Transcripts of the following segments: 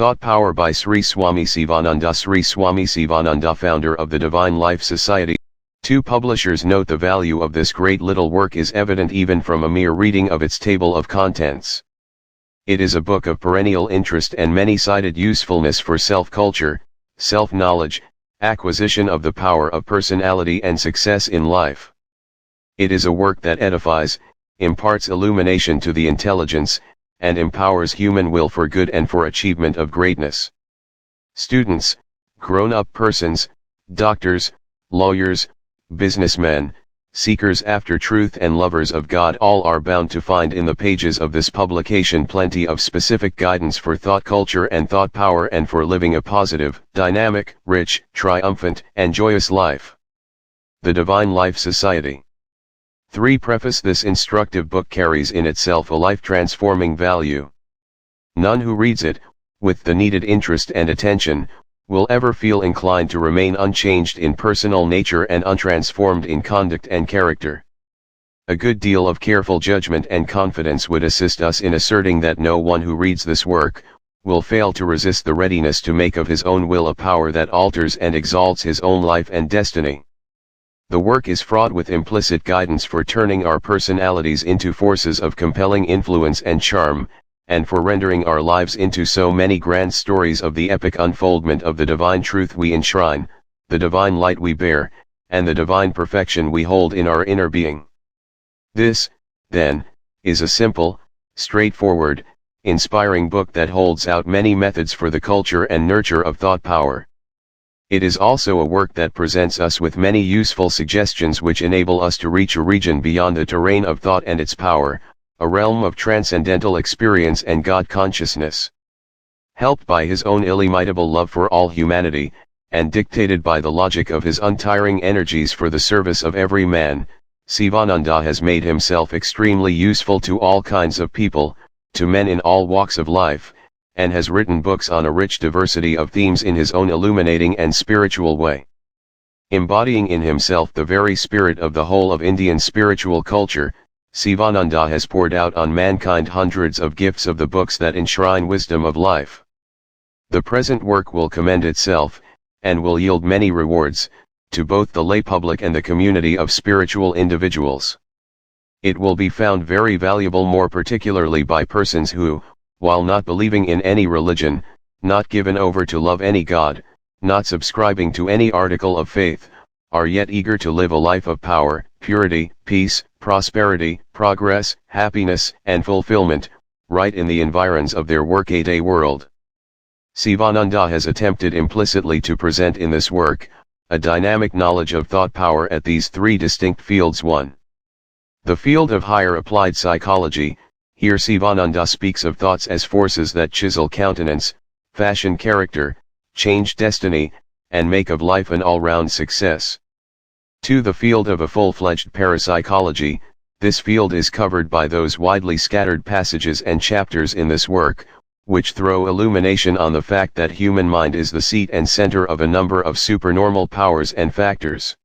Thought Power by Sri Swami Sivananda. Sri Swami Sivananda, founder of the Divine Life Society. Two publishers note the value of this great little work is evident even from a mere reading of its table of contents. It is a book of perennial interest and many-sided usefulness for self-culture, self-knowledge, acquisition of the power of personality and success in life. It is a work that edifies, imparts illumination to the intelligence, and empowers human will for good and for achievement of greatness. Students, grown-up persons, doctors, lawyers, businessmen, seekers after truth and lovers of God all are bound to find in the pages of this publication plenty of specific guidance for thought culture and thought power and for living a positive, dynamic, rich, triumphant, and joyous life. The Divine Life Society. 3. Preface. This instructive book carries in itself a life-transforming value. None who reads it, with the needed interest and attention, will ever feel inclined to remain unchanged in personal nature and untransformed in conduct and character. A good deal of careful judgment and confidence would assist us in asserting that no one who reads this work, will fail to resist the readiness to make of his own will a power that alters and exalts his own life and destiny. The work is fraught with implicit guidance for turning our personalities into forces of compelling influence and charm, and for rendering our lives into so many grand stories of the epic unfoldment of the divine truth we enshrine, the divine light we bear, and the divine perfection we hold in our inner being. This, then, is a simple, straightforward, inspiring book that holds out many methods for the culture and nurture of thought power. It is also a work that presents us with many useful suggestions which enable us to reach a region beyond the terrain of thought and its power, a realm of transcendental experience and God consciousness. Helped by his own illimitable love for all humanity, and dictated by the logic of his untiring energies for the service of every man, Sivananda has made himself extremely useful to all kinds of people, to men in all walks of life, and has written books on a rich diversity of themes in his own illuminating and spiritual way. Embodying in himself the very spirit of the whole of Indian spiritual culture, Sivananda has poured out on mankind hundreds of gifts of the books that enshrine wisdom of life. The present work will commend itself, and will yield many rewards, to both the lay public and the community of spiritual individuals. It will be found very valuable more particularly by persons who, while not believing in any religion, not given over to love any God, not subscribing to any article of faith, are yet eager to live a life of power, purity, peace, prosperity, progress, happiness, and fulfillment, right in the environs of their workaday world. Sivananda has attempted implicitly to present in this work, a dynamic knowledge of thought power at these 3 distinct fields. 1. The field of higher applied psychology. Here Sivananda speaks of thoughts as forces that chisel countenance, fashion character, change destiny, and make of life an all-round success. 2. The field of a full-fledged parapsychology. This field is covered by those widely scattered passages and chapters in this work, which throw illumination on the fact that human mind is the seat and center of a number of supernormal powers and factors.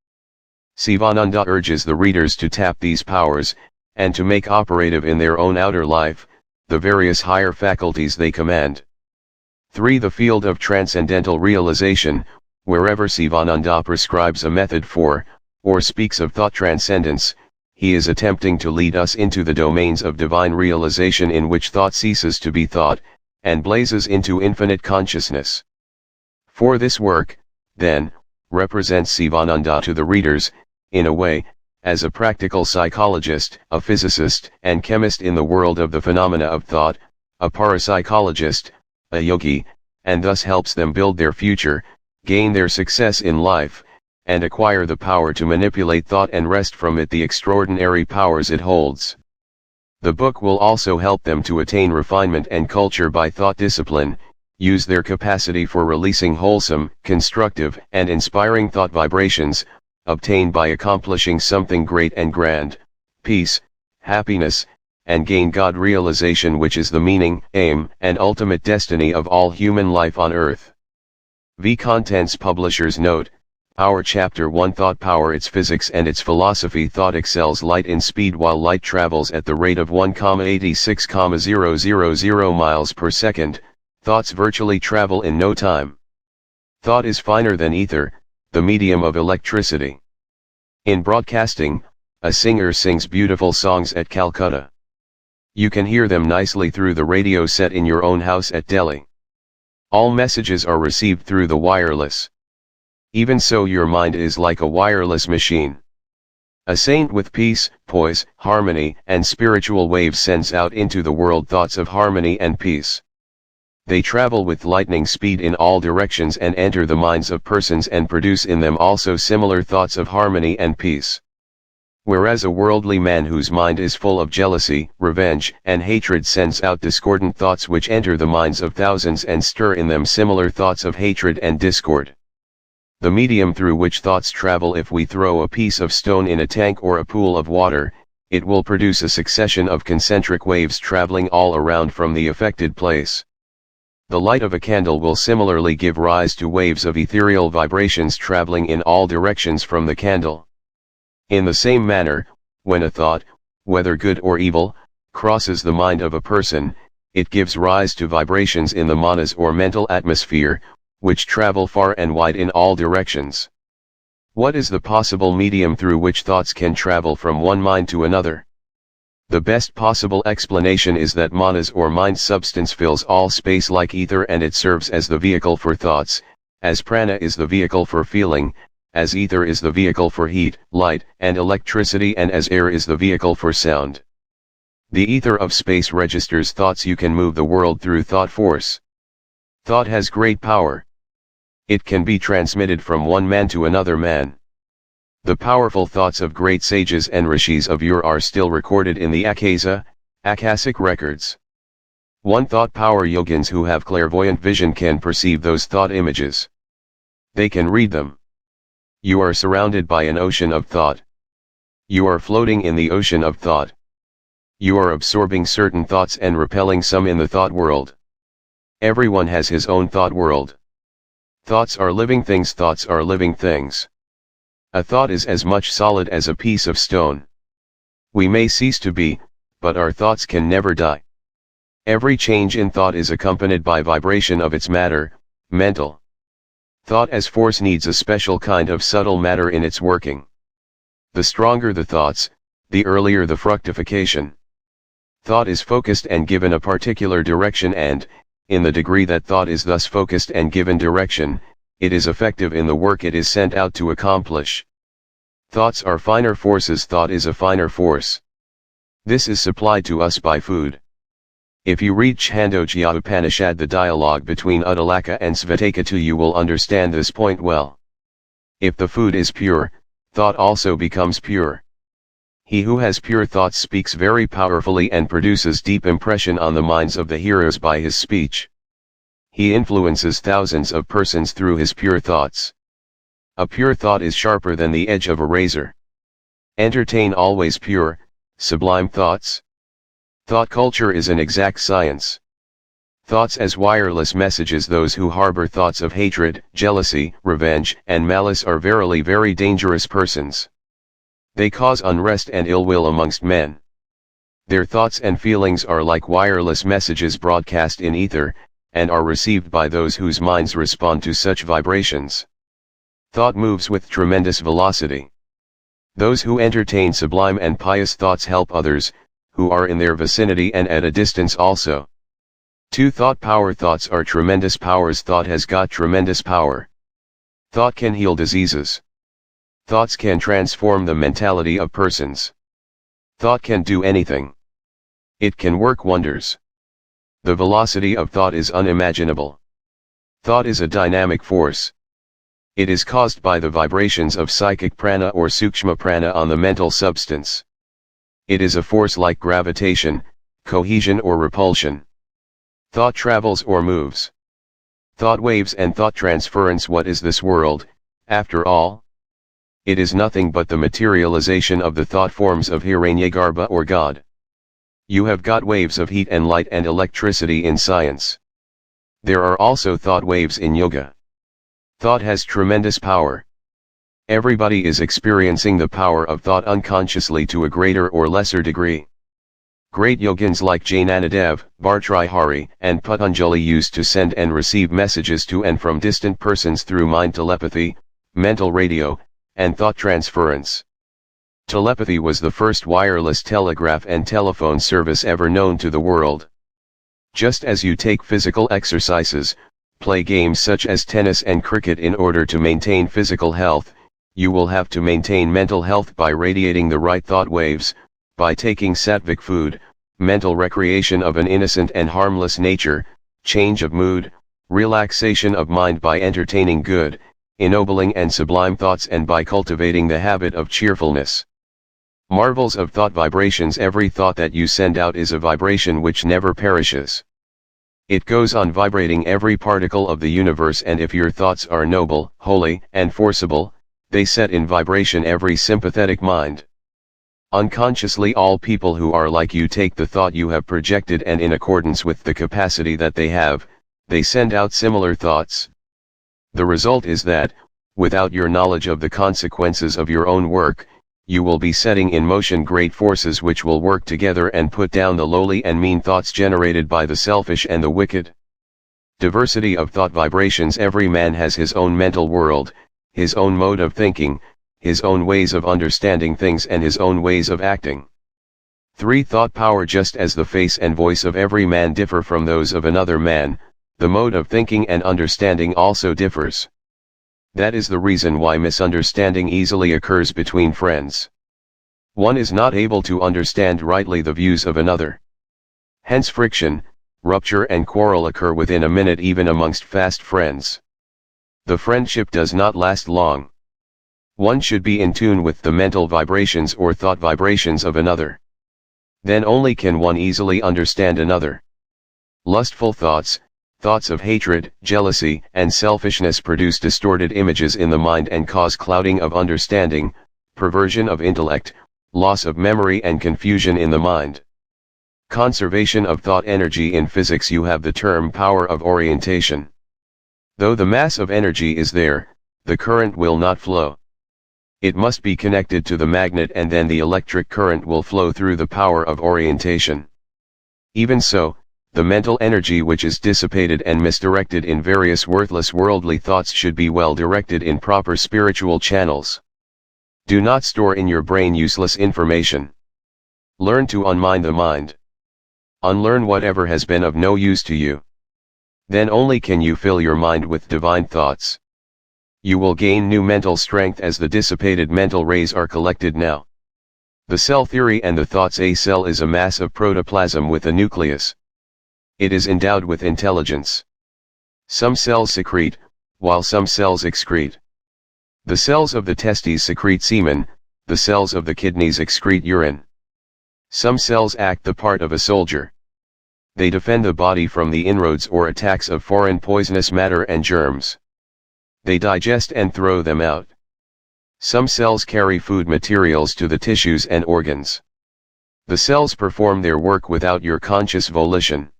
Sivananda urges the readers to tap these powers, and to make operative in their own outer life, the various higher faculties they command. 3. The field of transcendental realization. Wherever Sivananda prescribes a method for, or speaks of thought transcendence, he is attempting to lead us into the domains of divine realization in which thought ceases to be thought, and blazes into infinite consciousness. 4. This work, then, represents Sivananda to the readers, in a way, as a practical psychologist, a physicist and chemist in the world of the phenomena of thought, a parapsychologist, a yogi, and thus helps them build their future, gain their success in life, and acquire the power to manipulate thought and wrest from it the extraordinary powers it holds. The book will also help them to attain refinement and culture by thought discipline, use their capacity for releasing wholesome, constructive, and inspiring thought vibrations, obtained by accomplishing something great and grand, peace, happiness, and gain God realization, which is the meaning, aim, and ultimate destiny of all human life on earth. V. Contents. Publishers note: Power. Chapter 1. Thought power. Its physics and its philosophy. Thought excels light in speed while light travels at the rate of 1,86,000 miles per second. Thoughts virtually travel in no time. Thought is finer than ether, the medium of electricity. In broadcasting, a singer sings beautiful songs at Calcutta. You can hear them nicely through the radio set in your own house at Delhi. All messages are received through the wireless. Even so, your mind is like a wireless machine. A saint with peace, poise, harmony, and spiritual waves sends out into the world thoughts of harmony and peace. They travel with lightning speed in all directions and enter the minds of persons and produce in them also similar thoughts of harmony and peace. Whereas a worldly man whose mind is full of jealousy, revenge, and hatred sends out discordant thoughts which enter the minds of thousands and stir in them similar thoughts of hatred and discord. The medium through which thoughts travel: if we throw a piece of stone in a tank or a pool of water, it will produce a succession of concentric waves traveling all around from the affected place. The light of a candle will similarly give rise to waves of ethereal vibrations traveling in all directions from the candle. In the same manner, when a thought, whether good or evil, crosses the mind of a person, it gives rise to vibrations in the manas or mental atmosphere, which travel far and wide in all directions. What is the possible medium through which thoughts can travel from one mind to another? The best possible explanation is that manas or mind substance fills all space like ether, and it serves as the vehicle for thoughts, as prana is the vehicle for feeling, as ether is the vehicle for heat, light, and electricity, and as air is the vehicle for sound. The ether of space registers thoughts. You can move the world through thought force. Thought has great power. It can be transmitted from one man to another man. The powerful thoughts of great sages and rishis of yore are still recorded in the Akasic records. One thought power: yogins who have clairvoyant vision can perceive those thought images. They can read them. You are surrounded by an ocean of thought. You are floating in the ocean of thought. You are absorbing certain thoughts and repelling some in the thought world. Everyone has his own thought world. Thoughts are living things. Thoughts are living things. A thought is as much solid as a piece of stone. We may cease to be, but our thoughts can never die. Every change in thought is accompanied by vibration of its matter, mental. Thought as force needs a special kind of subtle matter in its working. The stronger the thoughts, the earlier the fructification. Thought is focused and given a particular direction, and, in the degree that thought is thus focused and given direction, it is effective in the work it is sent out to accomplish. Thoughts are finer forces. Thought is a finer force. This is supplied to us by food. If you read Chandogya Upanishad, the dialogue between Uddalaka and Svetaketu, you will understand this point well. If the food is pure, thought also becomes pure. He who has pure thoughts speaks very powerfully and produces deep impression on the minds of the hearers by his speech. He influences thousands of persons through his pure thoughts. A pure thought is sharper than the edge of a razor. Entertain always pure, sublime thoughts. Thought culture is an exact science. Thoughts as wireless messages. Those who harbor thoughts of hatred, jealousy, revenge, and malice are verily very dangerous persons. They cause unrest and ill will amongst men. Their thoughts and feelings are like wireless messages broadcast in ether, and are received by those whose minds respond to such vibrations. Thought moves with tremendous velocity. Those who entertain sublime and pious thoughts help others, who are in their vicinity and at a distance also. 2. Thought power. Thoughts are tremendous powers. Thought has got tremendous power. Thought can heal diseases. Thoughts can transform the mentality of persons. Thought can do anything. It can work wonders. The velocity of thought is unimaginable. Thought is a dynamic force. It is caused by the vibrations of psychic prana or sukshma prana on the mental substance. It is a force like gravitation, cohesion or repulsion. Thought travels or moves. Thought waves and thought transference. What is this world, after all? It is nothing but the materialization of the thought forms of Hiranyagarbha or God. You have got waves of heat and light and electricity in science. There are also thought waves in yoga. Thought has tremendous power. Everybody is experiencing the power of thought unconsciously to a greater or lesser degree. Great yogins like Jnanadev, Bhartrihari, and Patanjali used to send and receive messages to and from distant persons through mind telepathy, mental radio, and thought transference. Telepathy was the first wireless telegraph and telephone service ever known to the world. Just as you take physical exercises, play games such as tennis and cricket in order to maintain physical health, you will have to maintain mental health by radiating the right thought waves, by taking sattvic food, mental recreation of an innocent and harmless nature, change of mood, relaxation of mind by entertaining good, ennobling and sublime thoughts, and by cultivating the habit of cheerfulness. Marvels of thought vibrations. Every thought that you send out is a vibration which never perishes. It goes on vibrating every particle of the universe, and if your thoughts are noble, holy, and forcible, they set in vibration every sympathetic mind. Unconsciously, all people who are like you take the thought you have projected, and in accordance with the capacity that they have, they send out similar thoughts. The result is that, without your knowledge of the consequences of your own work, you will be setting in motion great forces which will work together and put down the lowly and mean thoughts generated by the selfish and the wicked. Diversity of thought vibrations. Every man has his own mental world, his own mode of thinking, his own ways of understanding things, and his own ways of acting. 3. Thought power. Just as the face and voice of every man differ from those of another man, the mode of thinking and understanding also differs. That is the reason why misunderstanding easily occurs between friends. One is not able to understand rightly the views of another. Hence friction, rupture, and quarrel occur within a minute, even amongst fast friends. The friendship does not last long. One should be in tune with the mental vibrations or thought vibrations of another. Then only can one easily understand another. Lustful thoughts, thoughts of hatred, jealousy, and selfishness produce distorted images in the mind and cause clouding of understanding, perversion of intellect, loss of memory, and confusion in the mind. Conservation of thought energy. In physics you have the term power of orientation. Though the mass of energy is there, the current will not flow. It must be connected to the magnet, and then the electric current will flow through the power of orientation. Even so, the mental energy which is dissipated and misdirected in various worthless worldly thoughts should be well directed in proper spiritual channels. Do not store in your brain useless information. Learn to unmind the mind. Unlearn whatever has been of no use to you. Then only can you fill your mind with divine thoughts. You will gain new mental strength as the dissipated mental rays are collected now. The cell theory and the thoughts. A cell is a mass of protoplasm with a nucleus. It is endowed with intelligence. Some cells secrete, while some cells excrete. The cells of the testes secrete semen, the cells of the kidneys excrete urine. Some cells act the part of a soldier. They defend the body from the inroads or attacks of foreign poisonous matter and germs. They digest and throw them out. Some cells carry food materials to the tissues and organs. The cells perform their work without your conscious volition.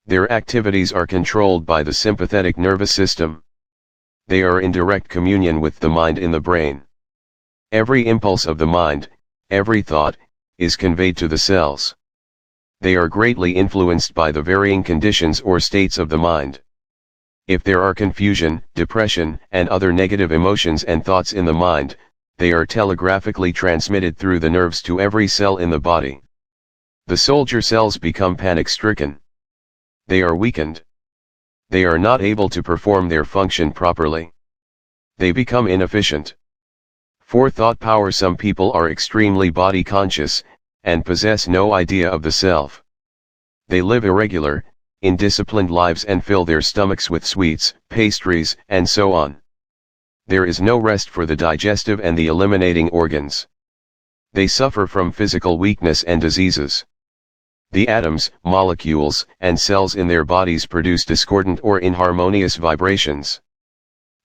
Their activities are controlled by the sympathetic nervous system. They are in direct communion with the mind in the brain. Every impulse of the mind, every thought, is conveyed to the cells. They are greatly influenced by the varying conditions or states of the mind. If there are confusion, depression, and other negative emotions and thoughts in the mind, they are telegraphically transmitted through the nerves to every cell in the body. The soldier cells become panic-stricken. They are weakened. They are not able to perform their function properly. They become inefficient. 4. Thought power. Some people are extremely body conscious, and possess no idea of the self. They live irregular, indisciplined lives and fill their stomachs with sweets, pastries, and so on. There is no rest for the digestive and the eliminating organs. They suffer from physical weakness and diseases. The atoms, molecules, and cells in their bodies produce discordant or inharmonious vibrations.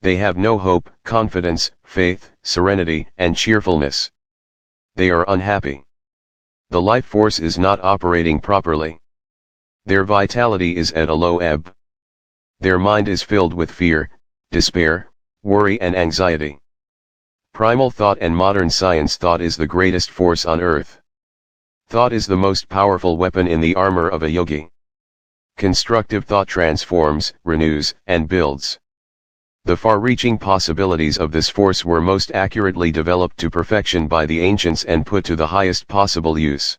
They have no hope, confidence, faith, serenity, and cheerfulness. They are unhappy. The life force is not operating properly. Their vitality is at a low ebb. Their mind is filled with fear, despair, worry, and anxiety. Primal thought and modern science thought is the greatest force on earth. Thought is the most powerful weapon in the armor of a yogi. Constructive thought transforms, renews, and builds. The far-reaching possibilities of this force were most accurately developed to perfection by the ancients and put to the highest possible use.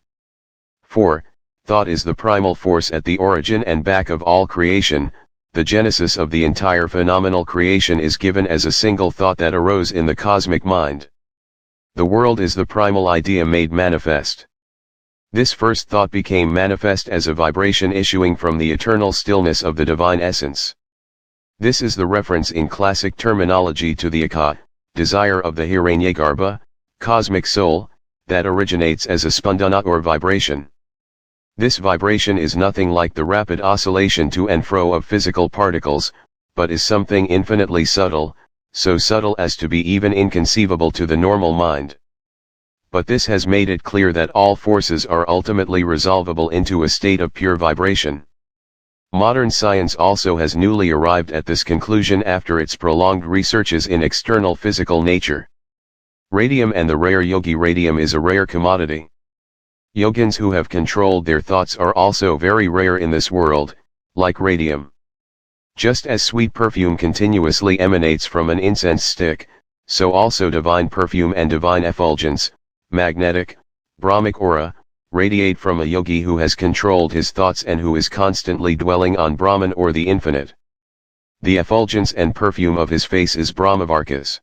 4. Thought is the primal force at the origin and back of all creation. The genesis of the entire phenomenal creation is given as a single thought that arose in the cosmic mind. The world is the primal idea made manifest. This first thought became manifest as a vibration issuing from the eternal stillness of the divine essence. This is the reference in classic terminology to the Aka, desire of the Hiranyagarbha, cosmic soul, that originates as a spandana or vibration. This vibration is nothing like the rapid oscillation to and fro of physical particles, but is something infinitely subtle, so subtle as to be even inconceivable to the normal mind. But this has made it clear that all forces are ultimately resolvable into a state of pure vibration. Modern science also has newly arrived at this conclusion after its prolonged researches in external physical nature. Radium and the rare yogi radium is a rare commodity. Yogins who have controlled their thoughts are also very rare in this world, like radium. Just as sweet perfume continuously emanates from an incense stick, so also divine perfume and divine effulgence, magnetic, Brahmic aura, radiate from a yogi who has controlled his thoughts and who is constantly dwelling on Brahman or the infinite. The effulgence and perfume of his face is Brahmavarkas.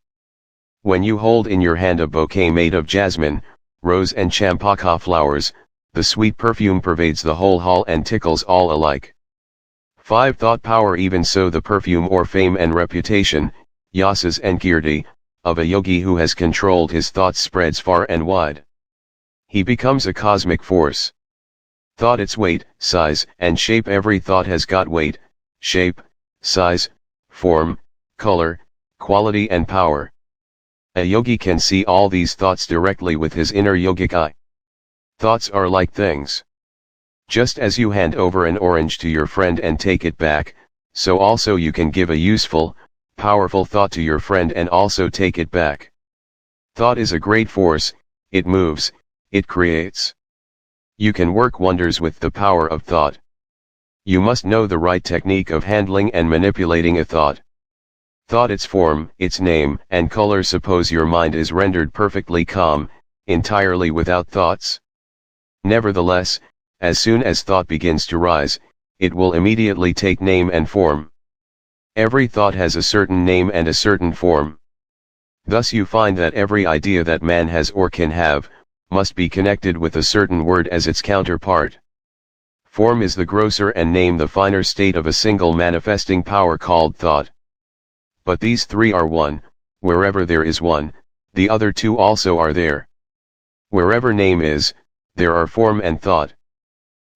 When you hold in your hand a bouquet made of jasmine, rose and champaka flowers, the sweet perfume pervades the whole hall and tickles all alike. 5. Thought power. Even so, the perfume or fame and reputation, yasas and kirti, of a yogi who has controlled his thoughts spreads far and wide. He becomes a cosmic force. Thought, its weight, size, and shape. Every thought has got weight, shape, size, form, color, quality and power. A yogi can see all these thoughts directly with his inner yogic eye. Thoughts are like things. Just as you hand over an orange to your friend and take it back, so also you can give a useful, powerful thought to your friend and also take it back. Thought is a great force, it moves, it creates. You can work wonders with the power of thought. You must know the right technique of handling and manipulating a thought. Thought, its form, its name, and color. Suppose your mind is rendered perfectly calm, entirely without thoughts. Nevertheless, as soon as thought begins to rise, it will immediately take name and form. Every thought has a certain name and a certain form. Thus you find that every idea that man has or can have, must be connected with a certain word as its counterpart. Form is the grosser and name the finer state of a single manifesting power called thought. But these three are one. Wherever there is one, the other two also are there. Wherever name is, there are form and thought.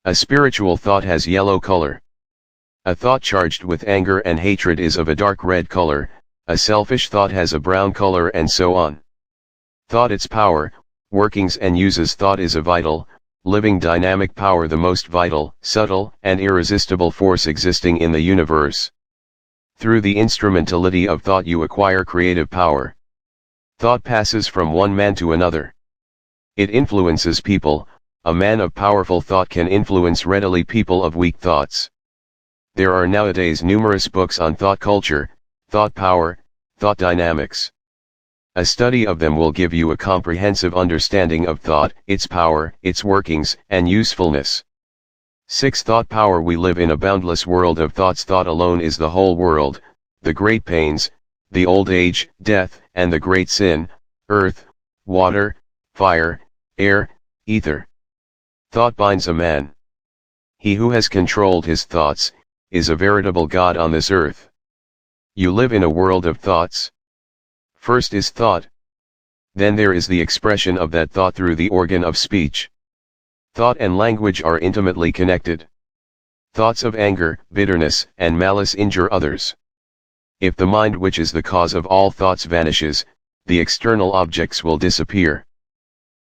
A spiritual thought has yellow color. A thought charged with anger and hatred is of a dark red color, a selfish thought has a brown color, and so on. Thought, its power, workings and uses. Thought is a vital, living dynamic power, the most vital, subtle, and irresistible force existing in the universe. Through the instrumentality of thought you acquire creative power. Thought passes from one man to another. It influences people. A man of powerful thought can influence readily people of weak thoughts. There are nowadays numerous books on thought culture, thought power, thought dynamics. A study of them will give you a comprehensive understanding of thought, its power, its workings, and usefulness. 6. Thought power. We live in a boundless world of thoughts. Thought alone is the whole world, the great pains, the old age, death, and the great sin, earth, water, fire, air, ether. Thought binds a man. He who has controlled his thoughts, is a veritable god on this earth. You live in a world of thoughts. First is thought. Then there is the expression of that thought through the organ of speech. Thought and language are intimately connected. Thoughts of anger, bitterness, and malice injure others. If the mind, which is the cause of all thoughts, vanishes, the external objects will disappear.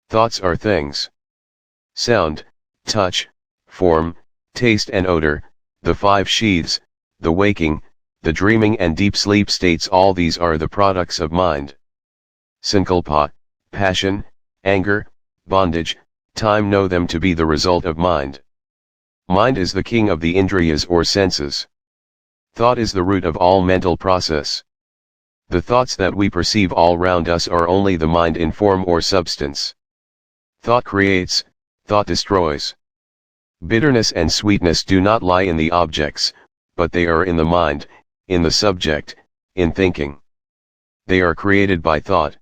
Thoughts are things. Sound, touch, form, taste and odor, the five sheaths, the waking, the dreaming and deep sleep states, all these are the products of mind. Sankalpa, passion, anger, bondage, time know them to be the result of mind. Mind is the king of the indriyas or senses. Thought is the root of all mental process. The thoughts that we perceive all round us are only the mind in form or substance. Thought creates, thought destroys. Bitterness and sweetness do not lie in the objects, but they are in the mind, in the subject, in thinking. They are created by thought.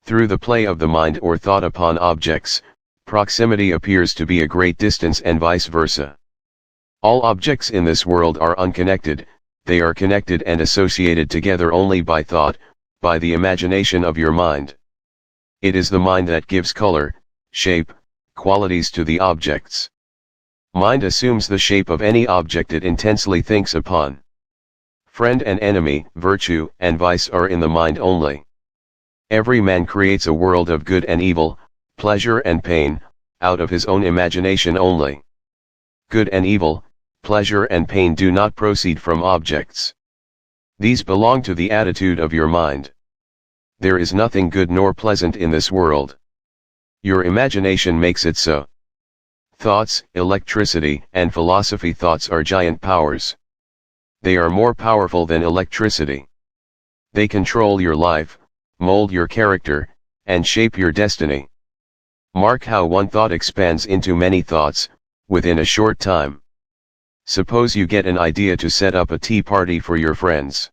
Through the play of the mind or thought upon objects, proximity appears to be a great distance and vice versa. All objects in this world are unconnected, they are connected and associated together only by thought, by the imagination of your mind. It is the mind that gives color, shape, qualities to the objects. Mind assumes the shape of any object it intensely thinks upon. Friend and enemy, virtue and vice are in the mind only. Every man creates a world of good and evil, pleasure and pain, out of his own imagination only. Good and evil, pleasure and pain do not proceed from objects. These belong to the attitude of your mind. There is nothing good nor pleasant in this world. Your imagination makes it so. Thoughts, electricity, and philosophy. Thoughts are giant powers. They are more powerful than electricity. They control your life, mold your character, and shape your destiny. Mark how one thought expands into many thoughts, within a short time. Suppose you get an idea to set up a tea party for your friends.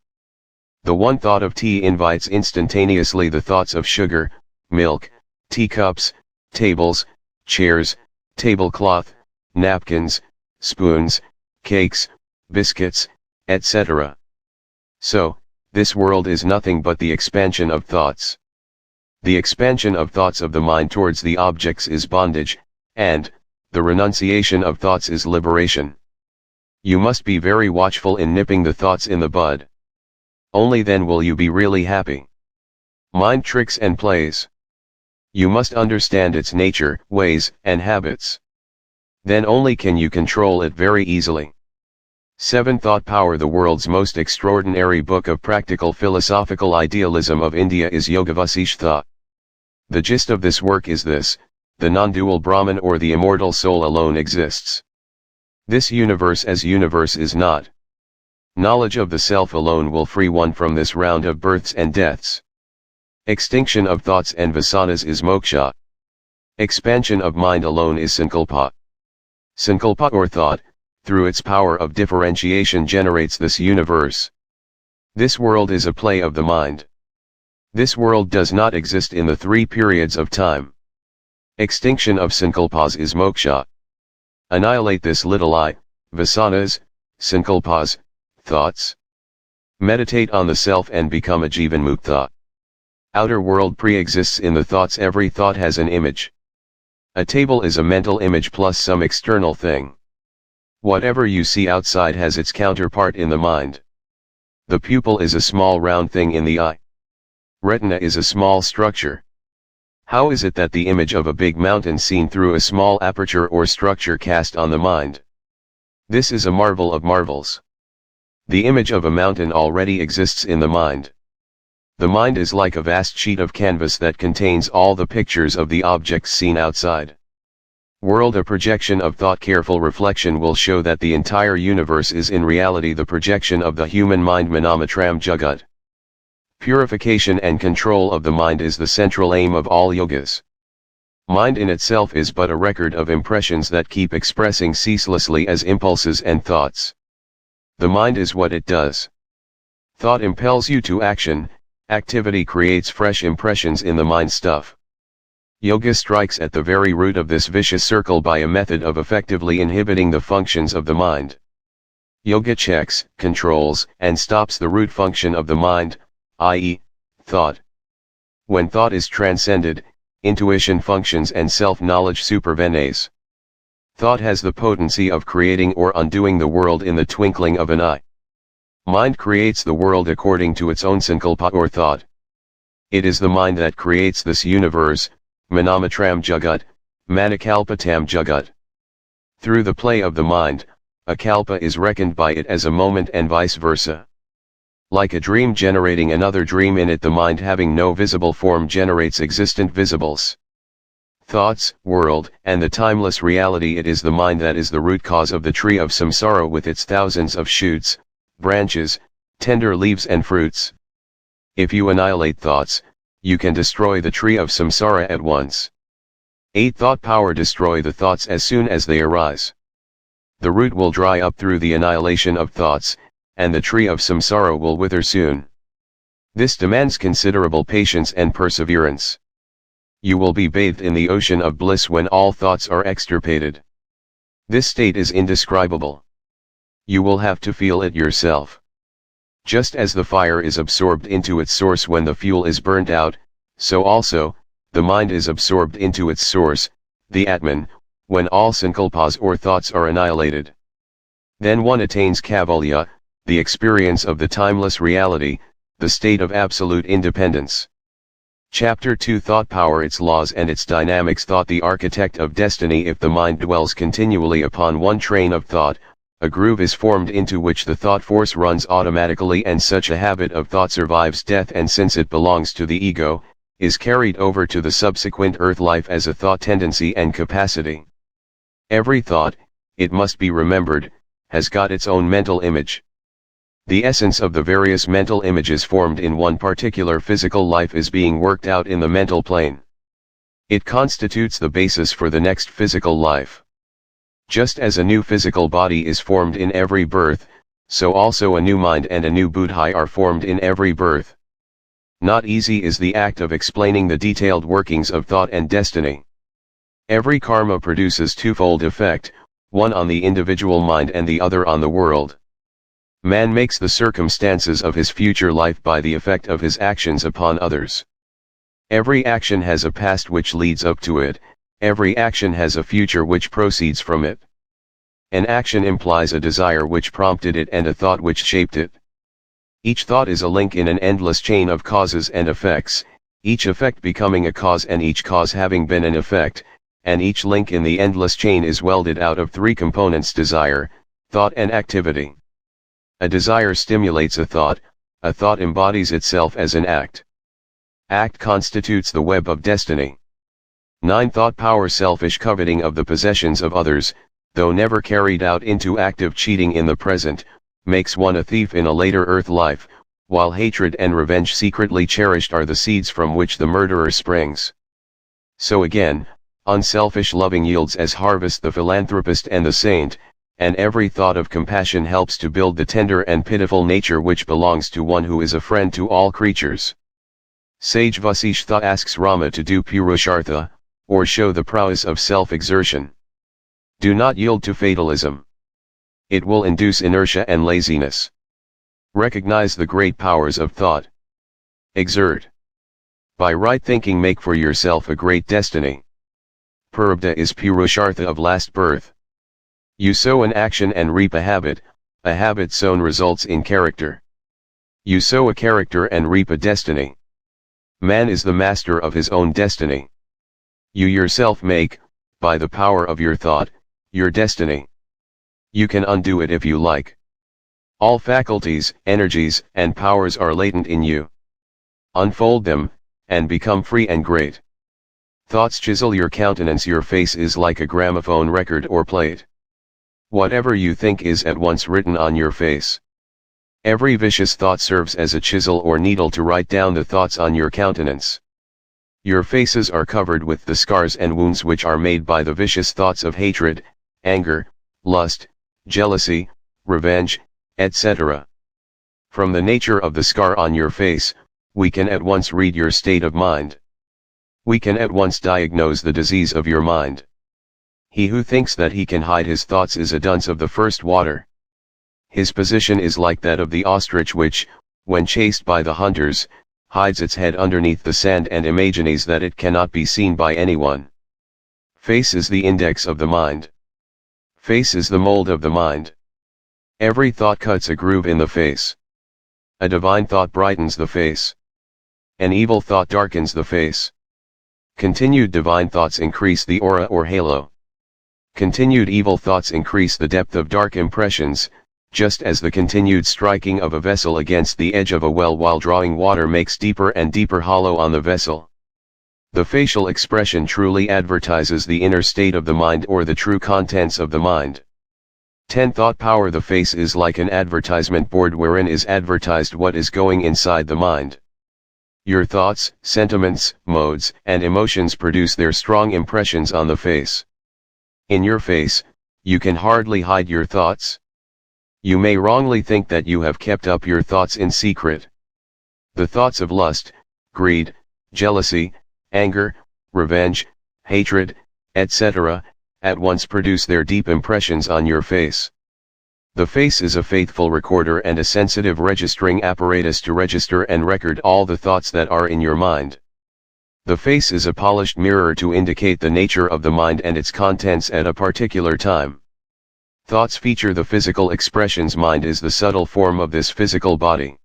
The one thought of tea invites instantaneously the thoughts of sugar, milk, teacups, tables, chairs, tablecloth, napkins, spoons, cakes, biscuits, etc. So, this world is nothing but the expansion of thoughts. The expansion of thoughts of the mind towards the objects is bondage, and the renunciation of thoughts is liberation. You must be very watchful in nipping the thoughts in the bud. Only then will you be really happy. Mind tricks and plays. You must understand its nature, ways, and habits. Then only can you control it very easily. 7 Thought Power. The world's most extraordinary book of practical philosophical idealism of India is Yoga Vasishtha. The gist of this work is this: the non-dual Brahman or the immortal soul alone exists. This universe as universe is not. Knowledge of the self alone will free one from this round of births and deaths. Extinction of thoughts and vasanas is moksha. Expansion of mind alone is sankalpa. Sankalpa or thought, through its power of differentiation generates this universe. This world is a play of the mind. This world does not exist in the 3 periods of time. Extinction of sankalpas is moksha. Annihilate this little I, vasanas, sankalpas, thoughts. Meditate on the self and become a jivanmukta. Outer world pre-exists in the thoughts. Every thought has an image. A table is a mental image plus some external thing. Whatever you see outside has its counterpart in the mind. The pupil is a small round thing in the eye. Retina is a small structure. How is it that the image of a big mountain seen through a small aperture or structure cast on the mind? This is a marvel of marvels. The image of a mountain already exists in the mind. The mind is like a vast sheet of canvas that contains all the pictures of the objects seen outside. World. A projection of thought. Careful reflection will show that the entire universe is in reality the projection of the human mind. Manamatram Jagat. Purification and control of the mind is the central aim of all yogas. Mind in itself is but a record of impressions that keep expressing ceaselessly as impulses and thoughts. The mind is what it does. Thought impels you to action, activity creates fresh impressions in the mind stuff. Yoga strikes at the very root of this vicious circle by a method of effectively inhibiting the functions of the mind. Yoga checks, controls, and stops the root function of the mind, i.e., thought. When thought is transcended, intuition functions and self-knowledge supervenes. Thought has the potency of creating or undoing the world in the twinkling of an eye. Mind creates the world according to its own sankalpa or thought. It is the mind that creates this universe, manamatram jagat, manikalpatam jagat. Through the play of the mind, a kalpa is reckoned by it as a moment and vice versa. Like a dream generating another dream in it, the mind having no visible form generates existent visibles. thoughts, world, and the timeless reality. It is the mind that is the root cause of the tree of samsara with its thousands of shoots, branches, tender leaves and fruits. If you annihilate thoughts, you can destroy the tree of samsara at once. 8. Thought power. Destroy the thoughts as soon as they arise. The root will dry up through the annihilation of thoughts, and the tree of samsara will wither soon. This demands considerable patience and perseverance. You will be bathed in the ocean of bliss when all thoughts are extirpated. This state is indescribable. You will have to feel it yourself. Just as the fire is absorbed into its source when the fuel is burnt out, so also, the mind is absorbed into its source, the Atman, when all sankalpas or thoughts are annihilated. Then one attains Kaivalya, the experience of the timeless reality, the state of absolute independence. Chapter 2. Thought power. Its laws and its dynamics. Thought, the architect of destiny. If the mind dwells continually upon one train of thought, a groove is formed into which the thought force runs automatically, and such a habit of thought survives death, and since it belongs to the ego, is carried over to the subsequent earth life as a thought tendency and capacity. Every thought, it must be remembered, has got its own mental image. The essence of the various mental images formed in one particular physical life is being worked out in the mental plane. It constitutes the basis for the next physical life. Just as a new physical body is formed in every birth, so also a new mind and a new buddhi are formed in every birth. Not easy is the act of explaining the detailed workings of thought and destiny. Every karma produces twofold effect, one on the individual mind and the other on the world. Man makes the circumstances of his future life by the effect of his actions upon others. Every action has a past which leads up to it, every action has a future which proceeds from it. An action implies a desire which prompted it and a thought which shaped it. Each thought is a link in an endless chain of causes and effects, each effect becoming a cause and each cause having been an effect, and each link in the endless chain is welded out of three components: desire, thought and activity. A desire stimulates a thought embodies itself as an act. Act constitutes the web of destiny. 9. Thought power. Selfish coveting of the possessions of others, though never carried out into active cheating in the present, makes one a thief in a later earth life, while hatred and revenge secretly cherished are the seeds from which the murderer springs. So again, unselfish loving yields as harvest the philanthropist and the saint, and every thought of compassion helps to build the tender and pitiful nature which belongs to one who is a friend to all creatures. Sage Vasishtha asks Rama to do Purushartha, or show the prowess of self-exertion. Do not yield to fatalism. It will induce inertia and laziness. Recognize the great powers of thought. Exert. By right thinking make for yourself a great destiny. Prarabdha is Purushartha of last birth. You sow an action and reap a habit sown results in character. You sow a character and reap a destiny. Man is the master of his own destiny. You yourself make, by the power of your thought, your destiny. You can undo it if you like. All faculties, energies, and powers are latent in you. Unfold them, and become free and great. Thoughts chisel your countenance. Your face is like a gramophone record or plate. Whatever you think is at once written on your face. Every vicious thought serves as a chisel or needle to write down the thoughts on your countenance. Your faces are covered with the scars and wounds which are made by the vicious thoughts of hatred, anger, lust, jealousy, revenge, etc. From the nature of the scar on your face, we can at once read your state of mind. We can at once diagnose the disease of your mind. He who thinks that he can hide his thoughts is a dunce of the first water. His position is like that of the ostrich which, when chased by the hunters, hides its head underneath the sand and imagines that it cannot be seen by anyone. Face is the index of the mind. Face is the mold of the mind. Every thought cuts a groove in the face. A divine thought brightens the face. An evil thought darkens the face. Continued divine thoughts increase the aura or halo. Continued evil thoughts increase the depth of dark impressions, just as the continued striking of a vessel against the edge of a well while drawing water makes deeper and deeper hollow on the vessel. The facial expression truly advertises the inner state of the mind or the true contents of the mind. 10 Thought power. The face is like an advertisement board wherein is advertised what is going inside the mind. Your thoughts, sentiments, modes, and emotions produce their strong impressions on the face. In your face, you can hardly hide your thoughts. You may wrongly think that you have kept up your thoughts in secret. The thoughts of lust, greed, jealousy, anger, revenge, hatred, etc., at once produce their deep impressions on your face. The face is a faithful recorder and a sensitive registering apparatus to register and record all the thoughts that are in your mind. The face is a polished mirror to indicate the nature of the mind and its contents at a particular time. Thoughts feature the physical expressions. Mind is the subtle form of this physical body.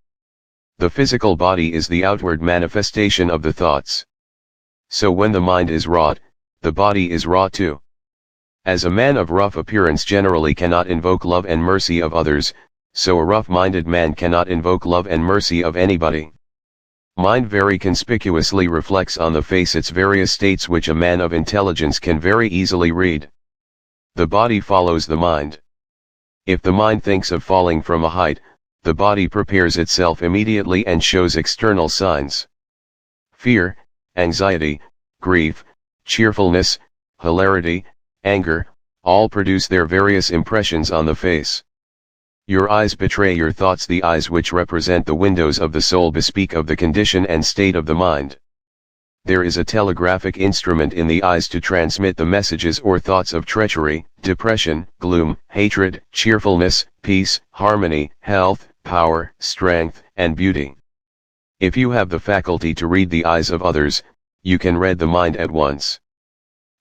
The physical body is the outward manifestation of the thoughts. So when the mind is wrought, the body is wrought too. As a man of rough appearance generally cannot invoke love and mercy of others, so a rough-minded man cannot invoke love and mercy of anybody. Mind very conspicuously reflects on the face its various states which a man of intelligence can very easily read. The body follows the mind. If the mind thinks of falling from a height, the body prepares itself immediately and shows external signs. Fear, anxiety, grief, cheerfulness, hilarity, anger, all produce their various impressions on the face. Your eyes betray your thoughts. The eyes, which represent the windows of the soul, bespeak of the condition and state of the mind. There is a telegraphic instrument in the eyes to transmit the messages or thoughts of treachery, depression, gloom, hatred, cheerfulness, peace, harmony, health, power, strength, and beauty. If you have the faculty to read the eyes of others, you can read the mind at once.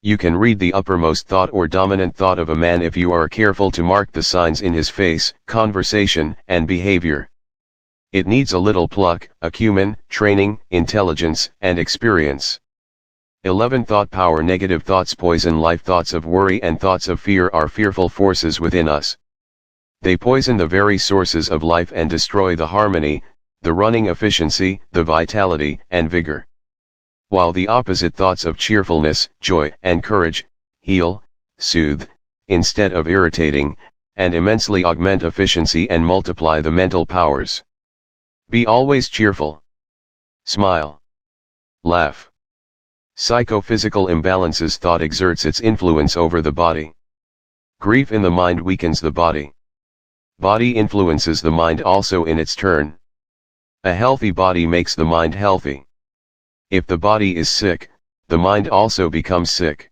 You can read the uppermost thought or dominant thought of a man if you are careful to mark the signs in his face, conversation, and behavior. It needs a little pluck, acumen, training, intelligence, and experience. 11 Thought power. Negative thoughts poison life. Thoughts of worry and thoughts of fear are fearful forces within us. They poison the very sources of life and destroy the harmony, the running efficiency, the vitality, and vigor. While the opposite thoughts of cheerfulness, joy, and courage, heal, soothe, instead of irritating, and immensely augment efficiency and multiply the mental powers. Be always cheerful. Smile. Laugh. Psychophysical imbalances. Thought exerts its influence over the body. Grief in the mind weakens the body. Body influences the mind also in its turn. A healthy body makes the mind healthy. If the body is sick, the mind also becomes sick.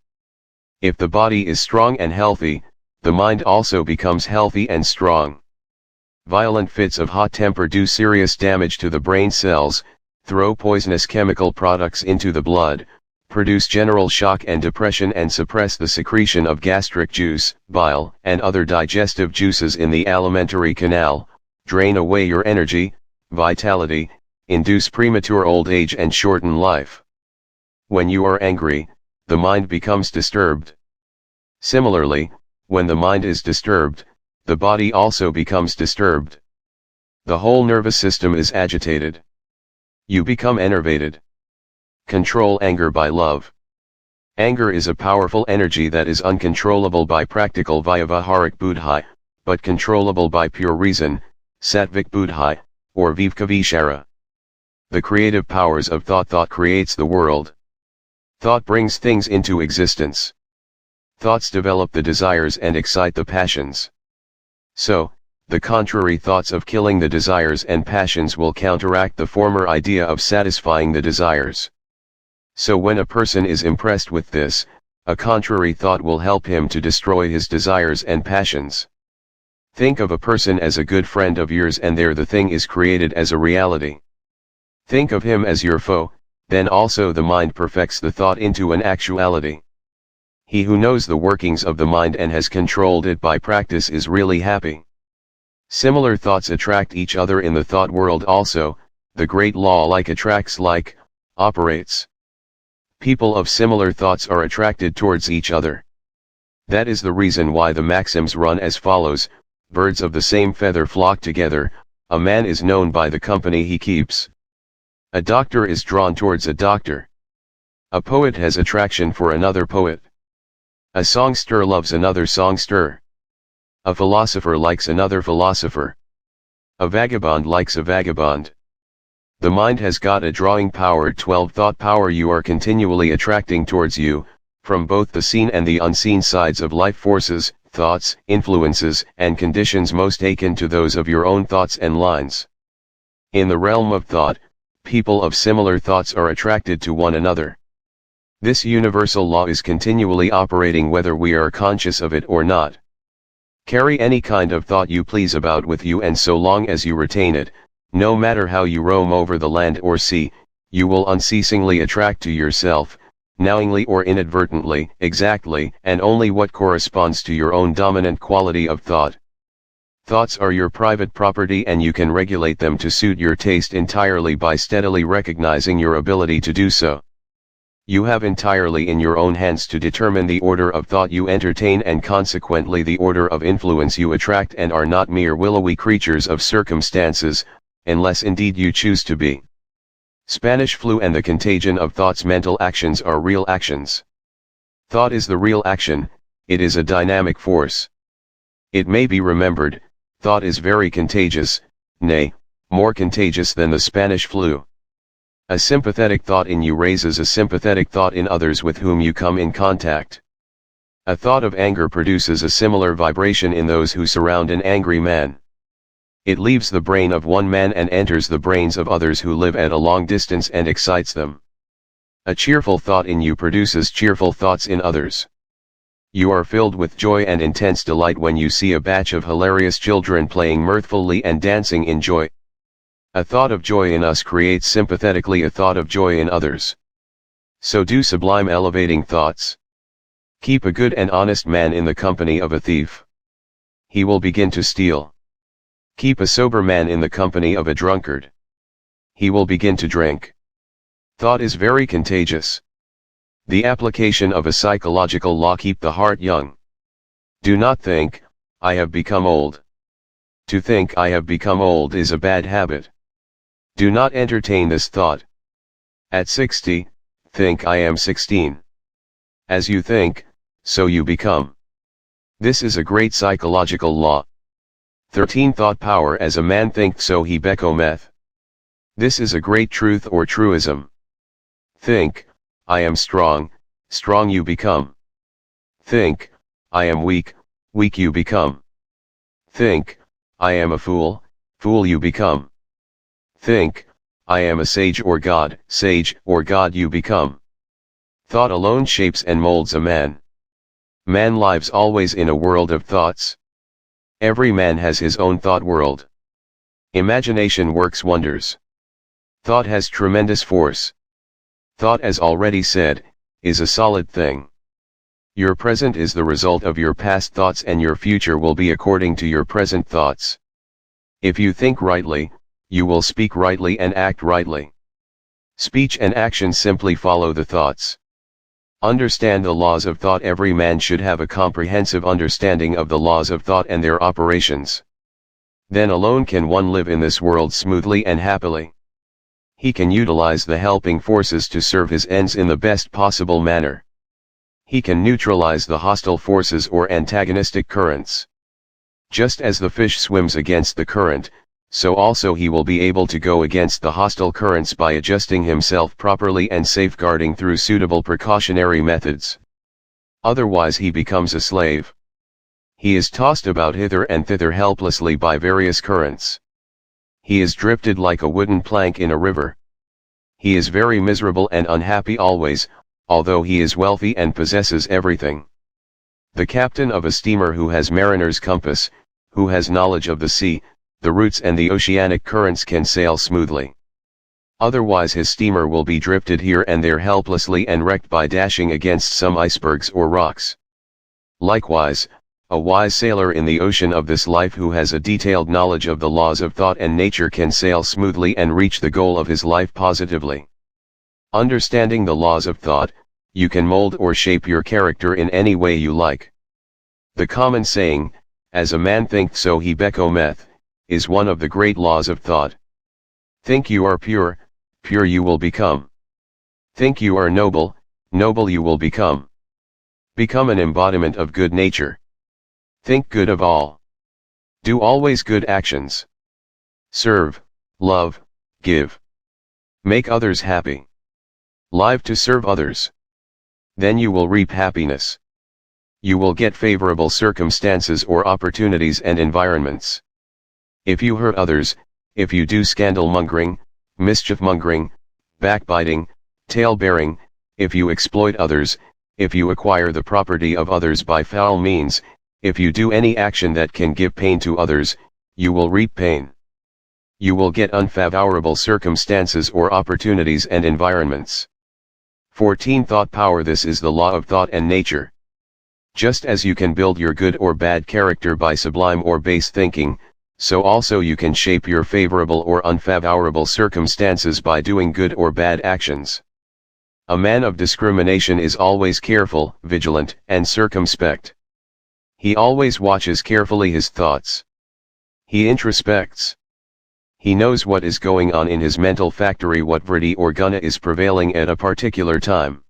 If the body is strong and healthy, the mind also becomes healthy and strong. Violent fits of hot temper do serious damage to the brain cells, throw poisonous chemical products into the blood, produce general shock and depression, and suppress the secretion of gastric juice, bile, and other digestive juices in the alimentary canal, drain away your energy, vitality, induce premature old age and shorten life. When you are angry, the mind becomes disturbed. Similarly, when the mind is disturbed, the body also becomes disturbed. The whole nervous system is agitated. You become enervated. Control anger by love. Anger is a powerful energy that is uncontrollable by practical Vyavaharic buddhi, but controllable by pure reason, Sattvic buddhi, or Vivekavishara. The creative powers of thought. Thought creates the world. Thought brings things into existence. Thoughts develop the desires and excite the passions. So, the contrary thoughts of killing the desires and passions will counteract the former idea of satisfying the desires. So when a person is impressed with this, a contrary thought will help him to destroy his desires and passions. Think of a person as a good friend of yours, and there the thing is created as a reality. Think of him as your foe, then also the mind perfects the thought into an actuality. He who knows the workings of the mind and has controlled it by practice is really happy. Similar thoughts attract each other in the thought world also. The great law like attracts like, operates. People of similar thoughts are attracted towards each other. That is the reason why the maxims run as follows: birds of the same feather flock together, a man is known by the company he keeps. A doctor is drawn towards a doctor. A poet has attraction for another poet. A songster loves another songster. A philosopher likes another philosopher. A vagabond likes a vagabond. The mind has got a drawing power, 12 thought power. You are continually attracting towards you, from both the seen and the unseen sides of life, forces, thoughts, influences, and conditions most akin to those of your own thoughts and lines. In the realm of thought, people of similar thoughts are attracted to one another. This universal law is continually operating whether we are conscious of it or not. Carry any kind of thought you please about with you, and so long as you retain it, no matter how you roam over the land or sea, you will unceasingly attract to yourself, knowingly or inadvertently, exactly and only what corresponds to your own dominant quality of thought. Thoughts are your private property, and you can regulate them to suit your taste entirely by steadily recognizing your ability to do so. You have entirely in your own hands to determine the order of thought you entertain, and consequently the order of influence you attract, and are not mere willowy creatures of circumstances, unless indeed you choose to be. Spanish flu and the contagion of thoughts. Mental actions are real actions. Thought is the real action, it is a dynamic force. It may be remembered, thought is very contagious, nay, more contagious than the Spanish flu. A sympathetic thought in you raises a sympathetic thought in others with whom you come in contact. A thought of anger produces a similar vibration in those who surround an angry man. It leaves the brain of one man and enters the brains of others who live at a long distance and excites them. A cheerful thought in you produces cheerful thoughts in others. You are filled with joy and intense delight when you see a batch of hilarious children playing mirthfully and dancing in joy. A thought of joy in us creates sympathetically a thought of joy in others. So do sublime elevating thoughts. Keep a good and honest man in the company of a thief. He will begin to steal. Keep a sober man in the company of a drunkard. He will begin to drink. Thought is very contagious. The application of a psychological law: keep the heart young. Do not think, I have become old. To think I have become old is a bad habit. Do not entertain this thought. At 60, think I am 16. As you think, so you become. This is a great psychological law. 13 thought power: as a man thinks so he becometh. This is a great truth or truism. Think, I am strong, strong you become. Think, I am weak, weak you become. Think, I am a fool, fool you become. Think, I am a sage or God you become. Thought alone shapes and molds a man. Man lives always in a world of thoughts. Every man has his own thought world. Imagination works wonders. Thought has tremendous force. Thought, as already said, is a solid thing. Your present is the result of your past thoughts, and your future will be according to your present thoughts. If you think rightly, you will speak rightly and act rightly. Speech and action simply follow the thoughts. Understand the laws of thought. Every man should have a comprehensive understanding of the laws of thought and their operations. Then alone can one live in this world smoothly and happily. He can utilize the helping forces to serve his ends in the best possible manner. He can neutralize the hostile forces or antagonistic currents. Just as the fish swims against the current, so also he will be able to go against the hostile currents by adjusting himself properly and safeguarding through suitable precautionary methods. Otherwise he becomes a slave. He is tossed about hither and thither helplessly by various currents. He is drifted like a wooden plank in a river. He is very miserable and unhappy always, although he is wealthy and possesses everything. The captain of a steamer who has mariner's compass, who has knowledge of the sea, the routes and the oceanic currents, can sail smoothly. Otherwise his steamer will be drifted here and there helplessly and wrecked by dashing against some icebergs or rocks. Likewise, a wise sailor in the ocean of this life who has a detailed knowledge of the laws of thought and nature can sail smoothly and reach the goal of his life positively. Understanding the laws of thought, you can mold or shape your character in any way you like. The common saying, as a man thinks so he becometh, is one of the great laws of thought. Think you are pure, pure you will become. Think you are noble, noble you will become. Become an embodiment of good nature. Think good of all. Do always good actions. Serve, love, give. Make others happy. Live to serve others. Then you will reap happiness. You will get favorable circumstances or opportunities and environments. If you hurt others, if you do scandal-mongering, mischief-mongering, backbiting, tale-bearing, if you exploit others, if you acquire the property of others by foul means, if you do any action that can give pain to others, you will reap pain. You will get unfavorable circumstances or opportunities and environments. 14 Thought power. This is the law of thought and nature. Just as you can build your good or bad character by sublime or base thinking, so also you can shape your favorable or unfavorable circumstances by doing good or bad actions. A man of discrimination is always careful, vigilant, and circumspect. He always watches carefully his thoughts. He introspects. He knows what is going on in his mental factory, what vritti or guna is prevailing at a particular time.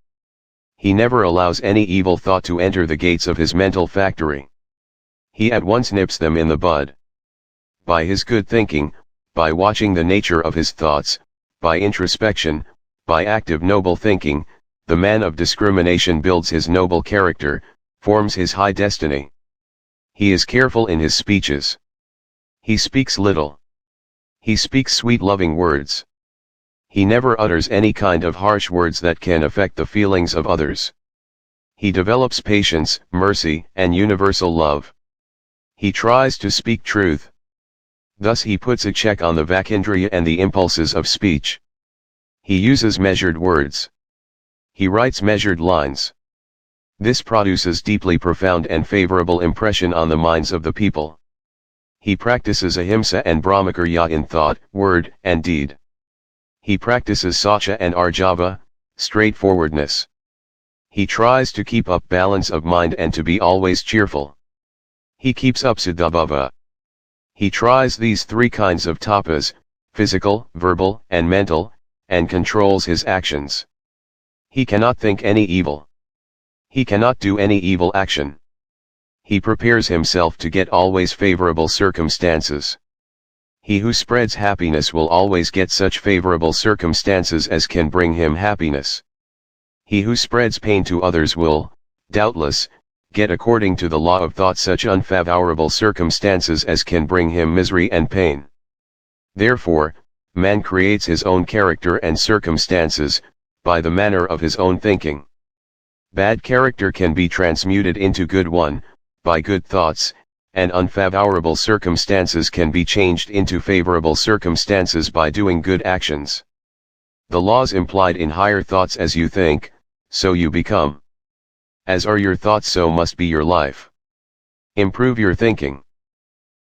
He never allows any evil thought to enter the gates of his mental factory. He at once nips them in the bud. By his good thinking, by watching the nature of his thoughts, by introspection, by active noble thinking, the man of discrimination builds his noble character, forms his high destiny. He is careful in his speeches. He speaks little. He speaks sweet loving words. He never utters any kind of harsh words that can affect the feelings of others. He develops patience, mercy, and universal love. He tries to speak truth. Thus he puts a check on the vakindriya and the impulses of speech. He uses measured words. He writes measured lines. This produces deeply profound and favorable impression on the minds of the people. He practices ahimsa and brahmacharya in thought, word, and deed. He practices satya and arjava, straightforwardness. He tries to keep up balance of mind and to be always cheerful. He keeps up siddhabhava. He tries these three kinds of tapas, physical, verbal, and mental, and controls his actions. He cannot think any evil. He cannot do any evil action. He prepares himself to get always favorable circumstances. He who spreads happiness will always get such favorable circumstances as can bring him happiness. He who spreads pain to others will, doubtless, get according to the law of thought such unfavorable circumstances as can bring him misery and pain. Therefore, man creates his own character and circumstances, by the manner of his own thinking. Bad character can be transmuted into good one, by good thoughts, and unfavorable circumstances can be changed into favorable circumstances by doing good actions. The laws implied in higher thoughts: as you think, so you become. As are your thoughts, so must be your life. Improve your thinking.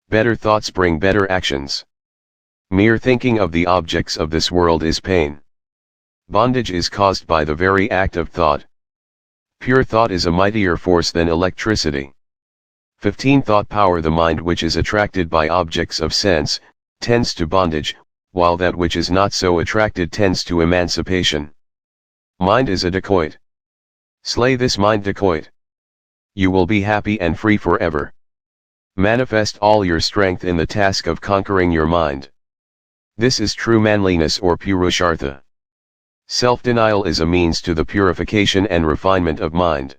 Better thoughts bring better actions. Mere thinking of the objects of this world is pain. Bondage is caused by the very act of thought. Pure thought is a mightier force than electricity. 15 Thought power. The mind which is attracted by objects of sense, tends to bondage, while that which is not so attracted tends to emancipation. Mind is a dacoit. Slay this mind dacoit. You will be happy and free forever. Manifest all your strength in the task of conquering your mind. This is true manliness or purushartha. Self-denial is a means to the purification and refinement of mind.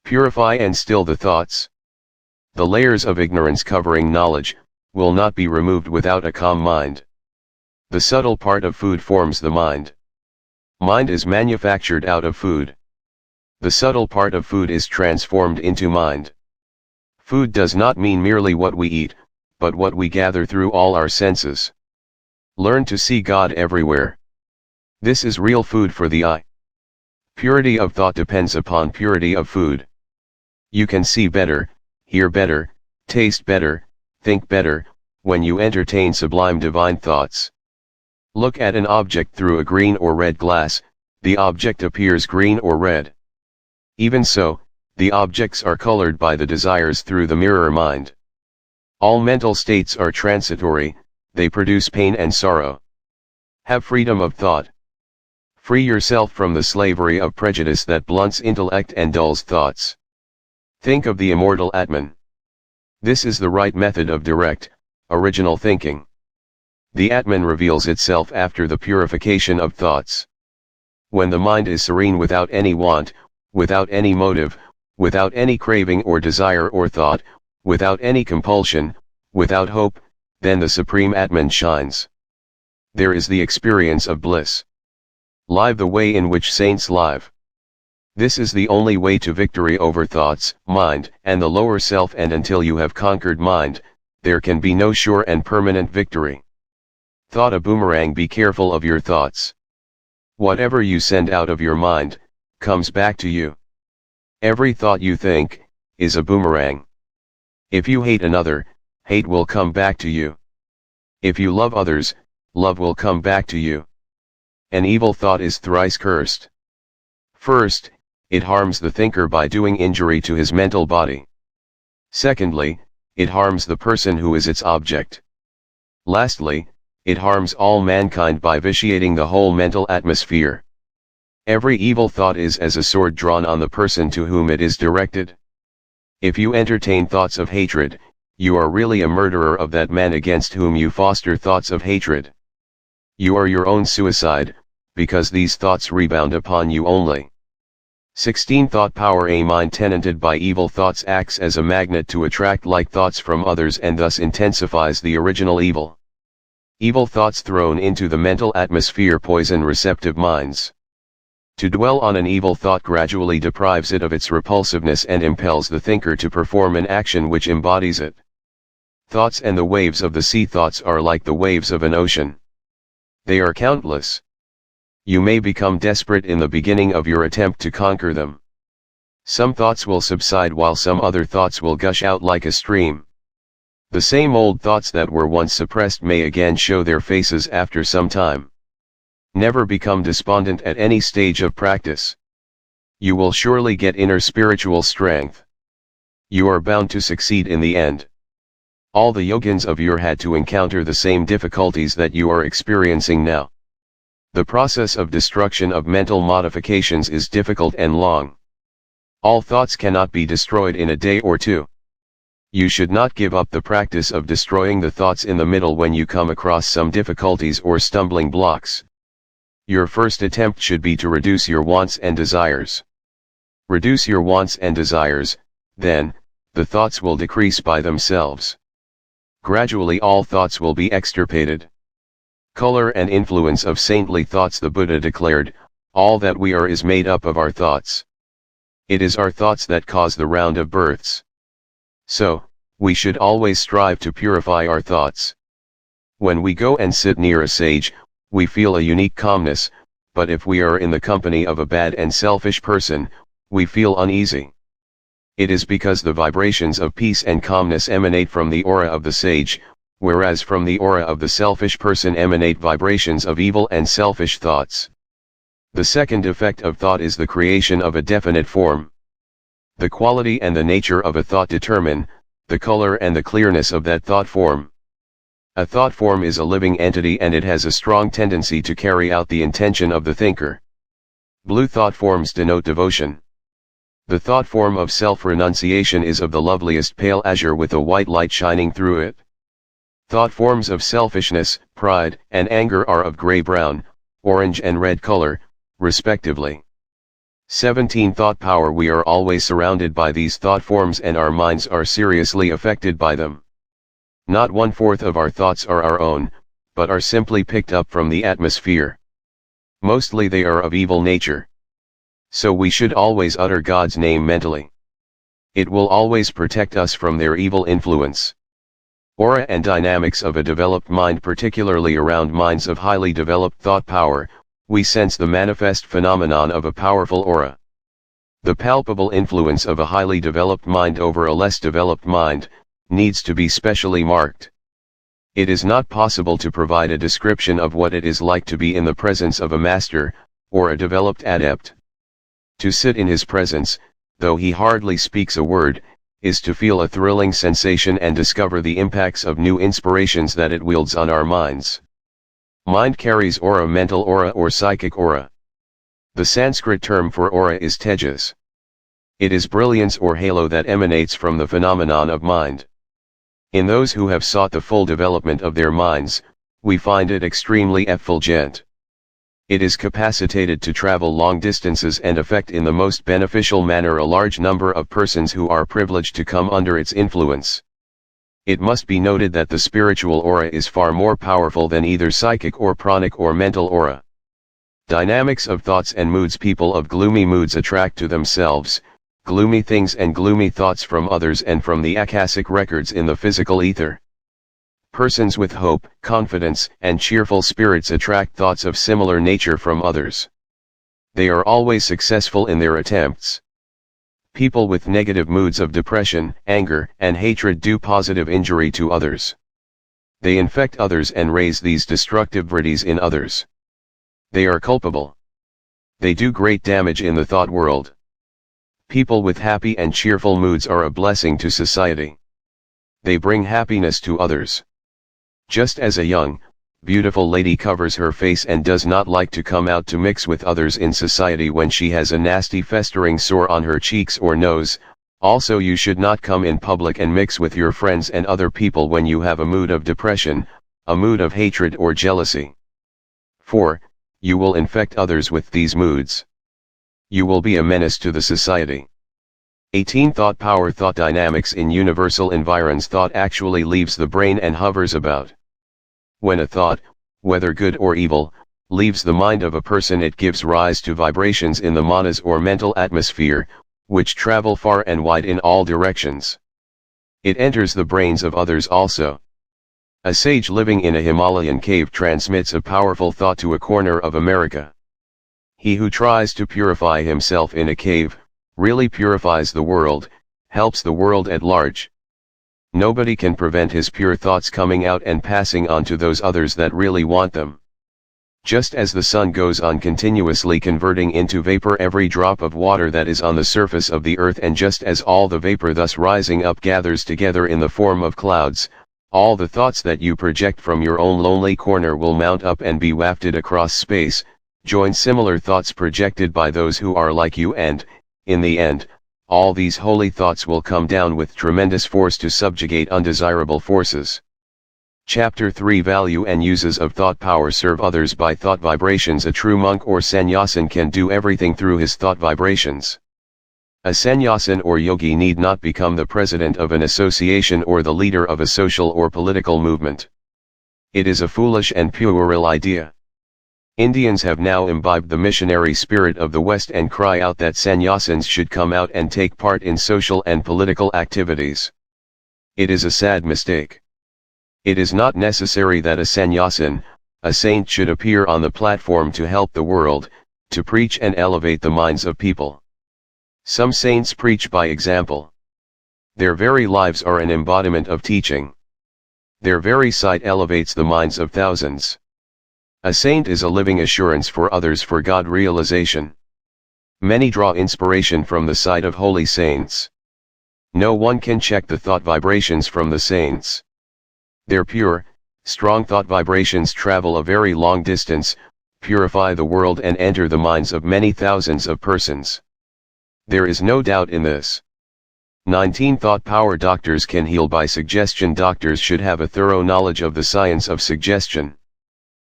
Purify and still the thoughts. The layers of ignorance covering knowledge, will not be removed without a calm mind. The subtle part of food forms the mind. Mind is manufactured out of food. The subtle part of food is transformed into mind. Food does not mean merely what we eat, but what we gather through all our senses. Learn to see God everywhere. This is real food for the eye. Purity of thought depends upon purity of food. You can see better, hear better, taste better, think better, when you entertain sublime divine thoughts. Look at an object through a green or red glass, the object appears green or red. Even so, the objects are colored by the desires through the mirror mind. All mental states are transitory, they produce pain and sorrow. Have freedom of thought. Free yourself from the slavery of prejudice that blunts intellect and dulls thoughts. Think of the immortal Atman. This is the right method of direct, original thinking. The Atman reveals itself after the purification of thoughts. When the mind is serene without any want, without any motive, without any craving or desire or thought, without any compulsion, without hope, then the Supreme Atman shines. There is the experience of bliss. Live the way in which saints live. This is the only way to victory over thoughts, mind, and the lower self, and until you have conquered mind, there can be no sure and permanent victory. Thought a boomerang. Be careful of your thoughts. Whatever you send out of your mind, comes back to you. Every thought you think, is a boomerang. If you hate another, hate will come back to you. If you love others, love will come back to you. An evil thought is thrice cursed. First, it harms the thinker by doing injury to his mental body. Secondly, it harms the person who is its object. Lastly, it harms all mankind by vitiating the whole mental atmosphere. Every evil thought is as a sword drawn on the person to whom it is directed. If you entertain thoughts of hatred, you are really a murderer of that man against whom you foster thoughts of hatred. You are your own suicide, because these thoughts rebound upon you only. 16 Thought power. A mind tenanted by evil thoughts acts as a magnet to attract like thoughts from others and thus intensifies the original evil. Evil thoughts thrown into the mental atmosphere poison receptive minds. To dwell on an evil thought gradually deprives it of its repulsiveness and impels the thinker to perform an action which embodies it. Thoughts and the waves of the sea. Thoughts are like the waves of an ocean. They are countless. You may become desperate in the beginning of your attempt to conquer them. Some thoughts will subside while some other thoughts will gush out like a stream. The same old thoughts that were once suppressed may again show their faces after some time. Never become despondent at any stage of practice. You will surely get inner spiritual strength. You are bound to succeed in the end. All the yogins of yore had to encounter the same difficulties that you are experiencing now. The process of destruction of mental modifications is difficult and long. All thoughts cannot be destroyed in a day or two. You should not give up the practice of destroying the thoughts in the middle when you come across some difficulties or stumbling blocks. Your first attempt should be to reduce your wants and desires. Reduce your wants and desires, then, the thoughts will decrease by themselves. Gradually all thoughts will be extirpated. Color and influence of saintly thoughts. The Buddha declared, all that we are is made up of our thoughts. It is our thoughts that cause the round of births. So, we should always strive to purify our thoughts. When we go and sit near a sage, we feel a unique calmness, but if we are in the company of a bad and selfish person, we feel uneasy. It is because the vibrations of peace and calmness emanate from the aura of the sage, whereas from the aura of the selfish person emanate vibrations of evil and selfish thoughts. The second effect of thought is the creation of a definite form. The quality and the nature of a thought determine the color and the clearness of that thought form. A thought form is a living entity and it has a strong tendency to carry out the intention of the thinker. Blue thought forms denote devotion. The thought form of self-renunciation is of the loveliest pale azure with a white light shining through it. Thought forms of selfishness, pride, and anger are of gray-brown, orange and red color, respectively. 17 Thought power. We are always surrounded by these thought forms and our minds are seriously affected by them. Not 1/4 of our thoughts are our own, but are simply picked up from the atmosphere. Mostly they are of evil nature. So we should always utter God's name mentally. It will always protect us from their evil influence. Aura and dynamics of a developed mind, particularly around minds of highly developed thought power, we sense the manifest phenomenon of a powerful aura. The palpable influence of a highly developed mind over a less developed mind needs to be specially marked. It is not possible to provide a description of what it is like to be in the presence of a master, or a developed adept. To sit in his presence, though he hardly speaks a word, is to feel a thrilling sensation and discover the impacts of new inspirations that it wields on our minds. Mind carries aura, mental aura or psychic aura. The Sanskrit term for aura is tejas. It is brilliance or halo that emanates from the phenomenon of mind. In those who have sought the full development of their minds, we find it extremely effulgent. It is capacitated to travel long distances and affect in the most beneficial manner a large number of persons who are privileged to come under its influence. It must be noted that the spiritual aura is far more powerful than either psychic or pranic or mental aura. Dynamics of thoughts and moods. People of gloomy moods attract to themselves gloomy things and gloomy thoughts from others and from the Akashic records in the physical ether. Persons with hope, confidence, and cheerful spirits attract thoughts of similar nature from others. They are always successful in their attempts. People with negative moods of depression, anger, and hatred do positive injury to others. They infect others and raise these destructive vrittis in others. They are culpable. They do great damage in the thought world. People with happy and cheerful moods are a blessing to society. They bring happiness to others. Just as a young, beautiful lady covers her face and does not like to come out to mix with others in society when she has a nasty festering sore on her cheeks or nose, also you should not come in public and mix with your friends and other people when you have a mood of depression, a mood of hatred or jealousy. 4. You will infect others with these moods. You will be a menace to the society. 18. Thought power. Thought dynamics. In universal environs, thought actually leaves the brain and hovers about. When a thought, whether good or evil, leaves the mind of a person, it gives rise to vibrations in the manas or mental atmosphere, which travel far and wide in all directions. It enters the brains of others also. A sage living in a Himalayan cave transmits a powerful thought to a corner of America. He who tries to purify himself in a cave, really purifies the world, helps the world at large. Nobody can prevent his pure thoughts coming out and passing on to those others that really want them. Just as the sun goes on continuously converting into vapor every drop of water that is on the surface of the earth, and just as all the vapor thus rising up gathers together in the form of clouds, all the thoughts that you project from your own lonely corner will mount up and be wafted across space, join similar thoughts projected by those who are like you, and, in the end, all these holy thoughts will come down with tremendous force to subjugate undesirable forces. Chapter 3. Value and uses of thought power. Serve others by thought vibrations. A true monk or sannyasin can do everything through his thought vibrations. A sannyasin or yogi need not become the president of an association or the leader of a social or political movement. It is a foolish and puerile idea. Indians have now imbibed the missionary spirit of the West and cry out that sannyasins should come out and take part in social and political activities. It is a sad mistake. It is not necessary that a sannyasin, a saint, should appear on the platform to help the world, to preach and elevate the minds of people. Some saints preach by example. Their very lives are an embodiment of teaching. Their very sight elevates the minds of thousands. A saint is a living assurance for others for God realization. Many draw inspiration from the sight of holy saints. No one can check the thought vibrations from the saints. Their pure, strong thought vibrations travel a very long distance, purify the world and enter the minds of many thousands of persons. There is no doubt in this. 19. Thought power. Doctors can heal by suggestion. Doctors should have a thorough knowledge of the science of suggestion.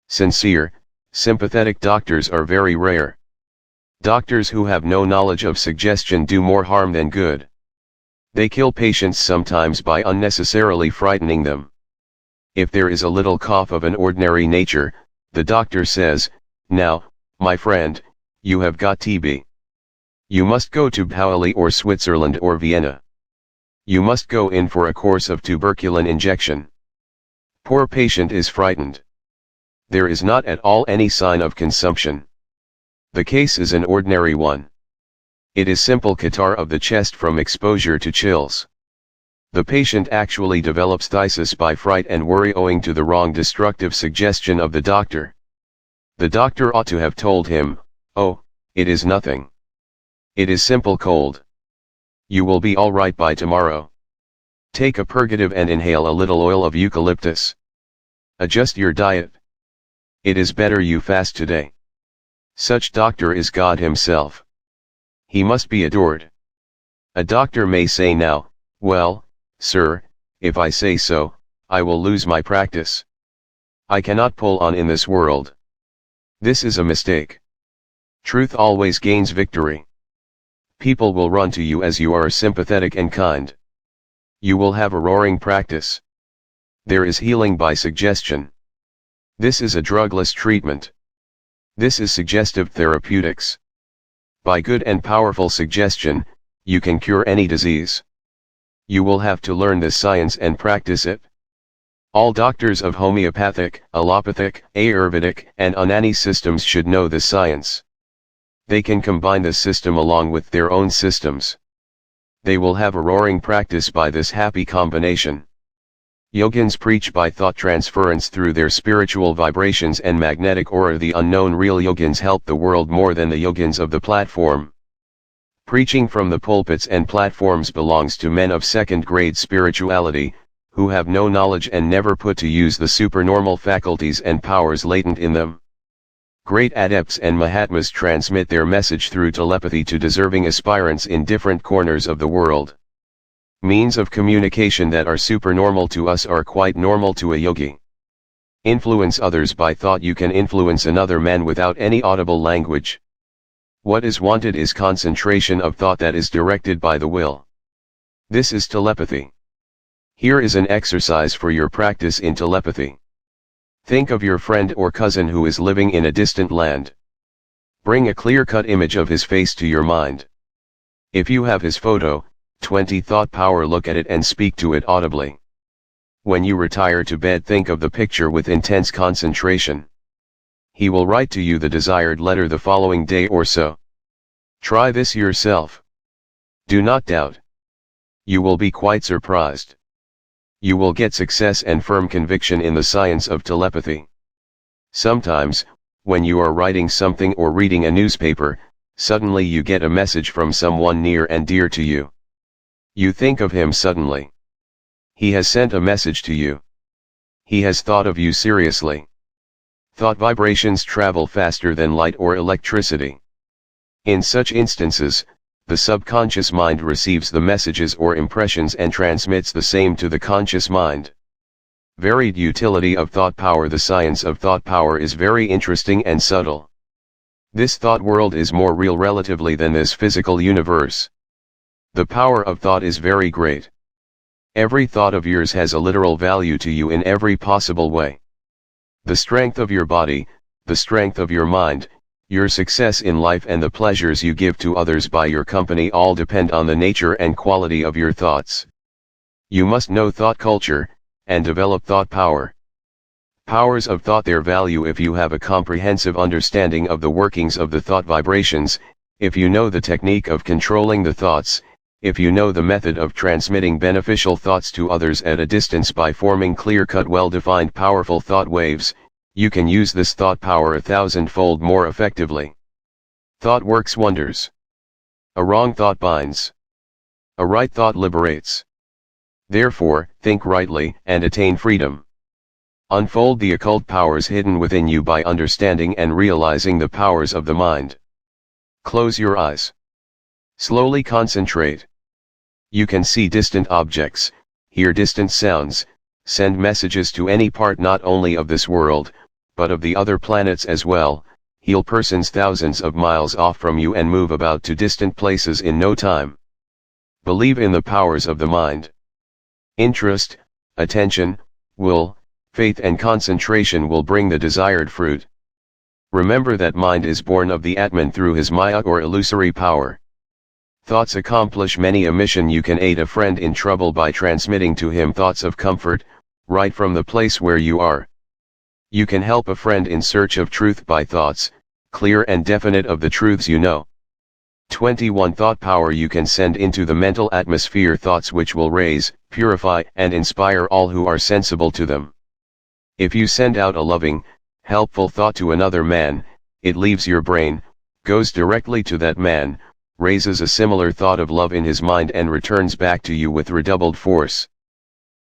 Sincere, sympathetic doctors are very rare. Doctors who have no knowledge of suggestion do more harm than good. They kill patients sometimes by unnecessarily frightening them. If there is a little cough of an ordinary nature, the doctor says, "Now, my friend, you have got TB. You must go to Paoli or Switzerland or Vienna. You must go in for a course of tuberculin injection." Poor patient is frightened. There is not at all any sign of consumption. The case is an ordinary one. It is simple catarrh of the chest from exposure to chills. The patient actually develops phthisis by fright and worry owing to the wrong destructive suggestion of the doctor. The doctor ought to have told him, "Oh, it is nothing. It is simple cold. You will be all right by tomorrow. Take a purgative and inhale a little oil of eucalyptus. Adjust your diet. It is better you fast today. Such doctor is God himself. He must be adored. A doctor may say now, well, sir, if I say so, I will lose my practice. I cannot pull on in this world. This is a mistake. Truth always gains victory. People will run to you as you are sympathetic and kind. You will have a roaring practice. There is healing by suggestion. This is a drugless treatment. This is suggestive therapeutics. By good and powerful suggestion, you can cure any disease. You will have to learn this science and practice it. All doctors of homeopathic, allopathic, Ayurvedic, and Unani systems should know this science. They can combine this system along with their own systems. They will have a roaring practice by this happy combination. Yogins preach by thought transference through their spiritual vibrations and magnetic aura. The unknown real yogins help the world more than the yogins of the platform. Preaching from the pulpits and platforms belongs to men of second-grade spirituality, who have no knowledge and never put to use the supernormal faculties and powers latent in them. Great adepts and Mahatmas transmit their message through telepathy to deserving aspirants in different corners of the world. Means of communication that are supernormal to us are quite normal to a yogi. Influence others by thought. You can influence another man without any audible language. What is wanted is concentration of thought that is directed by the will. This is telepathy. Here is an exercise for your practice in telepathy. Think of your friend or cousin who is living in a distant land. Bring a clear-cut image of his face to your mind. If you have his photo, 20 thought power, look at it and speak to it audibly. When you retire to bed, think of the picture with intense concentration. He will write to you the desired letter the following day or so. Try this yourself. Do not doubt. You will be quite surprised. You will get success and firm conviction in the science of telepathy. Sometimes, when you are writing something or reading a newspaper, suddenly you get a message from someone near and dear to you. You think of him suddenly. He has sent a message to you. He has thought of you seriously. Thought vibrations travel faster than light or electricity. In such instances, the subconscious mind receives the messages or impressions and transmits the same to the conscious mind. Varied utility of thought power. The science of thought power is very interesting and subtle. This thought world is more real relatively than this physical universe. The power of thought is very great. Every thought of yours has a literal value to you in every possible way. The strength of your body, the strength of your mind, your success in life and the pleasures you give to others by your company all depend on the nature and quality of your thoughts. You must know thought culture, and develop thought power. Powers of thought, their value. If you have a comprehensive understanding of the workings of the thought vibrations, if you know the technique of controlling the thoughts, if you know the method of transmitting beneficial thoughts to others at a distance by forming clear-cut, well-defined, powerful thought waves, you can use this thought power 1,000-fold more effectively. Thought works wonders. A wrong thought binds. A right thought liberates. Therefore, think rightly and attain freedom. Unfold the occult powers hidden within you by understanding and realizing the powers of the mind. Close your eyes. Slowly concentrate. You can see distant objects, hear distant sounds, send messages to any part not only of this world, but of the other planets as well, heal persons thousands of miles off from you and move about to distant places in no time. Believe in the powers of the mind. Interest, attention, will, faith and concentration will bring the desired fruit. Remember that mind is born of the Atman through his Maya or illusory power. Thoughts accomplish many a mission. You can aid a friend in trouble by transmitting to him thoughts of comfort, right from the place where you are. You can help a friend in search of truth by thoughts, clear and definite of the truths you know. 21 Thought power. You can send into the mental atmosphere thoughts which will raise, purify and inspire all who are sensible to them. If you send out a loving, helpful thought to another man, it leaves your brain, goes directly to that man, raises a similar thought of love in his mind and returns back to you with redoubled force.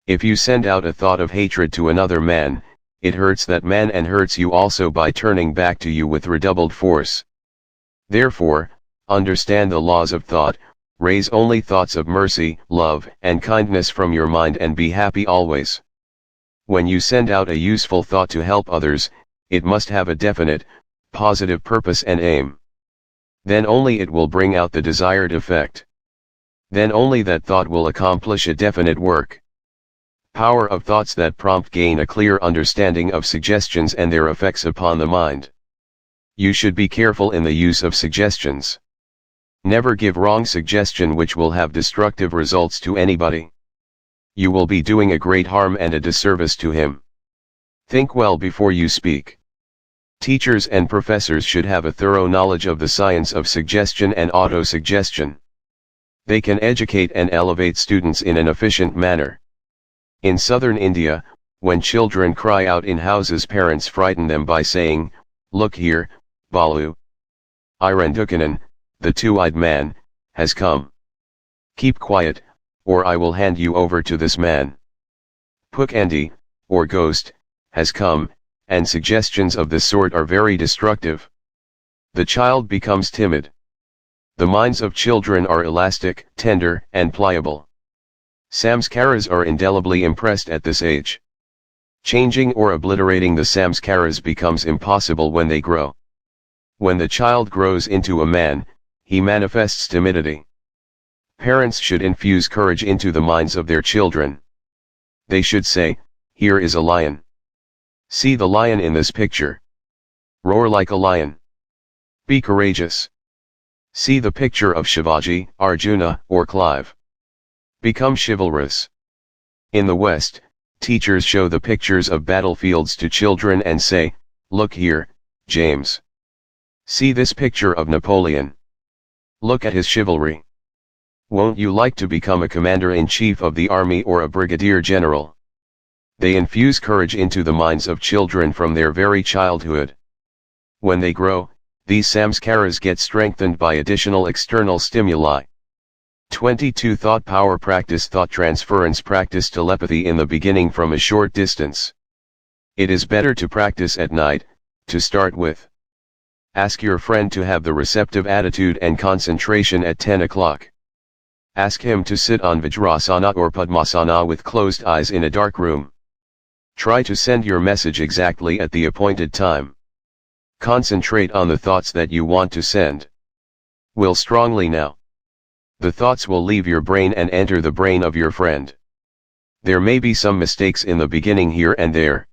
If you send out a thought of hatred to another man, it hurts that man and hurts you also by turning back to you with redoubled force. Therefore, understand the laws of thought, raise only thoughts of mercy, love, and kindness from your mind and be happy always. When you send out a useful thought to help others, it must have a definite, positive purpose and aim. Then only it will bring out the desired effect. Then only that thought will accomplish a definite work. Power of thoughts that prompt gain a clear understanding of suggestions and their effects upon the mind. You should be careful in the use of suggestions. Never give wrong suggestion which will have destructive results to anybody. You will be doing a great harm and a disservice to him. Think well before you speak. Teachers and professors should have a thorough knowledge of the science of suggestion and auto-suggestion. They can educate and elevate students in an efficient manner. In southern India, when children cry out in houses, parents frighten them by saying, "Look here, Balu. Irandukanan, the two-eyed man, has come. Keep quiet, or I will hand you over to this man. Pukandi, or ghost, has come," and suggestions of this sort are very destructive. The child becomes timid. The minds of children are elastic, tender, and pliable. Samskaras are indelibly impressed at this age. Changing or obliterating the samskaras becomes impossible when they grow. When the child grows into a man, he manifests timidity. Parents should infuse courage into the minds of their children. They should say, "Here is a lion. See the lion in this picture. Roar like a lion. Be courageous. See the picture of Shivaji, Arjuna, or Clive. Become chivalrous." In the West, teachers show the pictures of battlefields to children and say, "Look here, James. See this picture of Napoleon. Look at his chivalry. Won't you like to become a commander-in-chief of the army or a brigadier general?" They infuse courage into the minds of children from their very childhood. When they grow, these samskaras get strengthened by additional external stimuli. 22 Thought power. Practice thought transference. Practice telepathy in the beginning from a short distance. It is better to practice at night, to start with. Ask your friend to have the receptive attitude and concentration at 10 o'clock. Ask him to sit on Vajrasana or Padmasana with closed eyes in a dark room. Try to send your message exactly at the appointed time. Concentrate on the thoughts that you want to send. Will strongly now. The thoughts will leave your brain and enter the brain of your friend. There may be some mistakes in the beginning here and there.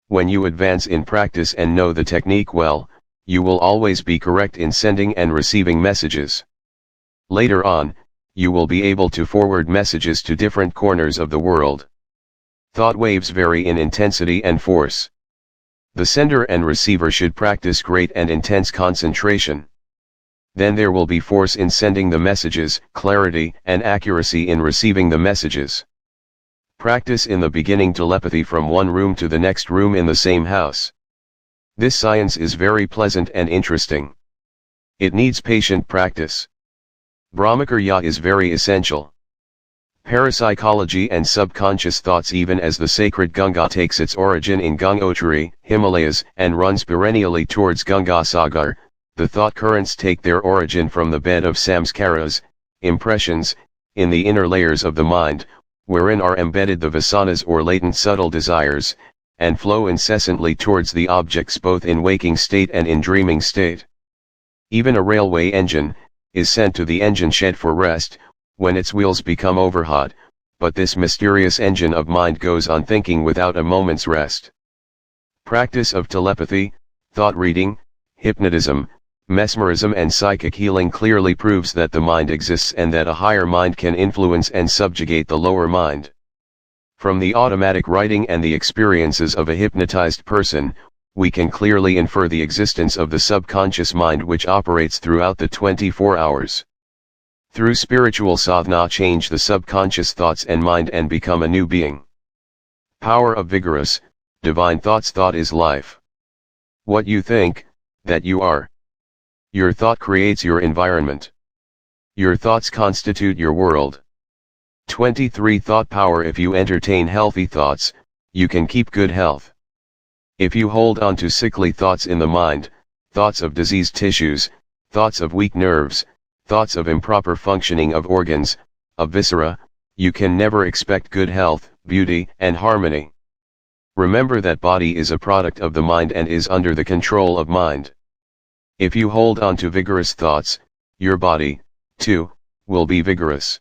When you advance in practice and know the technique well, you will always be correct in sending and receiving messages. Later on, you will be able to forward messages to different corners of the world. Thought waves vary in intensity and force. The sender and receiver should practice great and intense concentration. Then there will be force in sending the messages, clarity and accuracy in receiving the messages. Practice in the beginning telepathy from one room to the next room in the same house. This science is very pleasant and interesting. It needs patient practice. Brahmacharya is very essential. Parapsychology and subconscious thoughts. Even as the sacred Ganga takes its origin in Gangotri, Himalayas, and runs perennially towards Gangasagar, the thought currents take their origin from the bed of samskaras, impressions, in the inner layers of the mind, wherein are embedded the vasanas or latent subtle desires, and flow incessantly towards the objects both in waking state and in dreaming state. Even a railway engine is sent to the engine shed for rest, when its wheels become overhot, but this mysterious engine of mind goes on thinking without a moment's rest. Practice of telepathy, thought reading, hypnotism, mesmerism and psychic healing clearly proves that the mind exists and that a higher mind can influence and subjugate the lower mind. From the automatic writing and the experiences of a hypnotized person, we can clearly infer the existence of the subconscious mind which operates throughout the 24 hours. Through spiritual sadhana, change the subconscious thoughts and mind and become a new being. Power of vigorous, divine thoughts. Thought is life. What you think, that you are. Your thought creates your environment. Your thoughts constitute your world. 23 Thought power. If you entertain healthy thoughts, you can keep good health. If you hold on to sickly thoughts in the mind, thoughts of diseased tissues, thoughts of weak nerves, thoughts of improper functioning of organs, of viscera, you can never expect good health, beauty, and harmony. Remember that body is a product of the mind and is under the control of mind. If you hold on to vigorous thoughts, your body, too, will be vigorous.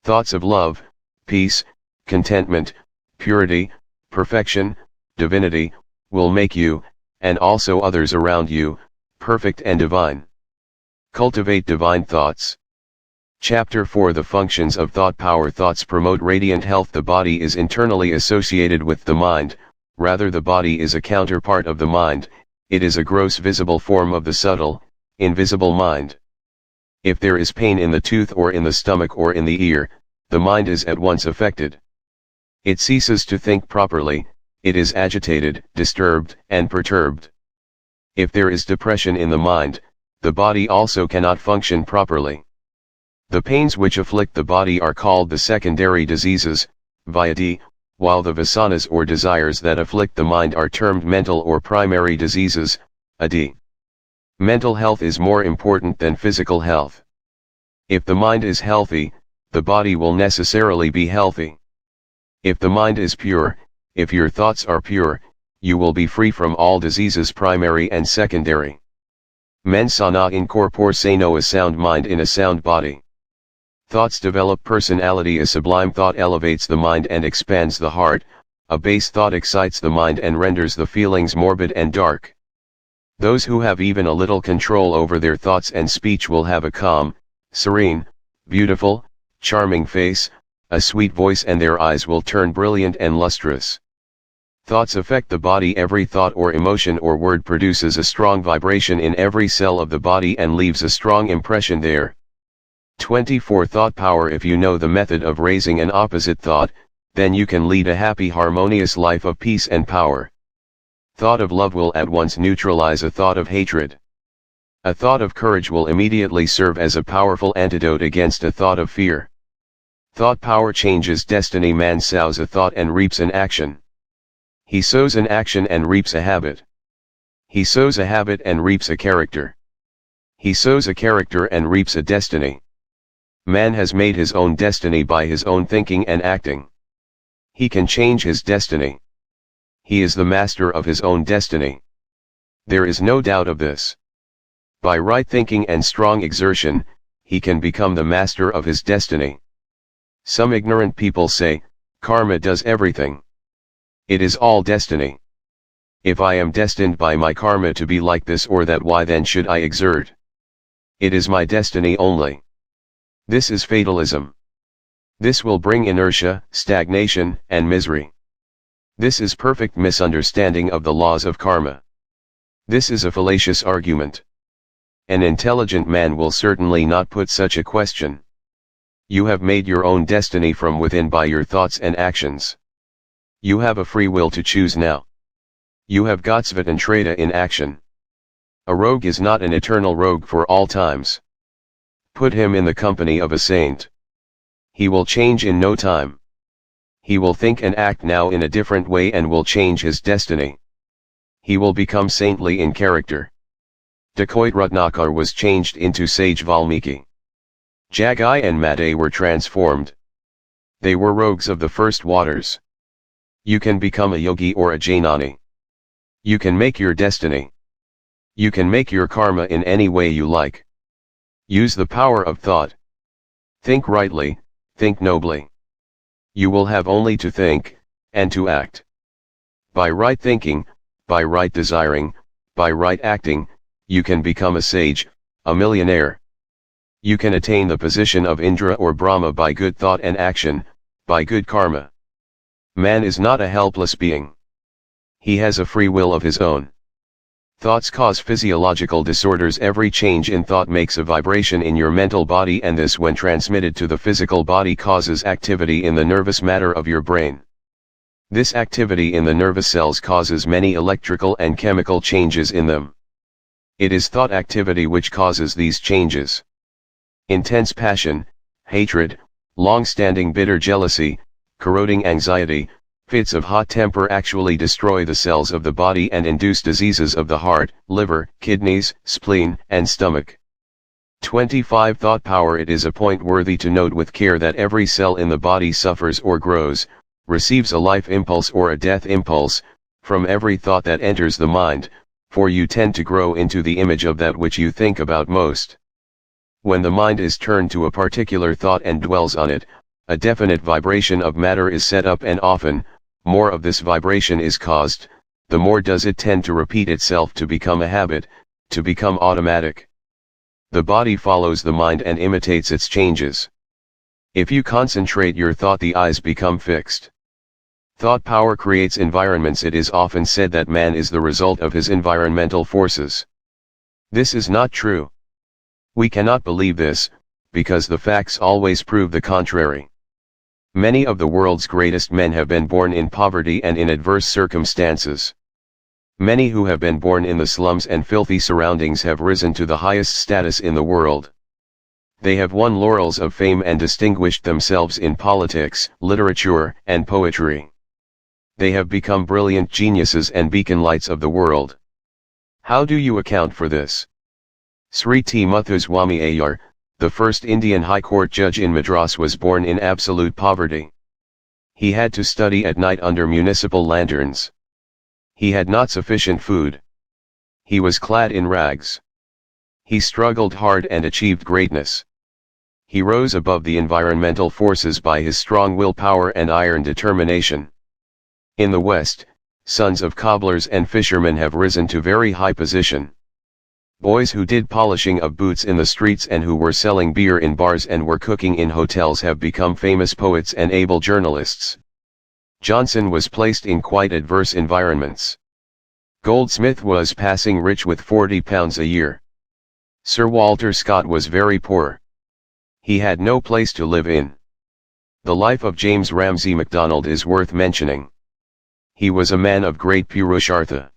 Thoughts of love, peace, contentment, purity, perfection, divinity, will make you, and also others around you, perfect and divine. Cultivate divine thoughts. Chapter 4 The Functions of Thought Power. Thoughts promote radiant health. The body is internally associated with the mind, rather the body is a counterpart of the mind, it is a gross visible form of the subtle, invisible mind. If there is pain in the tooth or in the stomach or in the ear, the mind is at once affected. It ceases to think properly, it is agitated, disturbed, and perturbed. If there is depression in the mind, the body also cannot function properly. The pains which afflict the body are called the secondary diseases, vyadi, while the vasanas or desires that afflict the mind are termed mental or primary diseases, adi. Mental health is more important than physical health. If the mind is healthy, the body will necessarily be healthy. If the mind is pure, if your thoughts are pure, you will be free from all diseases primary and secondary. Mens sana in corpore sano, a sound mind in a sound body. Thoughts develop personality. A sublime thought elevates the mind and expands the heart, a base thought excites the mind and renders the feelings morbid and dark. Those who have even a little control over their thoughts and speech will have a calm, serene, beautiful, charming face, a sweet voice, and their eyes will turn brilliant and lustrous. Thoughts affect the body. Every thought or emotion or word produces a strong vibration in every cell of the body and leaves a strong impression there. 24 Thought power. If you know the method of raising an opposite thought, then you can lead a happy harmonious life of peace and power. Thought of love will at once neutralize a thought of hatred. A thought of courage will immediately serve as a powerful antidote against a thought of fear. Thought power changes destiny. Man sows a thought and reaps an action. He sows an action and reaps a habit. He sows a habit and reaps a character. He sows a character and reaps a destiny. Man has made his own destiny by his own thinking and acting. He can change his destiny. He is the master of his own destiny. There is no doubt of this. By right thinking and strong exertion, he can become the master of his destiny. Some ignorant people say, karma does everything. It is all destiny. If I am destined by my karma to be like this or that, why then should I exert? It is my destiny only. This is fatalism. This will bring inertia, stagnation, and misery. This is perfect misunderstanding of the laws of karma. This is a fallacious argument. An intelligent man will certainly not put such a question. You have made your own destiny from within by your thoughts and actions. You have a free will to choose now. You have got Svatantrata in action. A rogue is not an eternal rogue for all times. Put him in the company of a saint. He will change in no time. He will think and act now in a different way and will change his destiny. He will become saintly in character. Dacoit Ratnakar was changed into sage Valmiki. Jagai and Madai were transformed. They were rogues of the first waters. You can become a yogi or a Jainani. You can make your destiny. You can make your karma in any way you like. Use the power of thought. Think rightly, think nobly. You will have only to think, and to act. By right thinking, by right desiring, by right acting, you can become a sage, a millionaire. You can attain the position of Indra or Brahma by good thought and action, by good karma. Man is not a helpless being. He has a free will of his own. Thoughts cause physiological disorders. Every change in thought makes a vibration in your mental body, and this, when transmitted to the physical body, causes activity in the nervous matter of your brain. This activity in the nervous cells causes many electrical and chemical changes in them. It is thought activity which causes these changes. Intense passion, hatred, long-standing bitter jealousy, corroding anxiety, Fits of hot temper actually destroy the cells of the body and induce diseases of the heart, liver, kidneys, spleen, and stomach. 25 Thought power. It is a point worthy to note with care that every cell in the body suffers or grows, receives a life impulse or a death impulse, from every thought that enters the mind, for you tend to grow into the image of that which you think about most. When the mind is turned to a particular thought and dwells on it, a definite vibration of matter is set up, and often, more of this vibration is caused, the more does it tend to repeat itself, to become a habit, to become automatic. The body follows the mind and imitates its changes. If you concentrate your thought, the eyes become fixed. Thought power creates environments. It is often said that man is the result of his environmental forces. This is not true. We cannot believe this, because the facts always prove the contrary. Many of the world's greatest men have been born in poverty and in adverse circumstances. Many who have been born in the slums and filthy surroundings have risen to the highest status in the world. They have won laurels of fame and distinguished themselves in politics, literature, and poetry. They have become brilliant geniuses and beacon lights of the world. How do you account for this? Sri T. Muthuswami Iyer, the first Indian High Court judge in Madras, was born in absolute poverty. He had to study at night under municipal lanterns. He had not sufficient food. He was clad in rags. He struggled hard and achieved greatness. He rose above the environmental forces by his strong willpower and iron determination. In the West, sons of cobblers and fishermen have risen to very high position. Boys who did polishing of boots in the streets and who were selling beer in bars and were cooking in hotels have become famous poets and able journalists. Johnson was placed in quite adverse environments. Goldsmith was passing rich with £40 a year. Sir Walter Scott was very poor. He had no place to live in. The life of James Ramsay MacDonald is worth mentioning. He was a man of great purushartha.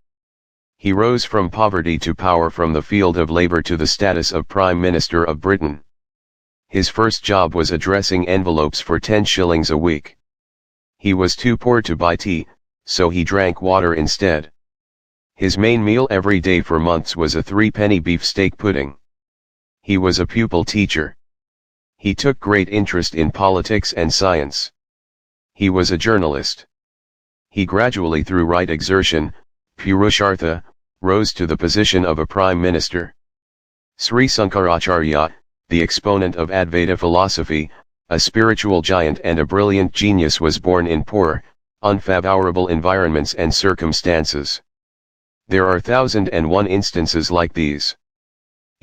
He rose from poverty to power, from the field of labor to the status of Prime Minister of Britain. His first job was addressing envelopes for 10 shillings a week. He was too poor to buy tea, so he drank water instead. His main meal every day for months was a 3-penny beefsteak pudding. He was a pupil teacher. He took great interest in politics and science. He was a journalist. He gradually, through right exertion, purushartha, rose to the position of a prime minister. Sri Sankaracharya, the exponent of Advaita philosophy, a spiritual giant and a brilliant genius, was born in poor, unfavorable environments and circumstances. There are 1,001 instances like these.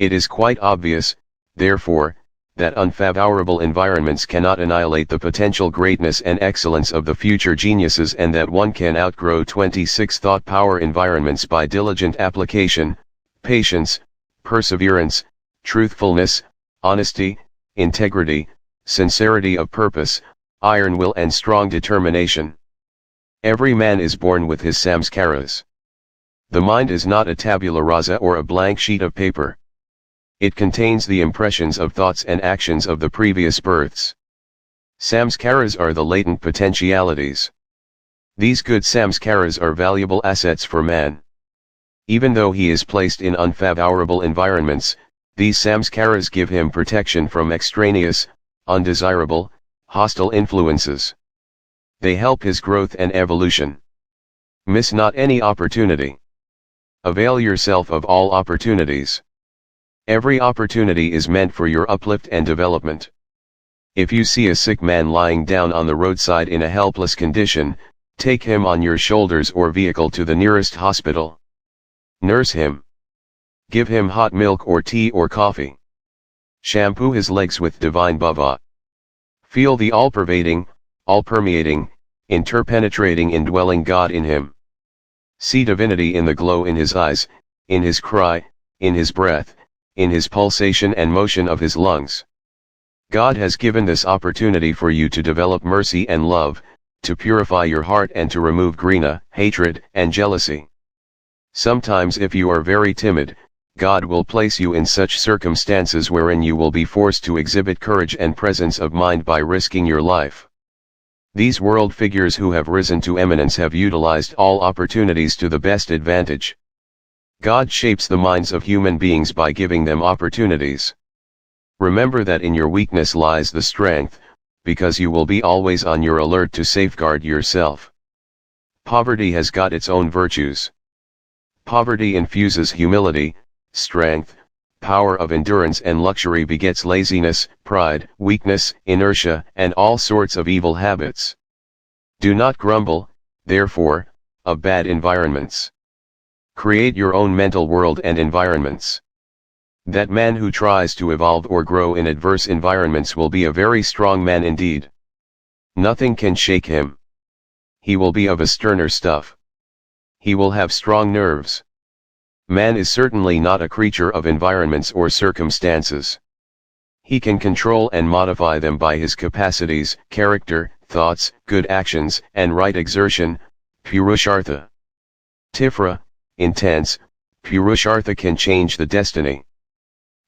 It is quite obvious, therefore, that unfavorable environments cannot annihilate the potential greatness and excellence of the future geniuses, and that one can outgrow 26 thought power environments by diligent application, patience, perseverance, truthfulness, honesty, integrity, sincerity of purpose, iron will and strong determination. Every man is born with his samskaras. The mind is not a tabula rasa or a blank sheet of paper. It contains the impressions of thoughts and actions of the previous births. Samskaras are the latent potentialities. These good samskaras are valuable assets for man. Even though he is placed in unfavorable environments, these samskaras give him protection from extraneous, undesirable, hostile influences. They help his growth and evolution. Miss not any opportunity. Avail yourself of all opportunities. Every opportunity is meant for your uplift and development. If you see a sick man lying down on the roadside in a helpless condition, take him on your shoulders or vehicle to the nearest hospital. Nurse him. Give him hot milk or tea or coffee. Shampoo his legs with divine bhava. Feel the all-pervading, all-permeating, interpenetrating indwelling God in him. See divinity in the glow in his eyes, in his cry, in his breath, in his pulsation and motion of his lungs. God has given this opportunity for you to develop mercy and love, to purify your heart and to remove grina, hatred, and jealousy. Sometimes if you are very timid, God will place you in such circumstances wherein you will be forced to exhibit courage and presence of mind by risking your life. These world figures who have risen to eminence have utilized all opportunities to the best advantage. God shapes the minds of human beings by giving them opportunities. Remember that in your weakness lies the strength, because you will be always on your alert to safeguard yourself. Poverty has got its own virtues. Poverty infuses humility, strength, power of endurance, and luxury begets laziness, pride, weakness, inertia, and all sorts of evil habits. Do not grumble, therefore, of bad environments. Create your own mental world and environments. That man who tries to evolve or grow in adverse environments will be a very strong man indeed. Nothing can shake him. He will be of a sterner stuff. He will have strong nerves. Man is certainly not a creature of environments or circumstances. He can control and modify them by his capacities, character, thoughts, good actions, and right exertion, Purushartha. Tifra, intense, Purushartha can change the destiny.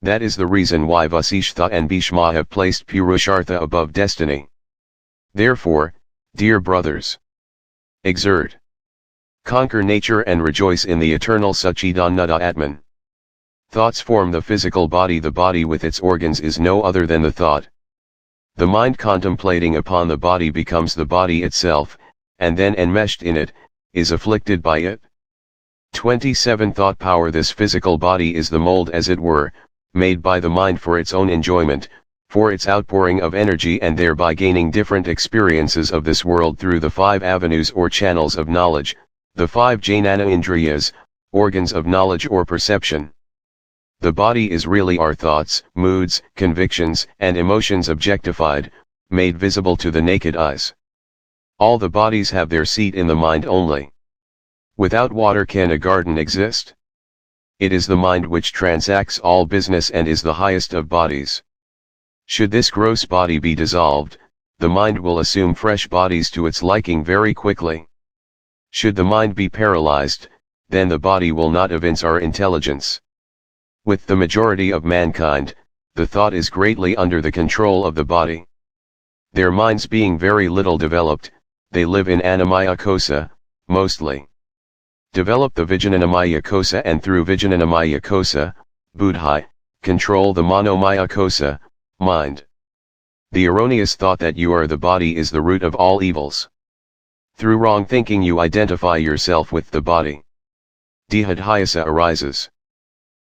That is the reason why Vasishtha and Bhishma have placed Purushartha above destiny. Therefore, dear brothers, exert. Conquer nature and rejoice in the eternal Satchidananda Atman. Thoughts form the physical body. The body with its organs is no other than the thought. The mind contemplating upon the body becomes the body itself, and then enmeshed in it, is afflicted by it. 27 Thought power. This physical body is the mold, as it were, made by the mind for its own enjoyment, for its outpouring of energy, and thereby gaining different experiences of this world through the 5 avenues or channels of knowledge, the 5 Jnana Indriyas, organs of knowledge or perception. The body is really our thoughts, moods, convictions, and emotions objectified, made visible to the naked eyes. All the bodies have their seat in the mind only. Without water can a garden exist? It is the mind which transacts all business and is the highest of bodies. Should this gross body be dissolved, the mind will assume fresh bodies to its liking very quickly. Should the mind be paralyzed, then the body will not evince our intelligence. With the majority of mankind, the thought is greatly under the control of the body. Their minds being very little developed, they live in Annamaya Kosa, mostly. Develop the Vijnanamaya Kosa, and through Vijnanamaya Kosa, Buddhi, control the Manomaya Kosa, mind. The erroneous thought that you are the body is the root of all evils. Through wrong thinking you identify yourself with the body. Dehadhyasa arises.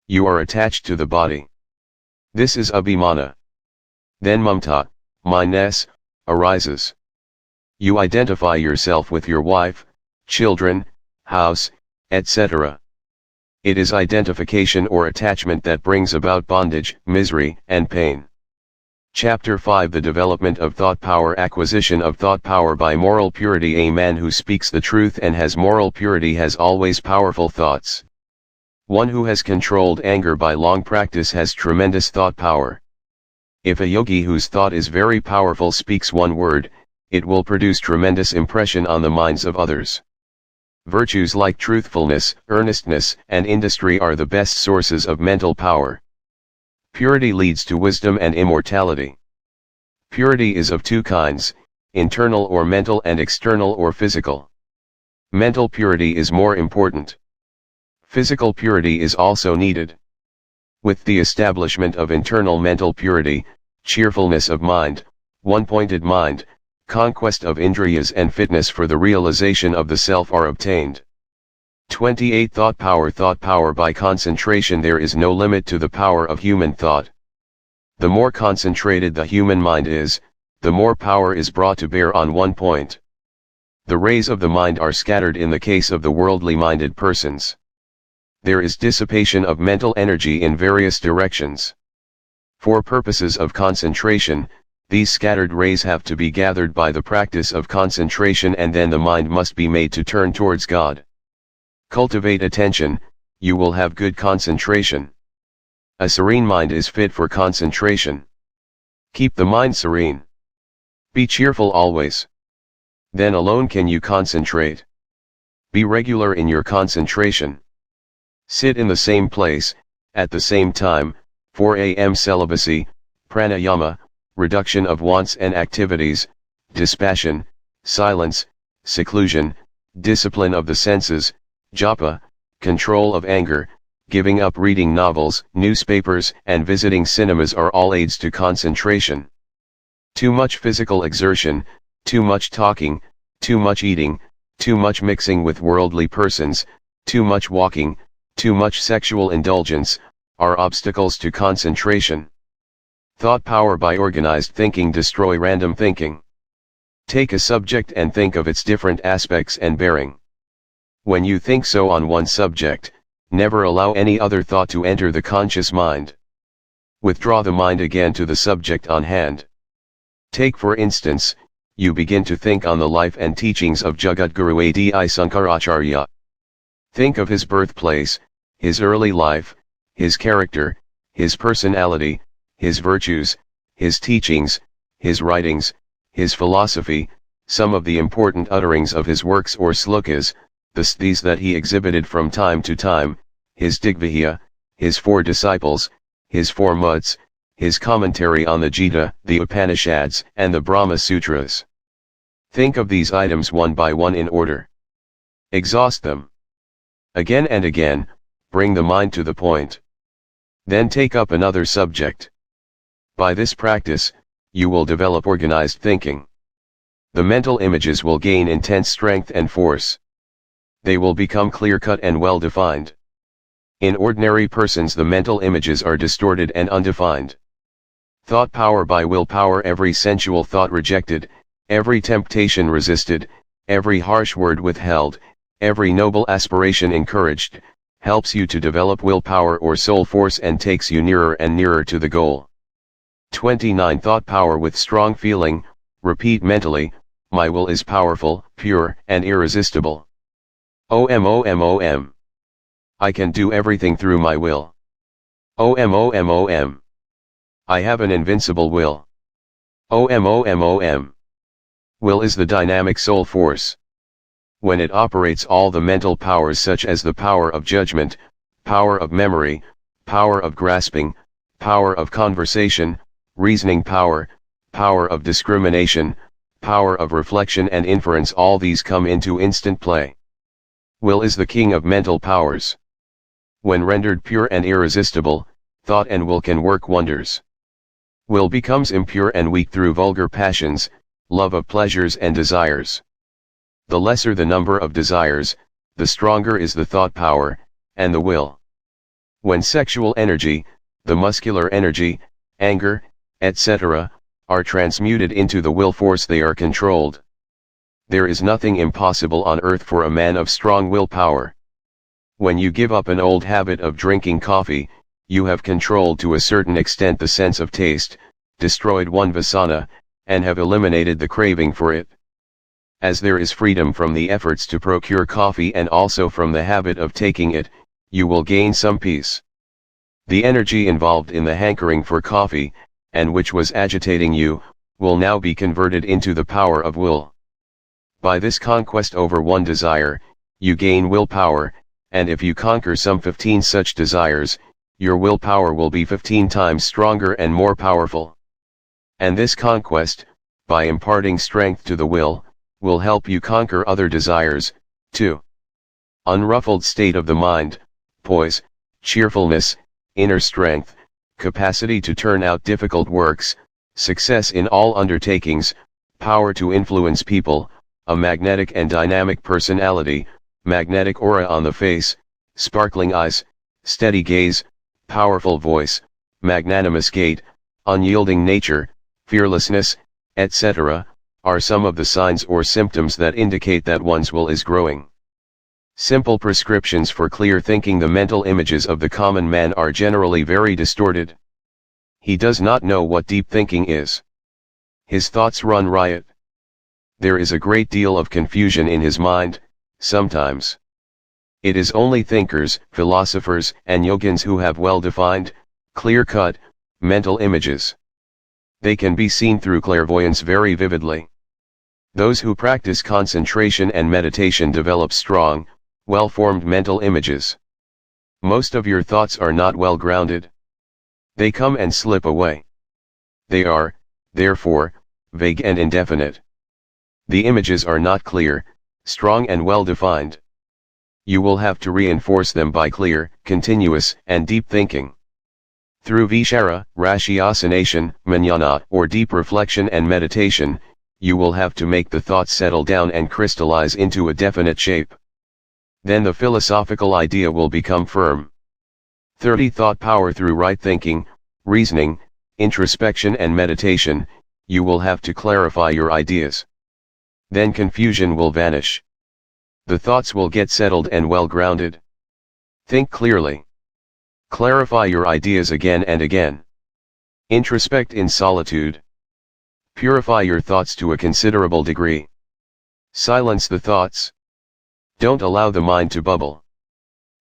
You are attached to the body. This is Abhimana. Then Mamta, mine-ness, arises. You identify yourself with your wife, children, house, etc. It is identification or attachment that brings about bondage, misery, and pain. Chapter 5 The Development of Thought Power. Acquisition of thought power by moral purity. A man who speaks the truth and has moral purity has always powerful thoughts. One who has controlled anger by long practice has tremendous thought power. If a yogi whose thought is very powerful speaks one word, it will produce tremendous impression on the minds of others. Virtues like truthfulness, earnestness, and industry are the best sources of mental power. Purity leads to wisdom and immortality. Purity is of 2 kinds, internal or mental and external or physical. Mental purity is more important. Physical purity is also needed. With the establishment of internal mental purity, cheerfulness of mind, one-pointed mind, conquest of indriyas, and fitness for the realization of the self are obtained. 28 Thought power. Thought power by concentration. There is no limit to the power of human thought. The more concentrated the human mind is, the more power is brought to bear on one point. The rays of the mind are scattered in the case of the worldly-minded persons. There is dissipation of mental energy in various directions. For purposes of concentration, these scattered rays have to be gathered by the practice of concentration, and then the mind must be made to turn towards God. Cultivate attention, you will have good concentration. A serene mind is fit for concentration. Keep the mind serene. Be cheerful always. Then alone can you concentrate. Be regular in your concentration. Sit in the same place, at the same time. 4 a.m. Celibacy, pranayama, reduction of wants and activities, dispassion, silence, seclusion, discipline of the senses, japa, control of anger, giving up reading novels, newspapers, and visiting cinemas are all aids to concentration. Too much physical exertion, too much talking, too much eating, too much mixing with worldly persons, too much walking, too much sexual indulgence, are obstacles to concentration. Thought power by organized thinking destroy random thinking. Take a subject and think of its different aspects and bearing. When you think so on one subject, never allow any other thought to enter the conscious mind. Withdraw the mind again to the subject on hand. Take for instance, you begin to think on the life and teachings of Jagadguru Adi Sankaracharya. Think of his birthplace, his early life, his character, his personality, his virtues, his teachings, his writings, his philosophy, some of the important utterings of his works or slokas, the sthis that he exhibited from time to time, his Digvihya, his 4 disciples, his 4 mutts, his commentary on the Gita, the Upanishads, and the Brahma Sutras. Think of these items one by one in order. Exhaust them. Again and again, bring the mind to the point. Then take up another subject. By this practice, you will develop organized thinking. The mental images will gain intense strength and force. They will become clear-cut and well-defined. In ordinary persons the mental images are distorted and undefined. Thought power by willpower, every sensual thought rejected, every temptation resisted, every harsh word withheld, every noble aspiration encouraged, helps you to develop willpower or soul force and takes you nearer and nearer to the goal. 29. Thought power with strong feeling, repeat mentally, my will is powerful, pure, and irresistible. OM. I can do everything through my will. OM. I have an invincible will. OM. Will is the dynamic soul force. When it operates, all the mental powers such as the power of judgment, power of memory, power of grasping, power of conversation, reasoning power, power of discrimination, power of reflection and inference, all these come into instant play. Will is the king of mental powers. When rendered pure and irresistible, thought and will can work wonders. Will becomes impure and weak through vulgar passions, love of pleasures and desires. The lesser the number of desires, the stronger is the thought power, and the will. When sexual energy, the muscular energy, anger, etc., are transmuted into the will force, they are controlled. There is nothing impossible on earth for a man of strong willpower. When you give up an old habit of drinking coffee, you have controlled to a certain extent the sense of taste, destroyed one vasana, and have eliminated the craving for it. As there is freedom from the efforts to procure coffee and also from the habit of taking it, you will gain some peace. The energy involved in the hankering for coffee, and which was agitating you, will now be converted into the power of will. By this conquest over one desire, you gain willpower, and if you conquer some 15 such desires, your willpower will be 15 times stronger and more powerful. And this conquest, by imparting strength to the will help you conquer other desires, too. Unruffled state of the mind, poise, cheerfulness, inner strength, capacity to turn out difficult works, success in all undertakings, power to influence people, a magnetic and dynamic personality, magnetic aura on the face, sparkling eyes, steady gaze, powerful voice, magnanimous gait, unyielding nature, fearlessness, etc., are some of the signs or symptoms that indicate that one's will is growing. Simple prescriptions for clear thinking. The mental images of the common man are generally very distorted. He does not know what deep thinking is. His thoughts run riot. There is a great deal of confusion in his mind, sometimes. It is only thinkers, philosophers, and yogins who have well-defined, clear-cut, mental images. They can be seen through clairvoyance very vividly. Those who practice concentration and meditation develop strong, well-formed mental images. Most of your thoughts are not well grounded. They come and slip away. They are, therefore, vague and indefinite. The images are not clear, strong and well defined. You will have to reinforce them by clear, continuous, and deep thinking. Through vichara, ratiocination, jnana, or deep reflection and meditation, you will have to make the thoughts settle down and crystallize into a definite shape. Then the philosophical idea will become firm. 30. Thought power. Through right thinking, reasoning, introspection and meditation, you will have to clarify your ideas. Then confusion will vanish. The thoughts will get settled and well grounded. Think clearly. Clarify your ideas again and again. Introspect in solitude. Purify your thoughts to a considerable degree. Silence the thoughts. Don't allow the mind to bubble.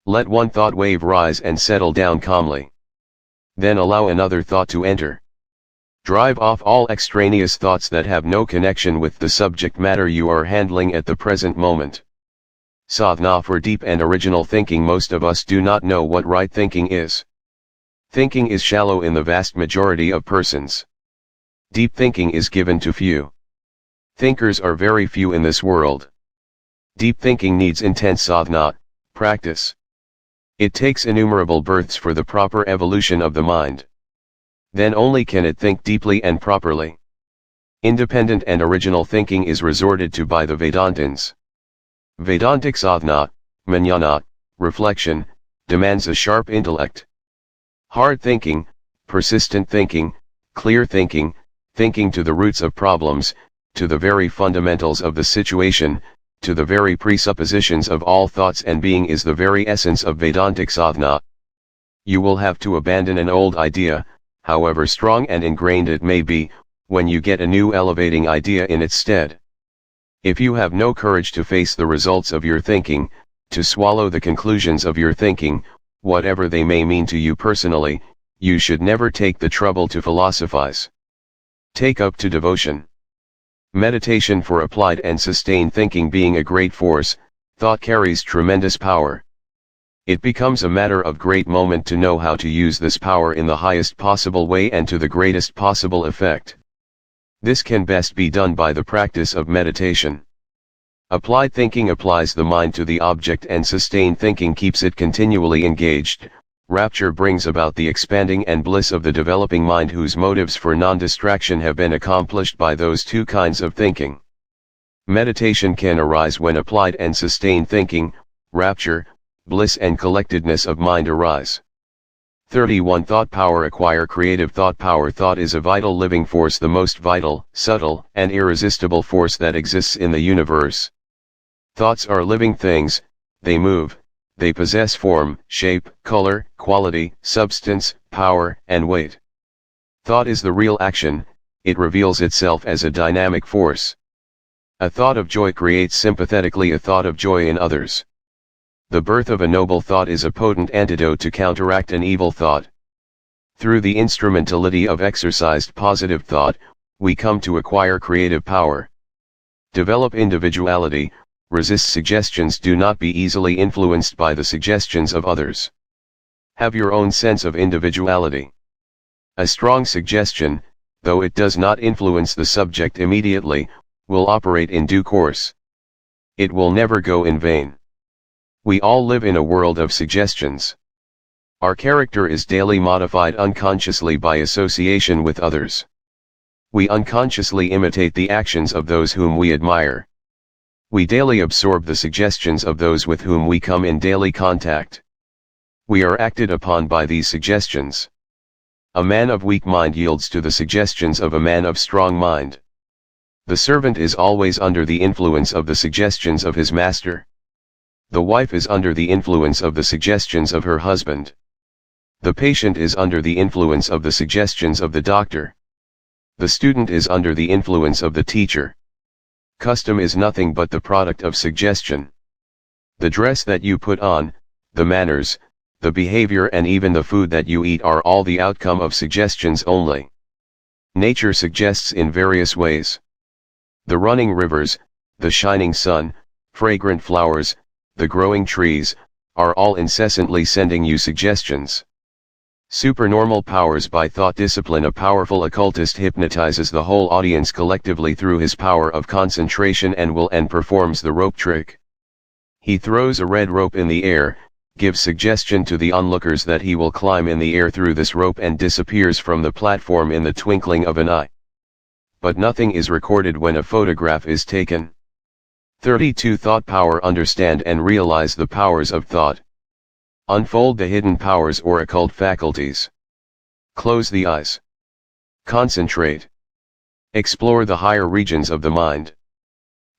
Let one thought wave rise and settle down calmly. Then allow another thought to enter. Drive off all extraneous thoughts that have no connection with the subject matter you are handling at the present moment. Sadhana for deep and original thinking. Most of us do not know what right thinking is. Thinking is shallow in the vast majority of persons. Deep thinking is given to few. Thinkers are very few in this world. Deep thinking needs intense sadhana, practice. It takes innumerable births for the proper evolution of the mind. Then only can it think deeply and properly. Independent and original thinking is resorted to by the Vedantins. Vedantic sadhana, jnana, reflection, demands a sharp intellect. Hard thinking, persistent thinking, clear thinking, thinking to the roots of problems, to the very fundamentals of the situation, to the very presuppositions of all thoughts and being is the very essence of Vedantic sadhana. You will have to abandon an old idea, however strong and ingrained it may be, when you get a new elevating idea in its stead. If you have no courage to face the results of your thinking, to swallow the conclusions of your thinking, whatever they may mean to you personally, you should never take the trouble to philosophize. Take up to devotion. Meditation for applied and sustained thinking. Being a great force, thought carries tremendous power. It becomes a matter of great moment to know how to use this power in the highest possible way and to the greatest possible effect. This can best be done by the practice of meditation. Applied thinking applies the mind to the object and sustained thinking keeps it continually engaged. Rapture brings about the expanding and bliss of the developing mind whose motives for non-distraction have been accomplished by those two kinds of thinking. Meditation can arise when applied and sustained thinking, rapture, bliss and collectedness of mind arise. 31. Thought power. Acquire creative thought power. Thought is a vital living force, the most vital, subtle, and irresistible force that exists in the universe. Thoughts are living things, they move, they possess form, shape, color, quality, substance, power, and weight. Thought is the real action, it reveals itself as a dynamic force. A thought of joy creates sympathetically a thought of joy in others. The birth of a noble thought is a potent antidote to counteract an evil thought. Through the instrumentality of exercised positive thought, we come to acquire creative power. Develop individuality, resist suggestions. Do not be easily influenced by the suggestions of others. Have your own sense of individuality. A strong suggestion, though it does not influence the subject immediately, will operate in due course. It will never go in vain. We all live in a world of suggestions. Our character is daily modified unconsciously by association with others. We unconsciously imitate the actions of those whom we admire. We daily absorb the suggestions of those with whom we come in daily contact. We are acted upon by these suggestions. A man of weak mind yields to the suggestions of a man of strong mind. The servant is always under the influence of the suggestions of his master. The wife is under the influence of the suggestions of her husband. The patient is under the influence of the suggestions of the doctor. The student is under the influence of the teacher. Custom is nothing but the product of suggestion. The dress that you put on, the manners, the behavior and even the food that you eat are all the outcome of suggestions only. Nature suggests in various ways. The running rivers, the shining sun, fragrant flowers, the growing trees, are all incessantly sending you suggestions. Supernormal powers by thought discipline. A powerful occultist hypnotizes the whole audience collectively through his power of concentration and will and performs the rope trick. He throws a red rope in the air, gives suggestion to the onlookers that he will climb in the air through this rope and disappears from the platform in the twinkling of an eye. But nothing is recorded when a photograph is taken. 32 Thought power. Understand and realize the powers of thought. Unfold the hidden powers or occult faculties. Close the eyes. Concentrate. Explore the higher regions of the mind.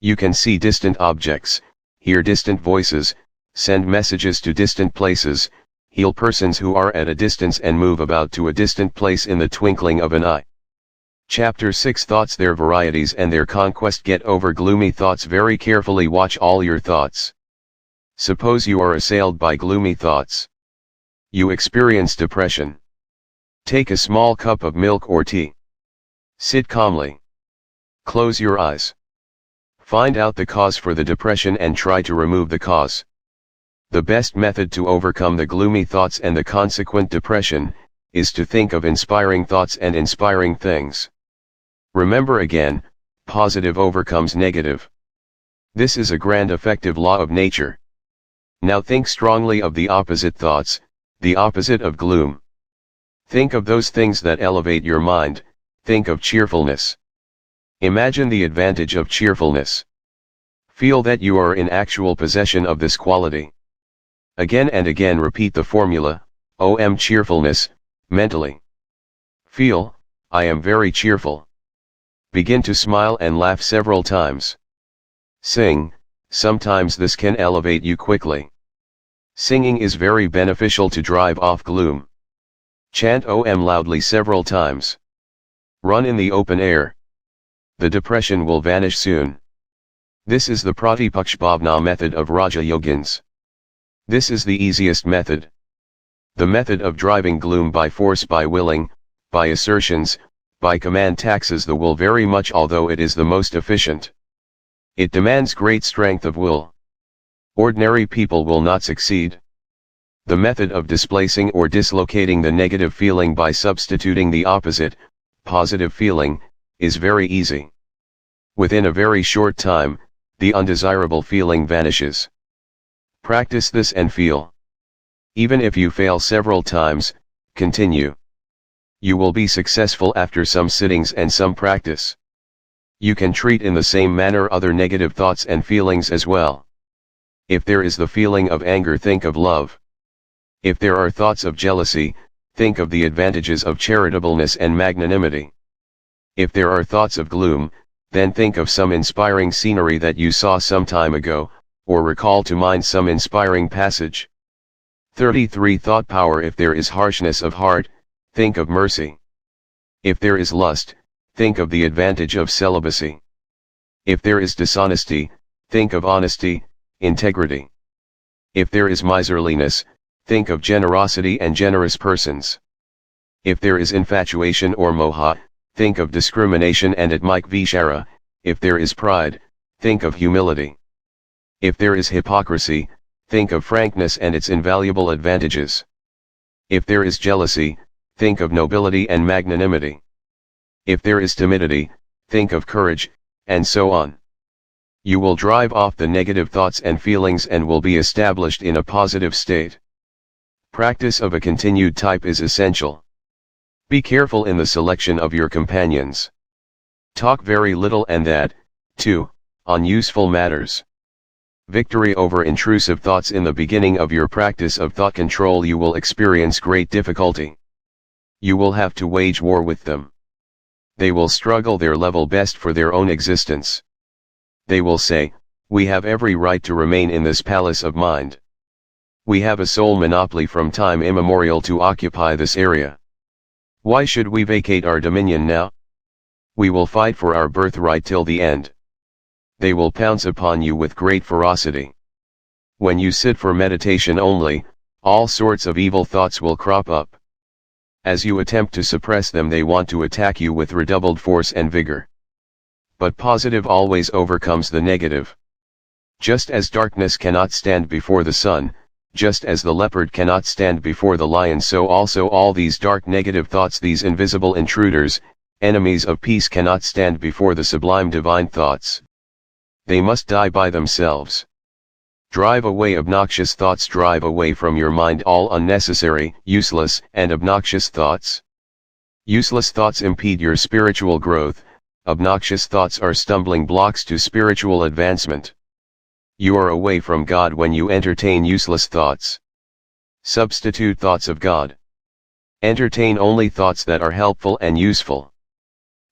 You can see distant objects, hear distant voices, send messages to distant places, heal persons who are at a distance and move about to a distant place in the twinkling of an eye. Chapter 6 Thoughts, their varieties and their conquest. Get over gloomy thoughts very carefully. Watch all your thoughts. Suppose you are assailed by gloomy thoughts. You experience depression. Take a small cup of milk or tea. Sit calmly. Close your eyes. Find out the cause for the depression and try to remove the cause. The best method to overcome the gloomy thoughts and the consequent depression is to think of inspiring thoughts and inspiring things. Remember again, positive overcomes negative. This is a grand effective law of nature. Now think strongly of the opposite thoughts, the opposite of gloom. Think of those things that elevate your mind. Think of cheerfulness. Imagine the advantage of cheerfulness. Feel that you are in actual possession of this quality. Again and again repeat the formula, OM cheerfulness, mentally. Feel, I am very cheerful. Begin to smile and laugh several times. Sing, sometimes this can elevate you quickly. Singing is very beneficial to drive off gloom. Chant OM loudly several times. Run in the open air. The depression will vanish soon. This is the Pratipakshbhavna method of Raja Yogins. This is the easiest method. The method of driving gloom by force, by willing, by assertions, by command taxes the will very much, although it is the most efficient. It demands great strength of will. Ordinary people will not succeed. The method of displacing or dislocating the negative feeling by substituting the opposite, positive feeling, is very easy. Within a very short time, the undesirable feeling vanishes. Practice this and feel. Even if you fail several times, continue. You will be successful after some sittings and some practice. You can treat in the same manner other negative thoughts and feelings as well. If there is the feeling of anger, think of love. If there are thoughts of jealousy, think of the advantages of charitableness and magnanimity. If there are thoughts of gloom, then think of some inspiring scenery that you saw some time ago, or recall to mind some inspiring passage. 33 Thought power. If there is harshness of heart, think of mercy. If there is lust, think of the advantage of celibacy. If there is dishonesty, think of honesty, integrity. If there is miserliness, think of generosity and generous persons. If there is infatuation or moha, think of discrimination and atmik vishara. If there is pride, think of humility. If there is hypocrisy, think of frankness and its invaluable advantages. If there is jealousy, think of nobility and magnanimity. If there is timidity, think of courage, and so on. You will drive off the negative thoughts and feelings and will be established in a positive state. Practice of a continued type is essential. Be careful in the selection of your companions. Talk very little and that, too, on useful matters. Victory over intrusive thoughts. In the beginning of your practice of thought control you will experience great difficulty. You will have to wage war with them. They will struggle their level best for their own existence. They will say, we have every right to remain in this palace of mind. We have a sole monopoly from time immemorial to occupy this area. Why should we vacate our dominion now? We will fight for our birthright till the end. They will pounce upon you with great ferocity. When you sit for meditation only, all sorts of evil thoughts will crop up. As you attempt to suppress them, they want to attack you with redoubled force and vigor. But positive always overcomes the negative. Just as darkness cannot stand before the sun, Just as the leopard cannot stand before the lion, so also all these dark negative thoughts, these invisible intruders, enemies of peace, cannot stand before the sublime divine thoughts. They must die by themselves. Drive away obnoxious thoughts, drive away from your mind all unnecessary, useless, and obnoxious thoughts. Useless thoughts impede your spiritual growth, obnoxious thoughts are stumbling blocks to spiritual advancement. You are away from God when you entertain useless thoughts. Substitute thoughts of God. Entertain only thoughts that are helpful and useful.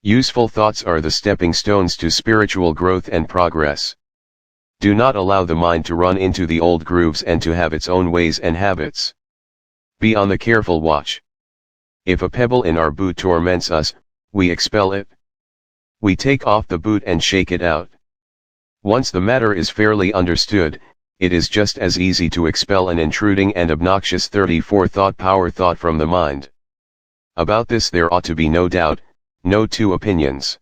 Useful thoughts are the stepping stones to spiritual growth and progress. Do not allow the mind to run into the old grooves and to have its own ways and habits. Be on the careful watch. If a pebble in our boot torments us, we expel it. We take off the boot and shake it out. Once the matter is fairly understood, it is just as easy to expel an intruding and obnoxious 34 thought power thought from the mind. About this there ought to be no doubt, no two opinions.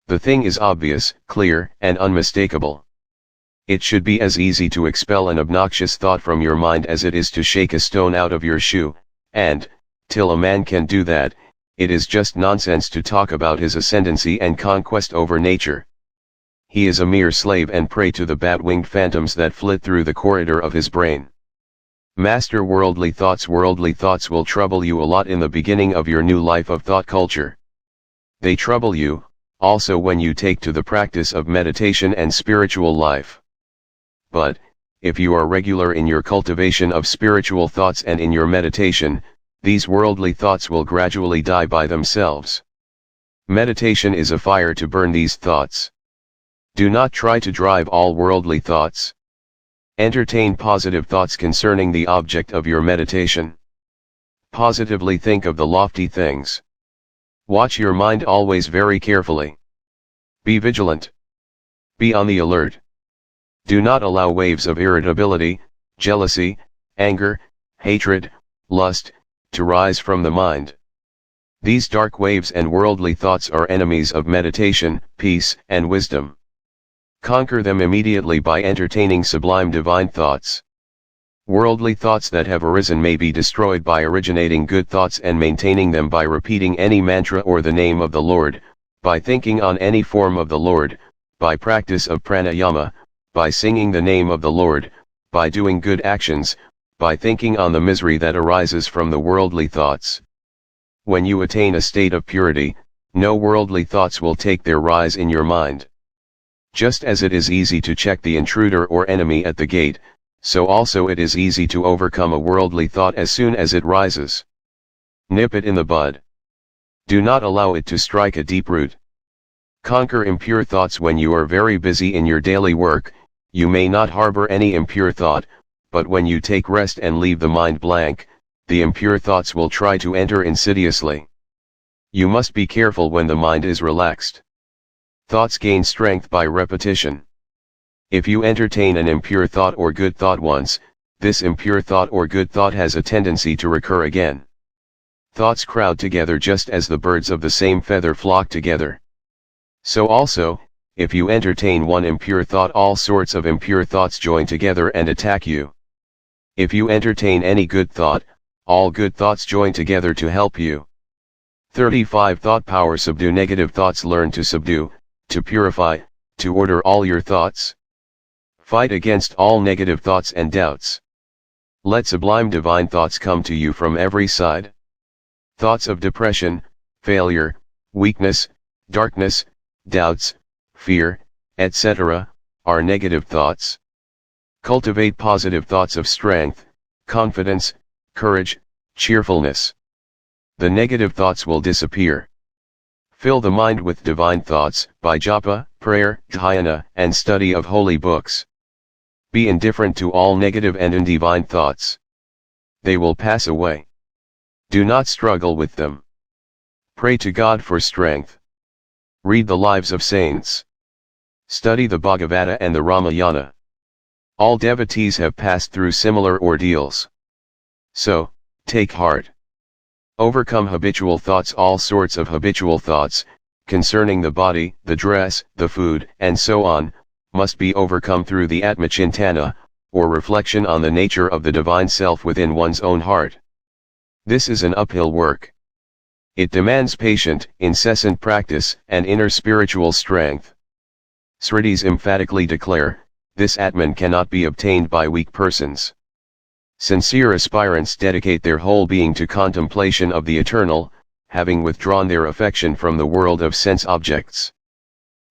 The thing is obvious, clear, and unmistakable. It should be as easy to expel an obnoxious thought from your mind as it is to shake a stone out of your shoe, and, till a man can do that, it is just nonsense to talk about his ascendancy and conquest over nature. He is a mere slave and prey to the bat-winged phantoms that flit through the corridor of his brain. Master worldly thoughts. Worldly thoughts will trouble you a lot in the beginning of your new life of thought culture. They trouble you, also when you take to the practice of meditation and spiritual life. But, if you are regular in your cultivation of spiritual thoughts and in your meditation, these worldly thoughts will gradually die by themselves. Meditation is a fire to burn these thoughts. Do not try to drive all worldly thoughts. Entertain positive thoughts concerning the object of your meditation. Positively think of the lofty things. Watch your mind always very carefully. Be vigilant. Be on the alert. Do not allow waves of irritability, jealousy, anger, hatred, lust, to rise from the mind. These dark waves and worldly thoughts are enemies of meditation, peace, and wisdom. Conquer them immediately by entertaining sublime divine thoughts. Worldly thoughts that have arisen may be destroyed by originating good thoughts and maintaining them by repeating any mantra or the name of the Lord, by thinking on any form of the Lord, by practice of pranayama, by singing the name of the Lord, by doing good actions, by thinking on the misery that arises from the worldly thoughts. When you attain a state of purity, no worldly thoughts will take their rise in your mind. Just as it is easy to check the intruder or enemy at the gate, so also it is easy to overcome a worldly thought as soon as it rises. Nip it in the bud. Do not allow it to strike a deep root. Conquer impure thoughts when you are very busy in your daily work. You may not harbor any impure thought, but when you take rest and leave the mind blank, the impure thoughts will try to enter insidiously. You must be careful when the mind is relaxed. Thoughts gain strength by repetition. If you entertain an impure thought or good thought once, this impure thought or good thought has a tendency to recur again. Thoughts crowd together just as the birds of the same feather flock together. So also, if you entertain one impure thought, all sorts of impure thoughts join together and attack you. If you entertain any good thought, all good thoughts join together to help you. 35 Thought power. Subdue negative thoughts. Learn to subdue, to purify, to order all your thoughts. Fight against all negative thoughts and doubts. Let sublime divine thoughts come to you from every side. Thoughts of depression, failure, weakness, darkness, doubts, fear, etc., are negative thoughts. Cultivate positive thoughts of strength, confidence, courage, cheerfulness. The negative thoughts will disappear. Fill the mind with divine thoughts by japa, prayer, dhyana, and study of holy books. Be indifferent to all negative and undivine thoughts. They will pass away. Do not struggle with them. Pray to God for strength. Read the lives of saints. Study the Bhagavata and the Ramayana. All devotees have passed through similar ordeals. So, take heart. Overcome habitual thoughts. All sorts of habitual thoughts, concerning the body, the dress, the food, and so on, must be overcome through the Atmachintana, or reflection on the nature of the divine self within one's own heart. This is an uphill work. It demands patient, incessant practice, and inner spiritual strength. Sritis emphatically declare, this Atman cannot be obtained by weak persons. Sincere aspirants dedicate their whole being to contemplation of the eternal, having withdrawn their affection from the world of sense objects.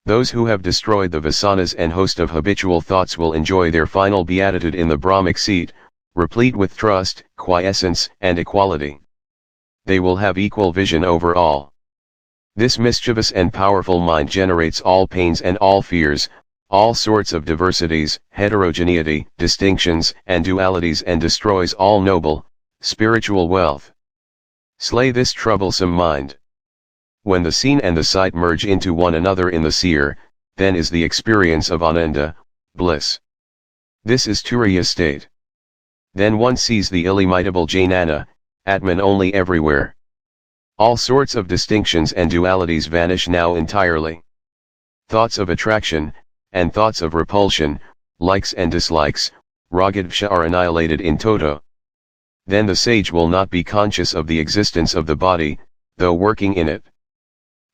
Those who have destroyed the vasanas and host of habitual thoughts will enjoy their final beatitude in the Brahmic seat, replete with trust, quiescence, and equality. They will have equal vision over all. This mischievous and powerful mind generates all pains and all fears, all sorts of diversities, heterogeneity, distinctions, and dualities, and destroys all noble, spiritual wealth. Slay this troublesome mind. When the seen and the sight merge into one another in the seer, then is the experience of Ananda, bliss. This is Turiya state. Then one sees the illimitable Jnana, Atman only everywhere. All sorts of distinctions and dualities vanish now entirely. Thoughts of attraction, and thoughts of repulsion, likes and dislikes, ragadvesha are annihilated in toto. Then the sage will not be conscious of the existence of the body, though working in it.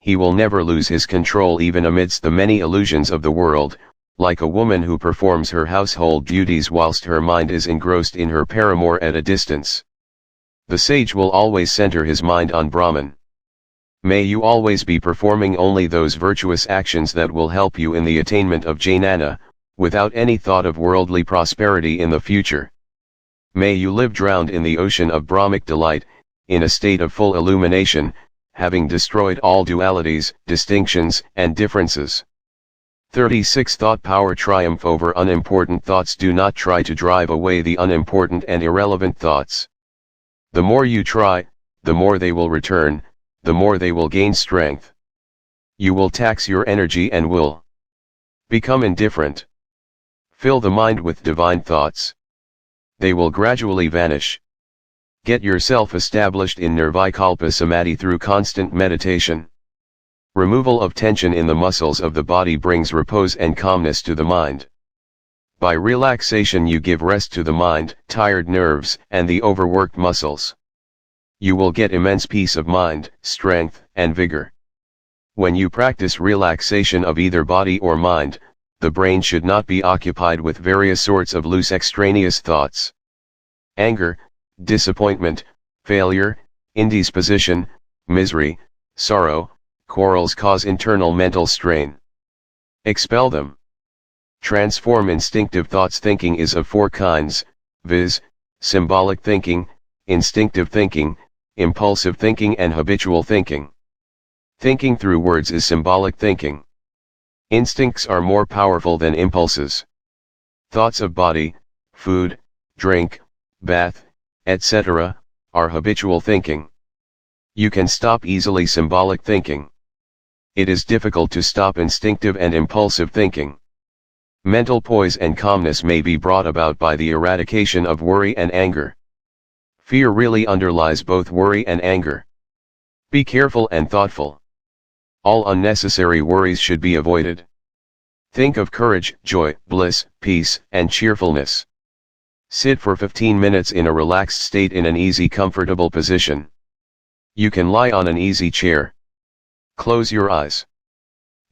He will never lose his control even amidst the many illusions of the world, like a woman who performs her household duties whilst her mind is engrossed in her paramour at a distance. The sage will always center his mind on Brahman. May you always be performing only those virtuous actions that will help you in the attainment of Jnana, without any thought of worldly prosperity in the future. May you live drowned in the ocean of Brahmic delight, in a state of full illumination, having destroyed all dualities, distinctions, and differences. 36 Thought power triumph over unimportant thoughts. Do not try to drive away the unimportant and irrelevant thoughts. The more you try, the more they will return, the more they will gain strength. You will tax your energy and will become indifferent. Fill the mind with divine thoughts. They will gradually vanish. Get yourself established in Nirvikalpa Samadhi through constant meditation. Removal of tension in the muscles of the body brings repose and calmness to the mind. By relaxation you give rest to the mind, tired nerves, and the overworked muscles. You will get immense peace of mind, strength, and vigor. When you practice relaxation of either body or mind, the brain should not be occupied with various sorts of loose extraneous thoughts. Anger, disappointment, failure, indisposition, misery, sorrow, quarrels cause internal mental strain. Expel them. Transform instinctive thoughts. Thinking is of 4 kinds, viz., symbolic thinking, instinctive thinking, impulsive thinking, and habitual thinking. Thinking through words is symbolic thinking. Instincts are more powerful than impulses. Thoughts of body, food, drink, bath, etc., are habitual thinking. You can stop easily symbolic thinking. It is difficult to stop instinctive and impulsive thinking. Mental poise and calmness may be brought about by the eradication of worry and anger. Fear really underlies both worry and anger. Be careful and thoughtful. All unnecessary worries should be avoided. Think of courage, joy, bliss, peace, and cheerfulness. Sit for 15 minutes in a relaxed state in an easy, comfortable position. You can lie on an easy chair. Close your eyes.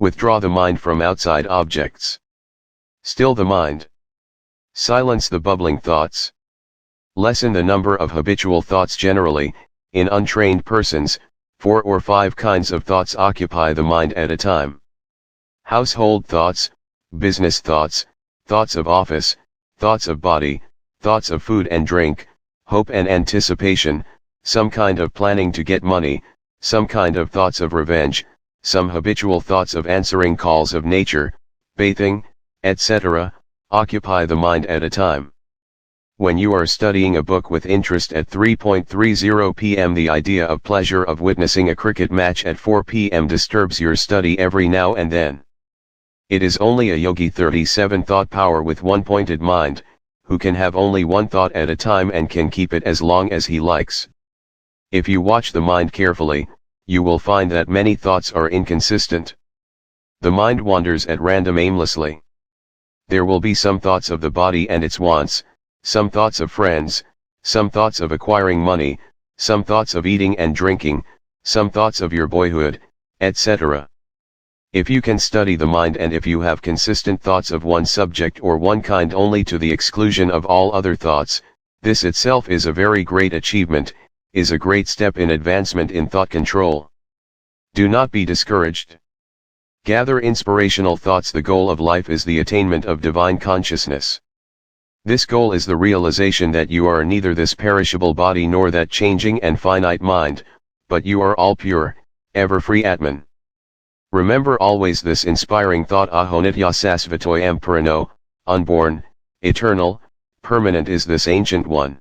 Withdraw the mind from outside objects. Still the mind. Silence the bubbling thoughts. Lessen the number of habitual thoughts. Generally, in untrained persons, 4 or 5 kinds of thoughts occupy the mind at a time. Household thoughts, business thoughts, thoughts of office, thoughts of body, thoughts of food and drink, hope and anticipation, some kind of planning to get money, some kind of thoughts of revenge, some habitual thoughts of answering calls of nature, bathing, etc., occupy the mind at a time. When you are studying a book with interest at 3:30 p.m., the idea of pleasure of witnessing a cricket match at 4 p.m. disturbs your study every now and then. It is only a yogi 37 thought power with one pointed mind, who can have only one thought at a time and can keep it as long as he likes. If you watch the mind carefully, you will find that many thoughts are inconsistent. The mind wanders at random aimlessly. There will be some thoughts of the body and its wants, some thoughts of friends, some thoughts of acquiring money, some thoughts of eating and drinking, some thoughts of your boyhood, etc. If you can study the mind and if you have consistent thoughts of one subject or one kind only to the exclusion of all other thoughts, this itself is a very great achievement, is a great step in advancement in thought control. Do not be discouraged. Gather inspirational thoughts. The goal of life is the attainment of divine consciousness. This goal is the realization that you are neither this perishable body nor that changing and finite mind, but you are all pure, ever free Atman. Remember always this inspiring thought: Ahonitya sasvatoyam purano, unborn, eternal, permanent is this ancient one.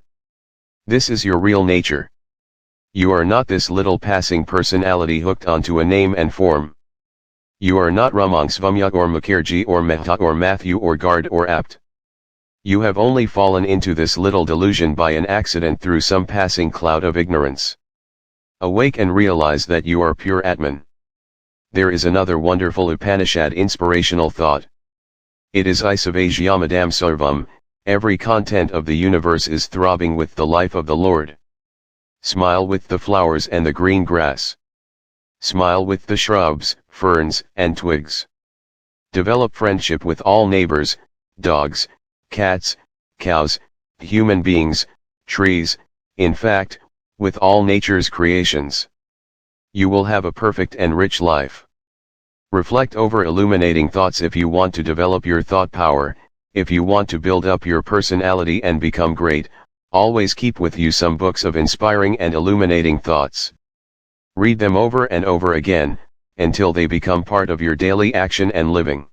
This is your real nature. You are not this little passing personality hooked onto a name and form. You are not Ramang Svamya or Mukherjee or Mehta or Matthew or Gard or Apt. You have only fallen into this little delusion by an accident through some passing cloud of ignorance. Awake and realize that you are pure Atman. There is another wonderful Upanishad inspirational thought. It is Isavajyamadam Sarvam, every content of the universe is throbbing with the life of the Lord. Smile with the flowers and the green grass. Smile with the shrubs, ferns, and twigs. Develop friendship with all neighbors, dogs, cats, cows, human beings, trees, in fact, with all nature's creations. You will have a perfect and rich life. Reflect over illuminating thoughts if you want to develop your thought power. If you want to build up your personality and become great, always keep with you some books of inspiring and illuminating thoughts. Read them over and over again, until they become part of your daily action and living.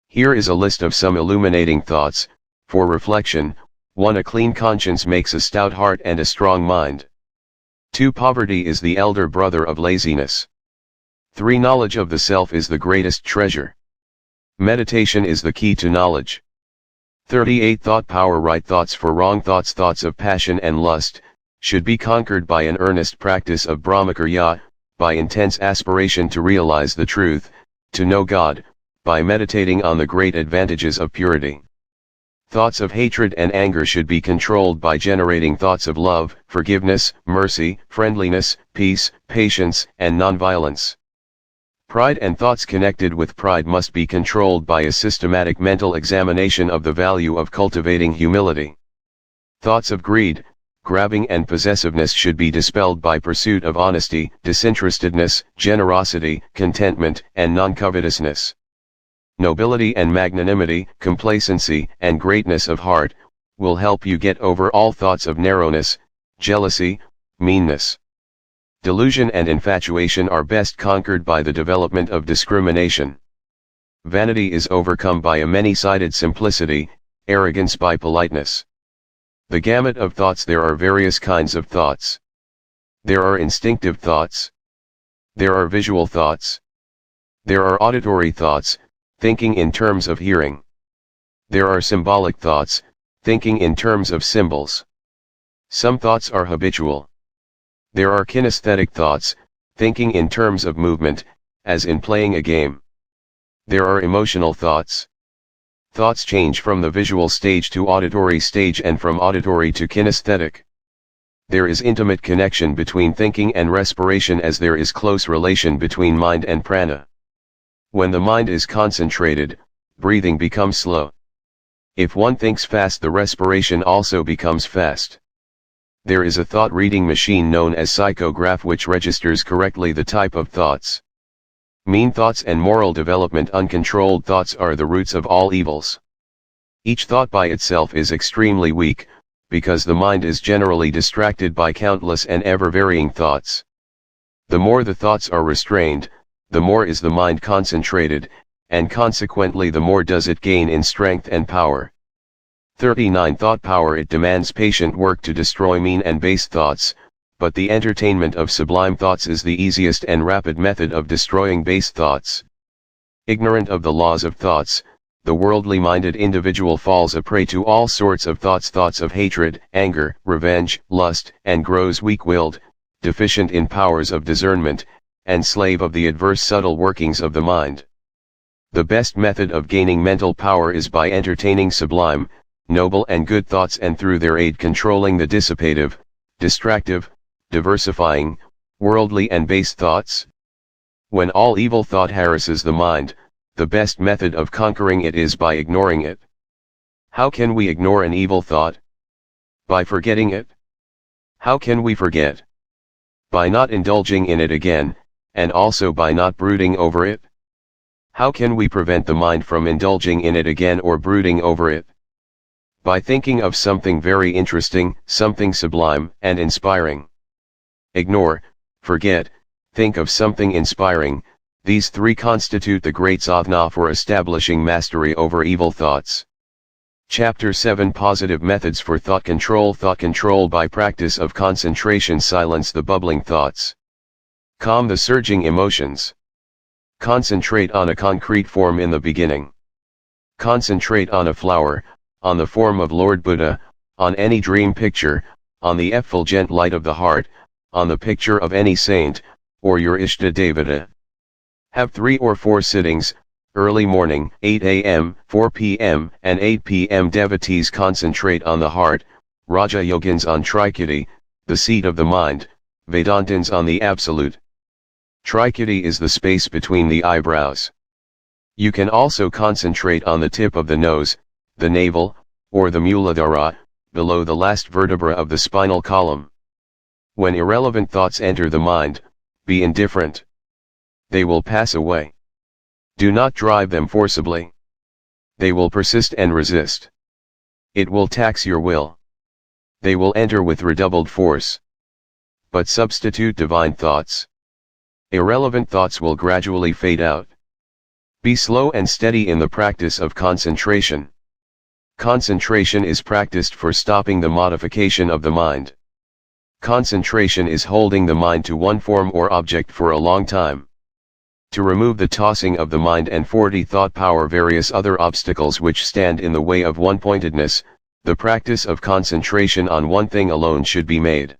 Here is a list of some illuminating thoughts, for reflection. 1. A clean conscience makes a stout heart and a strong mind. 2. Poverty is the elder brother of laziness. 3. Knowledge of the self is the greatest treasure. Meditation is the key to knowledge. 38. Thought power. Right thoughts for wrong thoughts. Thoughts of passion and lust should be conquered by an earnest practice of brahmacharya, by intense aspiration to realize the truth, to know God, by meditating on the great advantages of purity. Thoughts of hatred and anger should be controlled by generating thoughts of love, forgiveness, mercy, friendliness, peace, patience, and nonviolence. Pride and thoughts connected with pride must be controlled by a systematic mental examination of the value of cultivating humility. Thoughts of greed, grabbing and possessiveness should be dispelled by pursuit of honesty, disinterestedness, generosity, contentment, and non-covetousness. Nobility and magnanimity, complacency, and greatness of heart, will help you get over all thoughts of narrowness, jealousy, meanness. Delusion and infatuation are best conquered by the development of discrimination. Vanity is overcome by a many-sided simplicity, arrogance by politeness. The gamut of thoughts. There are various kinds of thoughts. There are instinctive thoughts. There are visual thoughts. There are auditory thoughts, thinking in terms of hearing. There are symbolic thoughts, thinking in terms of symbols. Some thoughts are habitual. There are kinesthetic thoughts, thinking in terms of movement, as in playing a game. There are emotional thoughts. Thoughts change from the visual stage to auditory stage and from auditory to kinesthetic. There is intimate connection between thinking and respiration as there is close relation between mind and prana. When the mind is concentrated, breathing becomes slow. If one thinks fast, the respiration also becomes fast. There is a thought reading machine known as psychograph which registers correctly the type of thoughts. Mean thoughts and moral development. Uncontrolled thoughts are the roots of all evils. Each thought by itself is extremely weak, because the mind is generally distracted by countless and ever-varying thoughts. The more the thoughts are restrained, the more is the mind concentrated, and consequently the more does it gain in strength and power. 39. Thought power. It demands patient work to destroy mean and base thoughts, but the entertainment of sublime thoughts is the easiest and rapid method of destroying base thoughts. Ignorant of the laws of thoughts, the worldly-minded individual falls a prey to all sorts of thoughts of hatred, anger, revenge, lust, and grows weak-willed, deficient in powers of discernment, and slave of the adverse subtle workings of the mind. The best method of gaining mental power is by entertaining sublime, noble and good thoughts, and through their aid controlling the dissipative, distractive, diversifying, worldly and base thoughts. When all evil thought harasses the mind, the best method of conquering it is by ignoring it. How can we ignore an evil thought? By forgetting it. How can we forget? By not indulging in it again, and also by not brooding over it. How can we prevent the mind from indulging in it again or brooding over it? By thinking of something very interesting, something sublime and inspiring. Ignore, forget, think of something inspiring. These three constitute the great sadhana for establishing mastery over evil thoughts. Chapter 7 Positive Methods for Thought Control. Thought control by practice of concentration. Silence the bubbling thoughts. Calm the surging emotions. Concentrate on a concrete form in the beginning. Concentrate on a flower, on the form of Lord Buddha, on any dream picture, on the effulgent light of the heart, on the picture of any saint, or your Ishta Devata. Have 3 or 4 sittings, early morning, 8 a.m., 4 p.m., and 8 p.m. Devotees concentrate on the heart, Raja Yogins on Trikiti, the seat of the mind, Vedantins on the absolute. Trikiti is the space between the eyebrows. You can also concentrate on the tip of the nose, the navel, or the Muladhara, below the last vertebra of the spinal column. When irrelevant thoughts enter the mind, be indifferent. They will pass away. Do not drive them forcibly. They will persist and resist. It will tax your will. They will enter with redoubled force. But substitute divine thoughts. Irrelevant thoughts will gradually fade out. Be slow and steady in the practice of concentration. Concentration is practiced for stopping the modification of the mind. Concentration is holding the mind to one form or object for a long time. To remove the tossing of the mind and 40 thought power, various other obstacles which stand in the way of one-pointedness, the practice of concentration on one thing alone should be made.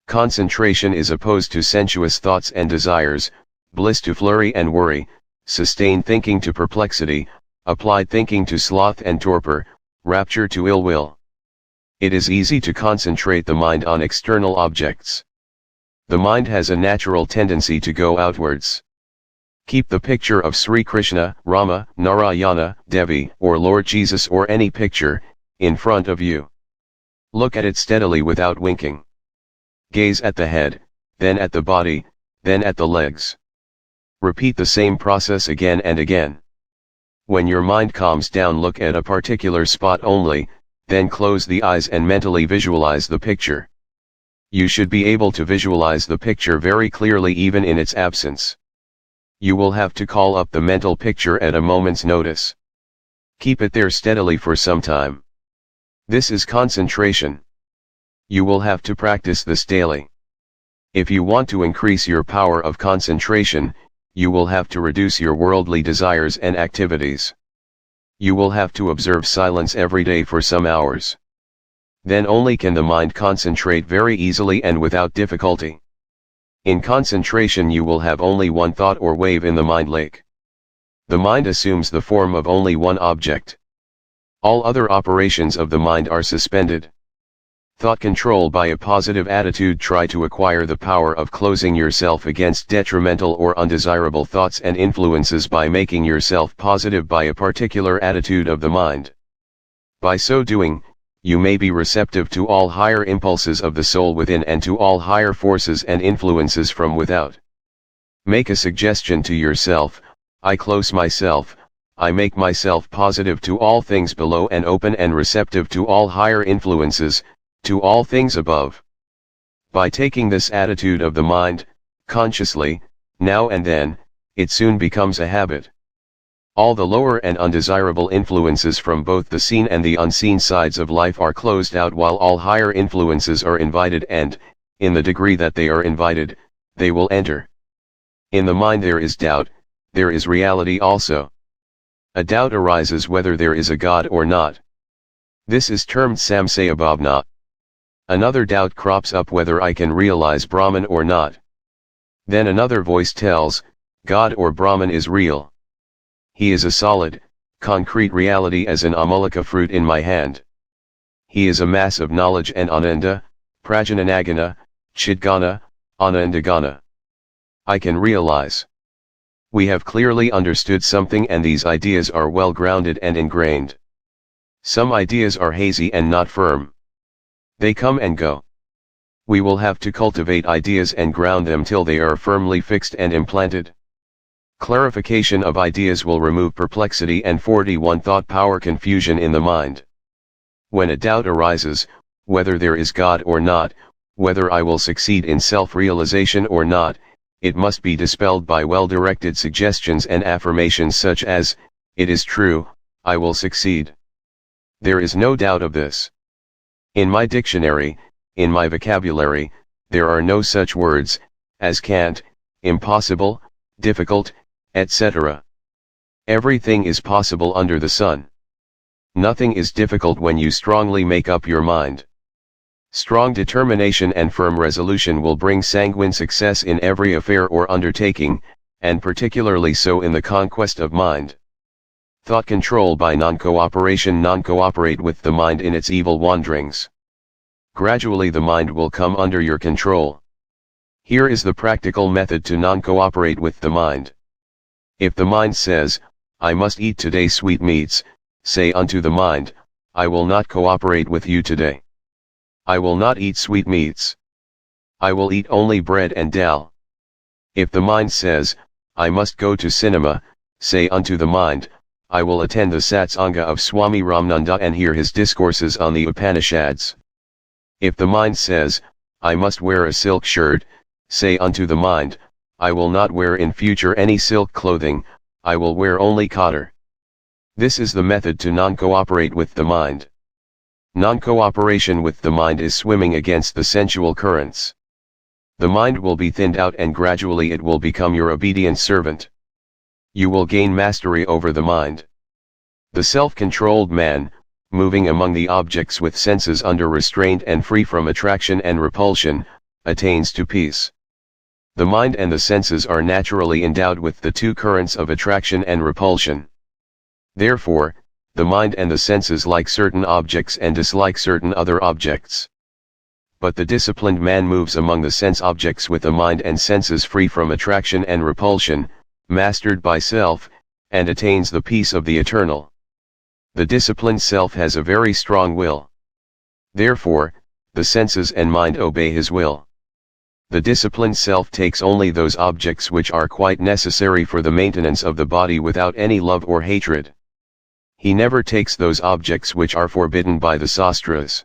Concentration is opposed to sensuous thoughts and desires, bliss to flurry and worry, sustained thinking to perplexity, applied thinking to sloth and torpor, rapture to ill will. It is easy to concentrate the mind on external objects. The mind has a natural tendency to go outwards. Keep the picture of Sri Krishna, Rama, Narayana, Devi, or Lord Jesus, or any picture, in front of you. Look at it steadily without winking. Gaze at the head, then at the body, then at the legs. Repeat the same process again and again. When your mind calms down, look at a particular spot only, then close the eyes and mentally visualize the picture. You should be able to visualize the picture very clearly even in its absence. You will have to call up the mental picture at a moment's notice. Keep it there steadily for some time. This is concentration. You will have to practice this daily. If you want to increase your power of concentration, you will have to reduce your worldly desires and activities. You will have to observe silence every day for some hours. Then only can the mind concentrate very easily and without difficulty. In concentration you will have only one thought or wave in the mind lake. The mind assumes the form of only one object. All other operations of the mind are suspended. Thought control by a positive attitude. Try to acquire the power of closing yourself against detrimental or undesirable thoughts and influences by making yourself positive by a particular attitude of the mind. By so doing, you may be receptive to all higher impulses of the soul within and to all higher forces and influences from without. Make a suggestion to yourself: I close myself, I make myself positive to all things below and open and receptive to all higher influences, to all things above. By taking this attitude of the mind, consciously, now and then, it soon becomes a habit. All the lower and undesirable influences from both the seen and the unseen sides of life are closed out, while all higher influences are invited, and, in the degree that they are invited, they will enter. In the mind there is doubt, there is reality also. A doubt arises whether there is a God or not. This is termed samsaya bhavna. Another doubt crops up whether I can realize Brahman or not. Then another voice tells, God or Brahman is real. He is a solid, concrete reality as an amulika fruit in my hand. He is a mass of knowledge and ananda, prajananagana, chidgana, anandagana. I can realize. We have clearly understood something, and these ideas are well grounded and ingrained. Some ideas are hazy and not firm. They come and go. We will have to cultivate ideas and ground them till they are firmly fixed and implanted. Clarification of ideas will remove perplexity and 41 thought power confusion in the mind. When a doubt arises, whether there is God or not, whether I will succeed in self-realization or not, it must be dispelled by well-directed suggestions and affirmations such as, "It is true, I will succeed." There is no doubt of this. In my dictionary, in my vocabulary, there are no such words as can't, impossible, difficult, etc. Everything is possible under the sun. Nothing is difficult when you strongly make up your mind. Strong determination and firm resolution will bring sanguine success in every affair or undertaking, and particularly so in the conquest of mind. Thought control by non-cooperation. Non-cooperate with the mind in its evil wanderings. Gradually the mind will come under your control. Here is the practical method to non-cooperate with the mind. If the mind says, "I must eat today sweetmeats," say unto the mind, "I will not cooperate with you today. I will not eat sweetmeats. I will eat only bread and dal." If the mind says, "I must go to cinema," say unto the mind, "I will attend the satsanga of Swami Ramananda and hear his discourses on the Upanishads." If the mind says, "I must wear a silk shirt," say unto the mind, "I will not wear in future any silk clothing, I will wear only cotter." This is the method to non-cooperate with the mind. Non-cooperation with the mind is swimming against the sensual currents. The mind will be thinned out and gradually it will become your obedient servant. You will gain mastery over the mind. The self-controlled man, moving among the objects with senses under restraint and free from attraction and repulsion, attains to peace. The mind and the senses are naturally endowed with the two currents of attraction and repulsion. Therefore, the mind and the senses like certain objects and dislike certain other objects. But the disciplined man moves among the sense objects with a mind and senses free from attraction and repulsion, mastered by self, and attains the peace of the eternal. The disciplined self has a very strong will. Therefore, the senses and mind obey his will. The disciplined self takes only those objects which are quite necessary for the maintenance of the body without any love or hatred. He never takes those objects which are forbidden by the sastras.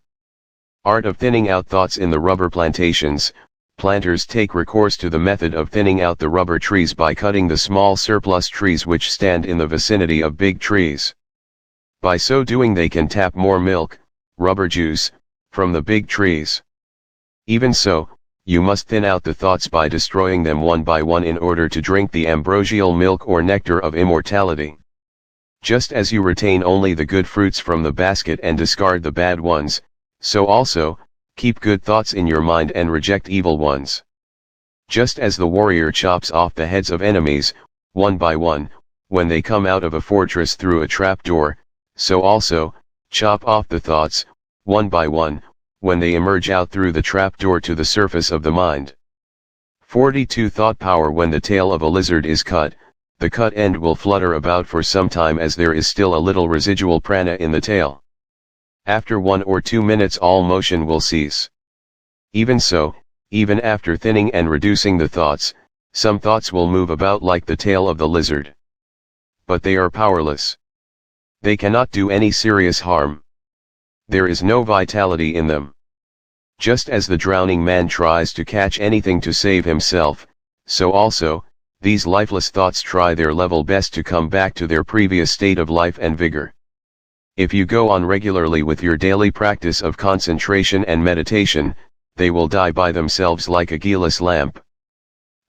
Art of thinning out thoughts. In the rubber plantations, planters take recourse to the method of thinning out the rubber trees by cutting the small surplus trees which stand in the vicinity of big trees. By so doing they can tap more milk, rubber juice, from the big trees. Even so, you must thin out the thoughts by destroying them one by one in order to drink the ambrosial milk or nectar of immortality. Just as you retain only the good fruits from the basket and discard the bad ones, so also, keep good thoughts in your mind and reject evil ones. Just as the warrior chops off the heads of enemies, one by one, when they come out of a fortress through a trap door, so also, chop off the thoughts, one by one, when they emerge out through the trap door to the surface of the mind. 42 Thought power. When the tail of a lizard is cut, the cut end will flutter about for some time as there is still a little residual prana in the tail. After 1 or 2 minutes all motion will cease. Even so, even after thinning and reducing the thoughts, some thoughts will move about like the tail of the lizard. But they are powerless. They cannot do any serious harm. There is no vitality in them. Just as the drowning man tries to catch anything to save himself, so also, these lifeless thoughts try their level best to come back to their previous state of life and vigor. If you go on regularly with your daily practice of concentration and meditation, they will die by themselves like a gearless lamp.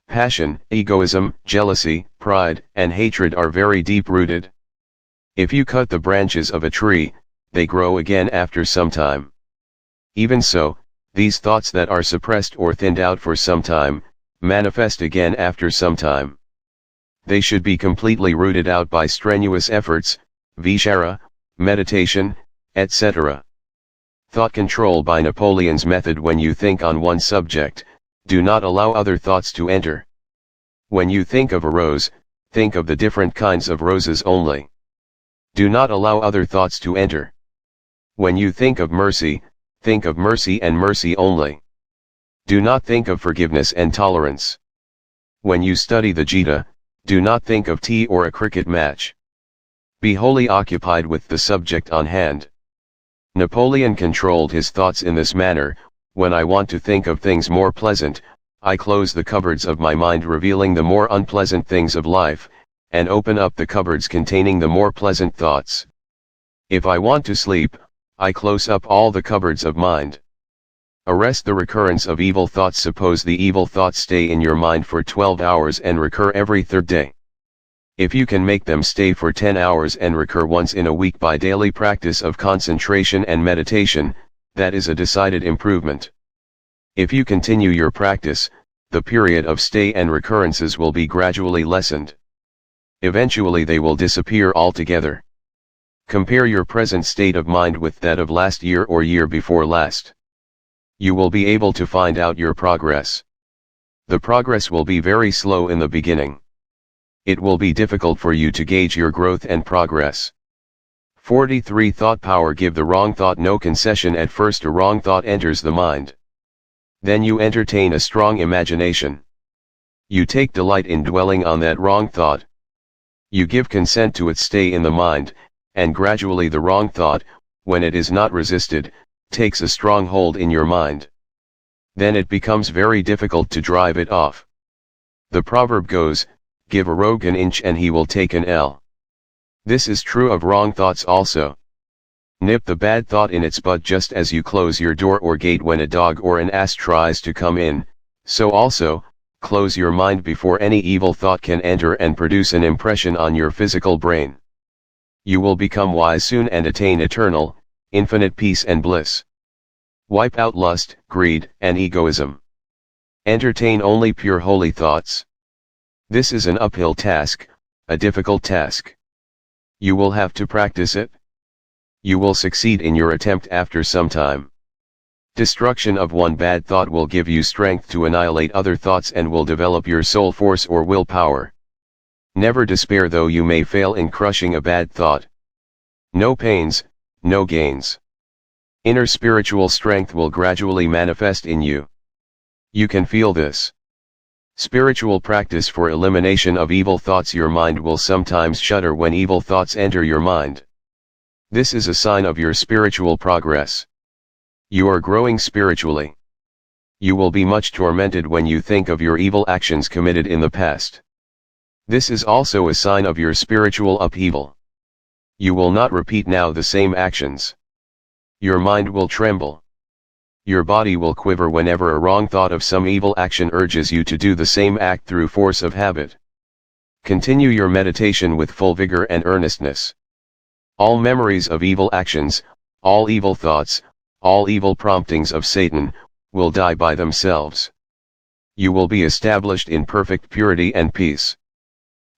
Passion, egoism, jealousy, pride, and hatred are very deep-rooted. If you cut the branches of a tree, they grow again after some time. Even so, these thoughts that are suppressed or thinned out for some time, manifest again after some time. they should be completely rooted out by strenuous efforts, vichara, meditation, etc. Thought control by Napoleon's method. When you think on one subject, do not allow other thoughts to enter. When you think of a rose, think of the different kinds of roses only. Do not allow other thoughts to enter. When you think of mercy and mercy only. Do not think of forgiveness and tolerance. When you study the Gita, do not think of tea or a cricket match. Be wholly occupied with the subject on hand. Napoleon controlled his thoughts in this manner. When I want to think of things more pleasant, I close the cupboards of my mind revealing the more unpleasant things of life, and open up the cupboards containing the more pleasant thoughts. If I want to sleep, I close up all the cupboards of mind. Arrest the recurrence of evil thoughts. Suppose the evil thoughts stay in your mind for 12 hours and recur every third day. If you can make them stay for 10 hours and recur once in a week by daily practice of concentration and meditation, that is a decided improvement. If you continue your practice, the period of stay and recurrences will be gradually lessened. Eventually they will disappear altogether. Compare your present state of mind with that of last year or year before last. You will be able to find out your progress. The progress will be very slow in the beginning. It will be difficult for you to gauge your growth and progress. 43 Thought power. Give the wrong thought no concession. At first a wrong thought enters the mind. Then you entertain a strong imagination. You take delight in dwelling on that wrong thought. You give consent to its stay in the mind, and gradually the wrong thought, when it is not resisted, takes a strong hold in your mind. Then it becomes very difficult to drive it off. The proverb goes, give a rogue an inch and he will take an ell. This is true of wrong thoughts also. Nip the bad thought in its bud just as you close your door or gate when a dog or an ass tries to come in, so also, close your mind before any evil thought can enter and produce an impression on your physical brain. You will become wise soon and attain eternal, infinite peace and bliss. Wipe out lust, greed, and egoism. Entertain only pure holy thoughts. This is an uphill task, a difficult task. You will have to practice it. You will succeed in your attempt after some time. Destruction of one bad thought will give you strength to annihilate other thoughts and will develop your soul force or willpower. Never despair though you may fail in crushing a bad thought. No pains, no gains. Inner spiritual strength will gradually manifest in you. You can feel this. Spiritual practice for elimination of evil thoughts. Your mind will sometimes shudder when evil thoughts enter your mind. This is a sign of your spiritual progress. You are growing spiritually. You will be much tormented when you think of your evil actions committed in the past. This is also a sign of your spiritual upheaval. You will not repeat now the same actions. Your mind will tremble. Your body will quiver whenever a wrong thought of some evil action urges you to do the same act through force of habit. Continue your meditation with full vigor and earnestness. All memories of evil actions, all evil thoughts, all evil promptings of Satan, will die by themselves. You will be established in perfect purity and peace.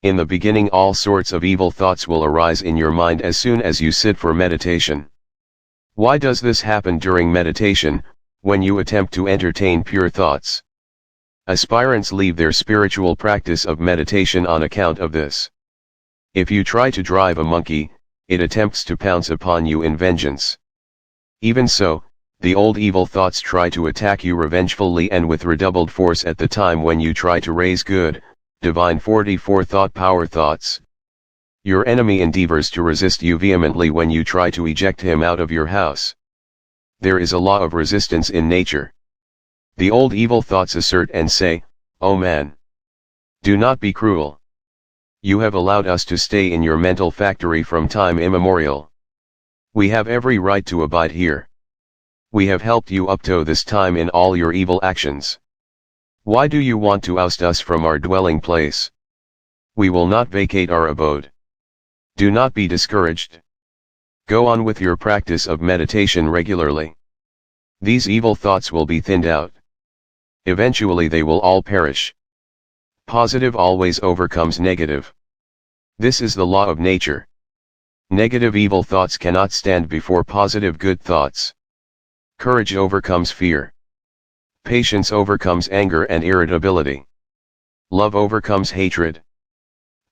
In the beginning all sorts of evil thoughts will arise in your mind as soon as you sit for meditation. Why does this happen during meditation, when you attempt to entertain pure thoughts? Aspirants leave their spiritual practice of meditation on account of this. If you try to drive a monkey, it attempts to pounce upon you in vengeance. Even so, the old evil thoughts try to attack you revengefully and with redoubled force at the time when you try to raise good, divine 44 thought power thoughts. Your enemy endeavors to resist you vehemently when you try to eject him out of your house. There is a law of resistance in nature. The old evil thoughts assert and say, "Oh man! Do not be cruel. You have allowed us to stay in your mental factory from time immemorial. We have every right to abide here. We have helped you up to this time in all your evil actions. Why do you want to oust us from our dwelling place? We will not vacate our abode. Do not be discouraged. Go on with your practice of meditation regularly. These evil thoughts will be thinned out. Eventually they will all perish. Positive always overcomes negative. This is the law of nature. Negative evil thoughts cannot stand before positive good thoughts. Courage overcomes fear. Patience overcomes anger and irritability. Love overcomes hatred.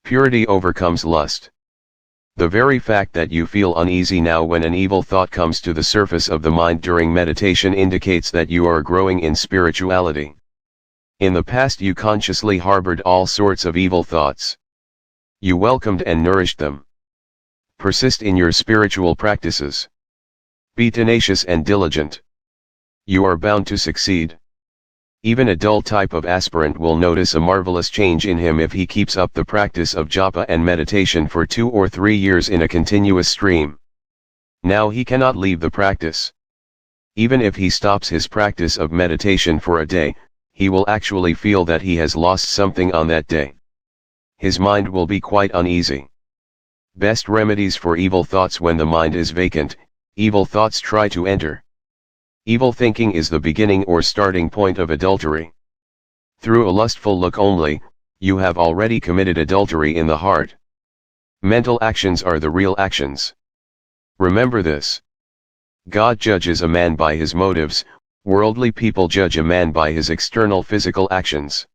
Purity overcomes lust. The very fact that you feel uneasy now when an evil thought comes to the surface of the mind during meditation indicates that you are growing in spirituality. In the past you consciously harbored all sorts of evil thoughts. You welcomed and nourished them. Persist in your spiritual practices. Be tenacious and diligent. You are bound to succeed. Even a dull type of aspirant will notice a marvelous change in him if he keeps up the practice of japa and meditation for 2 or 3 years in a continuous stream. Now he cannot leave the practice. Even if he stops his practice of meditation for a day, he will actually feel that he has lost something on that day. His mind will be quite uneasy. Best remedies for evil thoughts: when the mind is vacant, evil thoughts try to enter. Evil thinking is the beginning or starting point of adultery. Through a lustful look only, you have already committed adultery in the heart. Mental actions are the real actions. Remember this. God judges a man by his motives, worldly people judge a man by his external physical actions.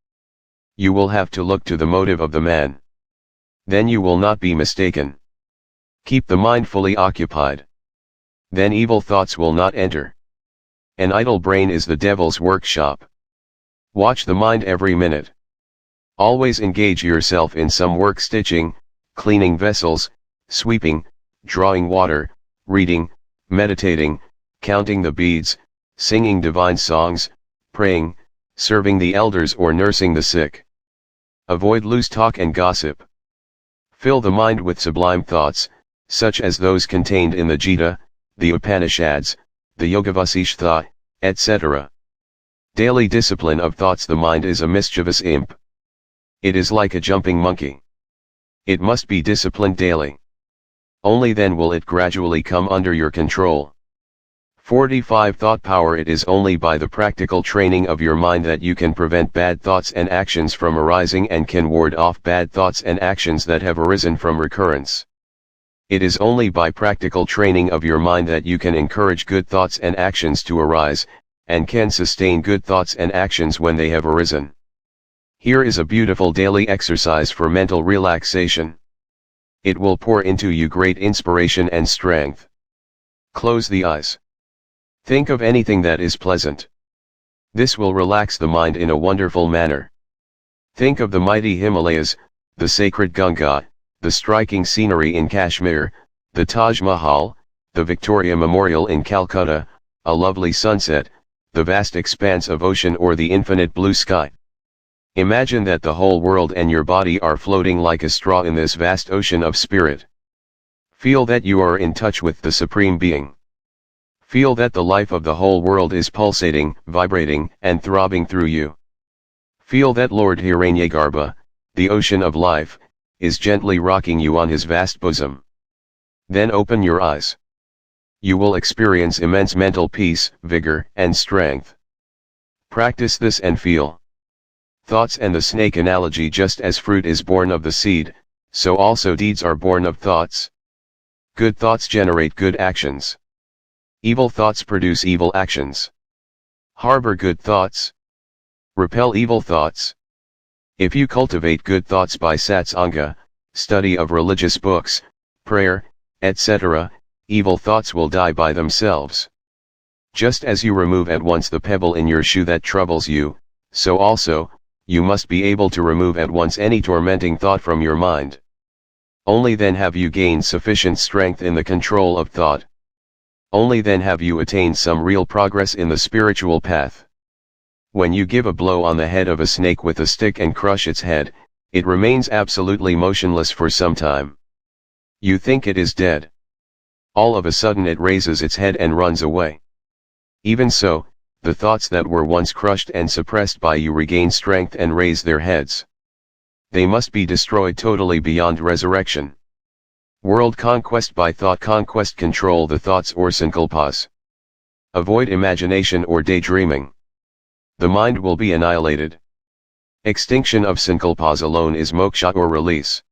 You will have to look to the motive of the man. Then you will not be mistaken. Keep the mind fully occupied. Then evil thoughts will not enter. An idle brain is the devil's workshop. Watch the mind every minute. Always engage yourself in some work: stitching, cleaning vessels, sweeping, drawing water, reading, meditating, counting the beads, singing divine songs, praying, serving the elders or nursing the sick. Avoid loose talk and gossip. Fill the mind with sublime thoughts, such as those contained in the Gita, the Upanishads, the Yoga-Vasishtha, etc. Daily discipline of thoughts: the mind is a mischievous imp. It is like a jumping monkey. It must be disciplined daily. Only then will it gradually come under your control. 45 Thought power: it is only by the practical training of your mind that you can prevent bad thoughts and actions from arising and can ward off bad thoughts and actions that have arisen from recurrence. It is only by practical training of your mind that you can encourage good thoughts and actions to arise, and can sustain good thoughts and actions when they have arisen. Here is a beautiful daily exercise for mental relaxation. It will pour into you great inspiration and strength. Close the eyes. Think of anything that is pleasant. This will relax the mind in a wonderful manner. Think of the mighty Himalayas, the sacred Ganga, the striking scenery in Kashmir, the Taj Mahal, the Victoria Memorial in Calcutta, a lovely sunset, the vast expanse of ocean or the infinite blue sky. Imagine that the whole world and your body are floating like a straw in this vast ocean of spirit. Feel that you are in touch with the Supreme Being. Feel that the life of the whole world is pulsating, vibrating, and throbbing through you. Feel that Lord Hiranyagarbha, the ocean of life, is gently rocking you on his vast bosom. Then open your eyes. You will experience immense mental peace, vigor, and strength. Practice this and feel. Thoughts and the snake analogy: just as fruit is born of the seed, so also deeds are born of thoughts. Good thoughts generate good actions. Evil thoughts produce evil actions. Harbor good thoughts. Repel evil thoughts. If you cultivate good thoughts by satsanga, study of religious books, prayer, etc., evil thoughts will die by themselves. Just as you remove at once the pebble in your shoe that troubles you, so also, you must be able to remove at once any tormenting thought from your mind. Only then have you gained sufficient strength in the control of thought. Only then have you attained some real progress in the spiritual path. When you give a blow on the head of a snake with a stick and crush its head, it remains absolutely motionless for some time. You think it is dead. All of a sudden it raises its head and runs away. Even so, the thoughts that were once crushed and suppressed by you regain strength and raise their heads. They must be destroyed totally beyond resurrection. World conquest by thought conquest: control the thoughts or sankalpas. Avoid imagination or daydreaming. The mind will be annihilated. Extinction of sankalpas alone is moksha or release.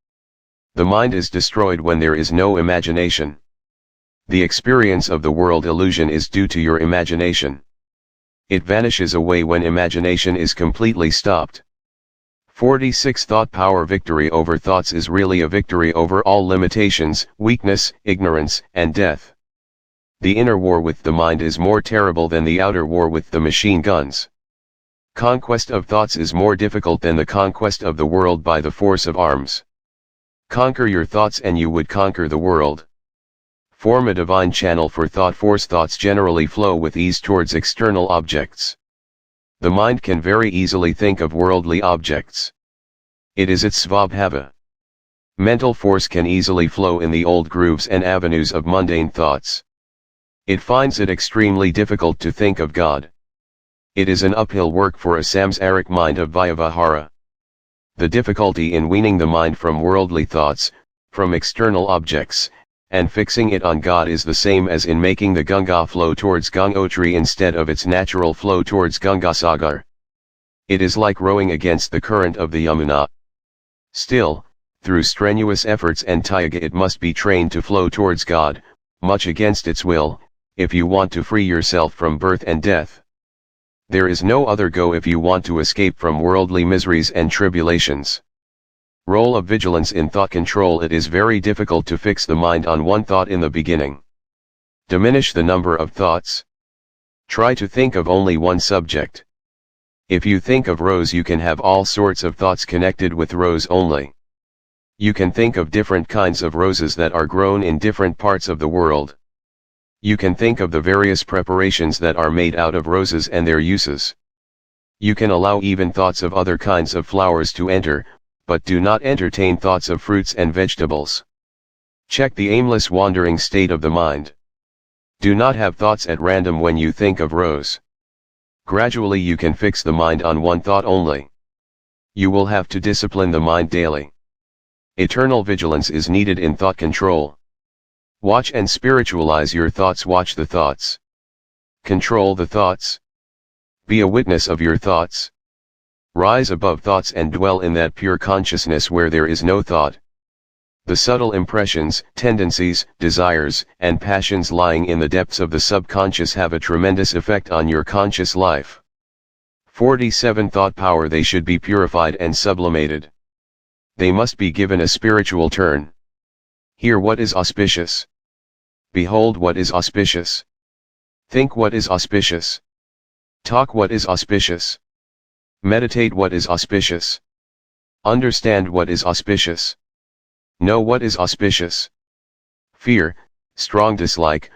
The mind is destroyed when there is no imagination. The experience of the world illusion is due to your imagination. It vanishes away when imagination is completely stopped. 46 Thought power. Victory over thoughts is really a victory over all limitations, weakness, ignorance, and death. The inner war with the mind is more terrible than the outer war with the machine guns. Conquest of thoughts is more difficult than the conquest of the world by the force of arms. Conquer your thoughts and you would conquer the world. Form a divine channel for thought force. Thoughts generally flow with ease towards external objects. The mind can very easily think of worldly objects. It is its svabhava. Mental force can easily flow in the old grooves and avenues of mundane thoughts. It finds it extremely difficult to think of God. It is an uphill work for a samsaric mind of Vyavahara. The difficulty in weaning the mind from worldly thoughts, from external objects, and fixing it on God is the same as in making the Ganga flow towards Gangotri instead of its natural flow towards Gangasagar. It is like rowing against the current of the Yamuna. Still, through strenuous efforts and tyaga it must be trained to flow towards God, much against its will, if you want to free yourself from birth and death. There is no other go if you want to escape from worldly miseries and tribulations. Role of vigilance in thought control. It is very difficult to fix the mind on one thought in the beginning. Diminish the number of thoughts. Try to think of only one subject. If you think of rose, you can have all sorts of thoughts connected with rose only. You can think of different kinds of roses that are grown in different parts of the world. You can think of the various preparations that are made out of roses and their uses. You can allow even thoughts of other kinds of flowers to enter, but do not entertain thoughts of fruits and vegetables. Check the aimless wandering state of the mind. Do not have thoughts at random when you think of rose. Gradually you can fix the mind on one thought only. You will have to discipline the mind daily. Eternal vigilance is needed in thought control. Watch and spiritualize your thoughts. Watch the thoughts. Control the thoughts. Be a witness of your thoughts. Rise above thoughts and dwell in that pure consciousness where there is no thought. The subtle impressions, tendencies, desires, and passions lying in the depths of the subconscious have a tremendous effect on your conscious life. 47 Thought power. They should be purified and sublimated. They must be given a spiritual turn. Hear what is auspicious. Behold what is auspicious. Think what is auspicious. Talk what is auspicious. Meditate what is auspicious. Understand what is auspicious. Know what is auspicious. Fear, strong dislike,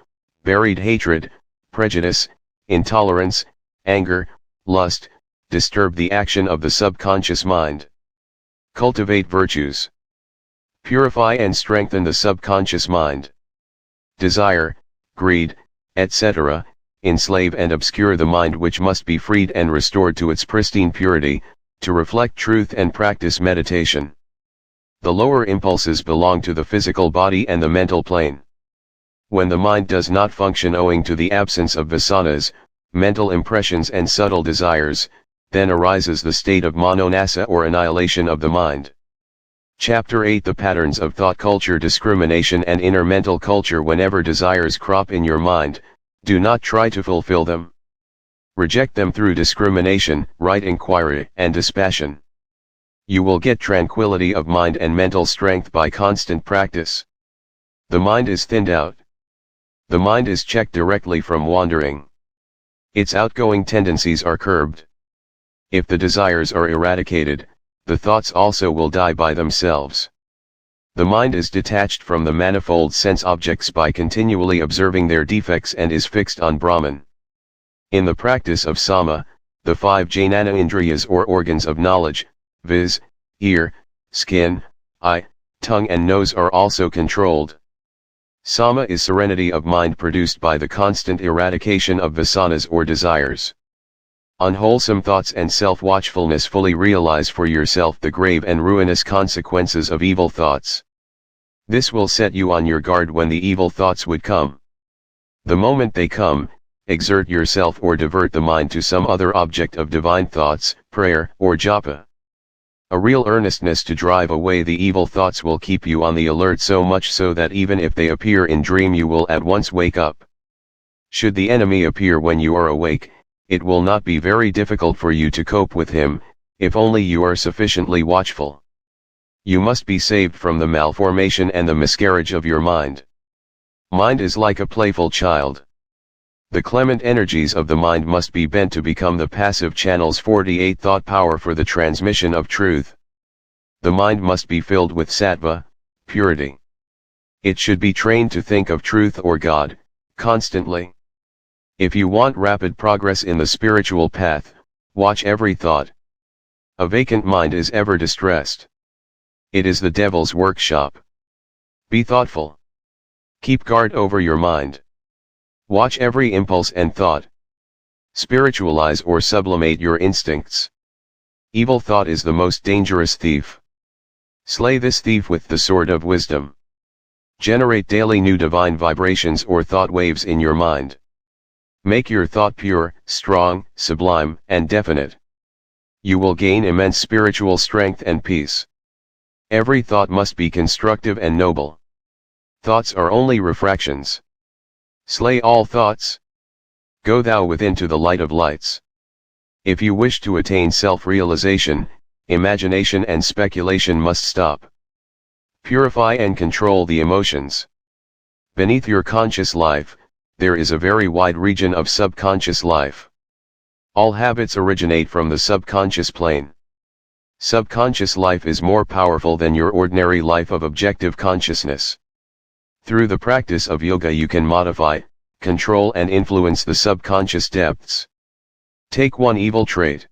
buried hatred, prejudice, intolerance, anger, lust, disturb the action of the subconscious mind. Cultivate virtues. Purify and strengthen the subconscious mind. Desire, greed, etc., enslave and obscure the mind, which must be freed and restored to its pristine purity, to reflect truth and practice meditation. The lower impulses belong to the physical body and the mental plane. When the mind does not function owing to the absence of vasanas, mental impressions and subtle desires, then arises the state of manonasa or annihilation of the mind. Chapter 8 The patterns of thought culture, discrimination and inner mental culture. Whenever desires crop in your mind, do not try to fulfill them. Reject them through discrimination, right inquiry, and dispassion. You will get tranquility of mind and mental strength by constant practice. The mind is thinned out. The mind is checked directly from wandering. Its outgoing tendencies are curbed. If the desires are eradicated, the thoughts also will die by themselves. The mind is detached from the manifold sense objects by continually observing their defects and is fixed on Brahman. In the practice of Sama, the 5 Jnana Indriyas or organs of knowledge, viz., ear, skin, eye, tongue and nose are also controlled. Sama is serenity of mind produced by the constant eradication of vasanas or desires. Unwholesome thoughts and self-watchfulness. Fully realize for yourself the grave and ruinous consequences of evil thoughts. This will set you on your guard when the evil thoughts would come. The moment they come, exert yourself or divert the mind to some other object of divine thoughts, prayer, or japa. A real earnestness to drive away the evil thoughts will keep you on the alert, so much so that even if they appear in dream you will at once wake up. Should the enemy appear when you are awake, it will not be very difficult for you to cope with him, if only you are sufficiently watchful. You must be saved from the malformation and the miscarriage of your mind. Mind is like a playful child. The clement energies of the mind must be bent to become the passive channels 48 thought power for the transmission of truth. The mind must be filled with sattva, purity. It should be trained to think of truth or God, constantly. If you want rapid progress in the spiritual path, watch every thought. A vacant mind is ever distressed. It is the devil's workshop. Be thoughtful. Keep guard over your mind. Watch every impulse and thought. Spiritualize or sublimate your instincts. Evil thought is the most dangerous thief. Slay this thief with the sword of wisdom. Generate daily new divine vibrations or thought waves in your mind. Make your thought pure, strong, sublime, and definite. You will gain immense spiritual strength and peace. Every thought must be constructive and noble. Thoughts are only refractions. Slay all thoughts. Go thou within to the light of lights. If you wish to attain self-realization, imagination and speculation must stop. Purify and control the emotions. Beneath your conscious life, there is a very wide region of subconscious life. All habits originate from the subconscious plane. Subconscious life is more powerful than your ordinary life of objective consciousness. Through the practice of yoga you can modify, control and influence the subconscious depths. Take one evil trait.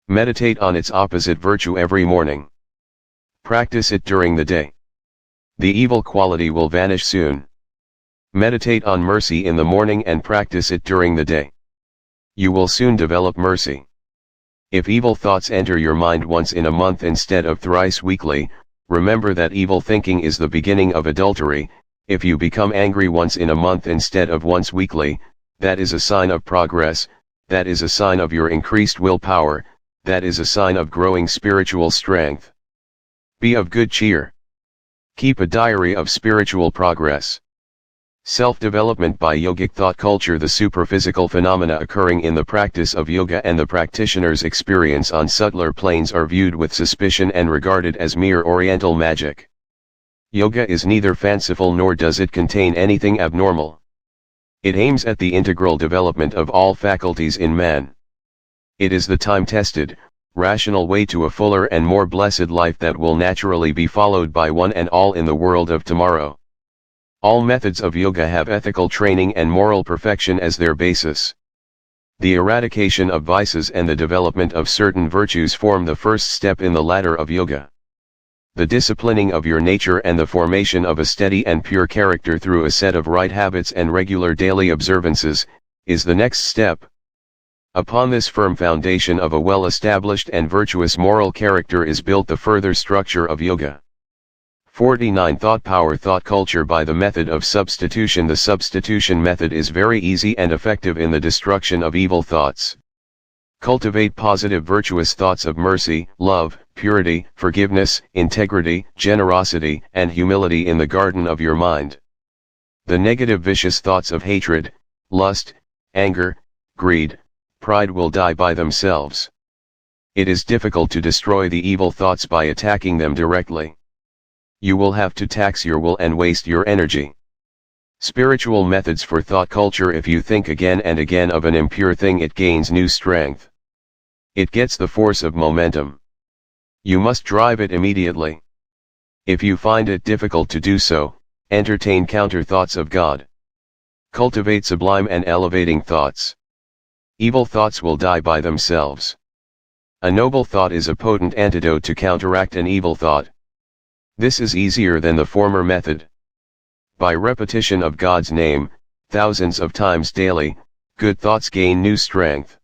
Meditate on its opposite virtue every morning. Practice it during the day. The evil quality will vanish soon. Meditate on mercy in the morning and practice it during the day. You will soon develop mercy. If evil thoughts enter your mind once in a month instead of thrice weekly, remember that evil thinking is the beginning of adultery. If you become angry once in a month instead of once weekly, that is a sign of progress, that is a sign of your increased willpower, that is a sign of growing spiritual strength. Be of good cheer. Keep a diary of spiritual progress. Self-development by yogic thought culture. The superphysical phenomena occurring in the practice of yoga and the practitioner's experience on subtler planes are viewed with suspicion and regarded as mere oriental magic. Yoga is neither fanciful nor does it contain anything abnormal. It aims at the integral development of all faculties in man. It is the time-tested, rational way to a fuller and more blessed life that will naturally be followed by one and all in the world of tomorrow. All methods of yoga have ethical training and moral perfection as their basis. The eradication of vices and the development of certain virtues form the first step in the ladder of yoga. The disciplining of your nature and the formation of a steady and pure character through a set of right habits and regular daily observances, is the next step. Upon this firm foundation of a well-established and virtuous moral character is built the further structure of yoga. 49 Thought power. Thought culture by the method of substitution. The substitution method is very easy and effective in the destruction of evil thoughts. Cultivate positive virtuous thoughts of mercy, love, purity, forgiveness, integrity, generosity, and humility in the garden of your mind. The negative vicious thoughts of hatred, lust, anger, greed, pride will die by themselves. It is difficult to destroy the evil thoughts by attacking them directly. You will have to tax your will and waste your energy. Spiritual methods for thought culture. If you think again and again of an impure thing, it gains new strength. It gets the force of momentum. You must drive it immediately. If you find it difficult to do so, entertain counter thoughts of God. Cultivate sublime and elevating thoughts. Evil thoughts will die by themselves. A noble thought is a potent antidote to counteract an evil thought. This is easier than the former method. By repetition of God's name, thousands of times daily, good thoughts gain new strength.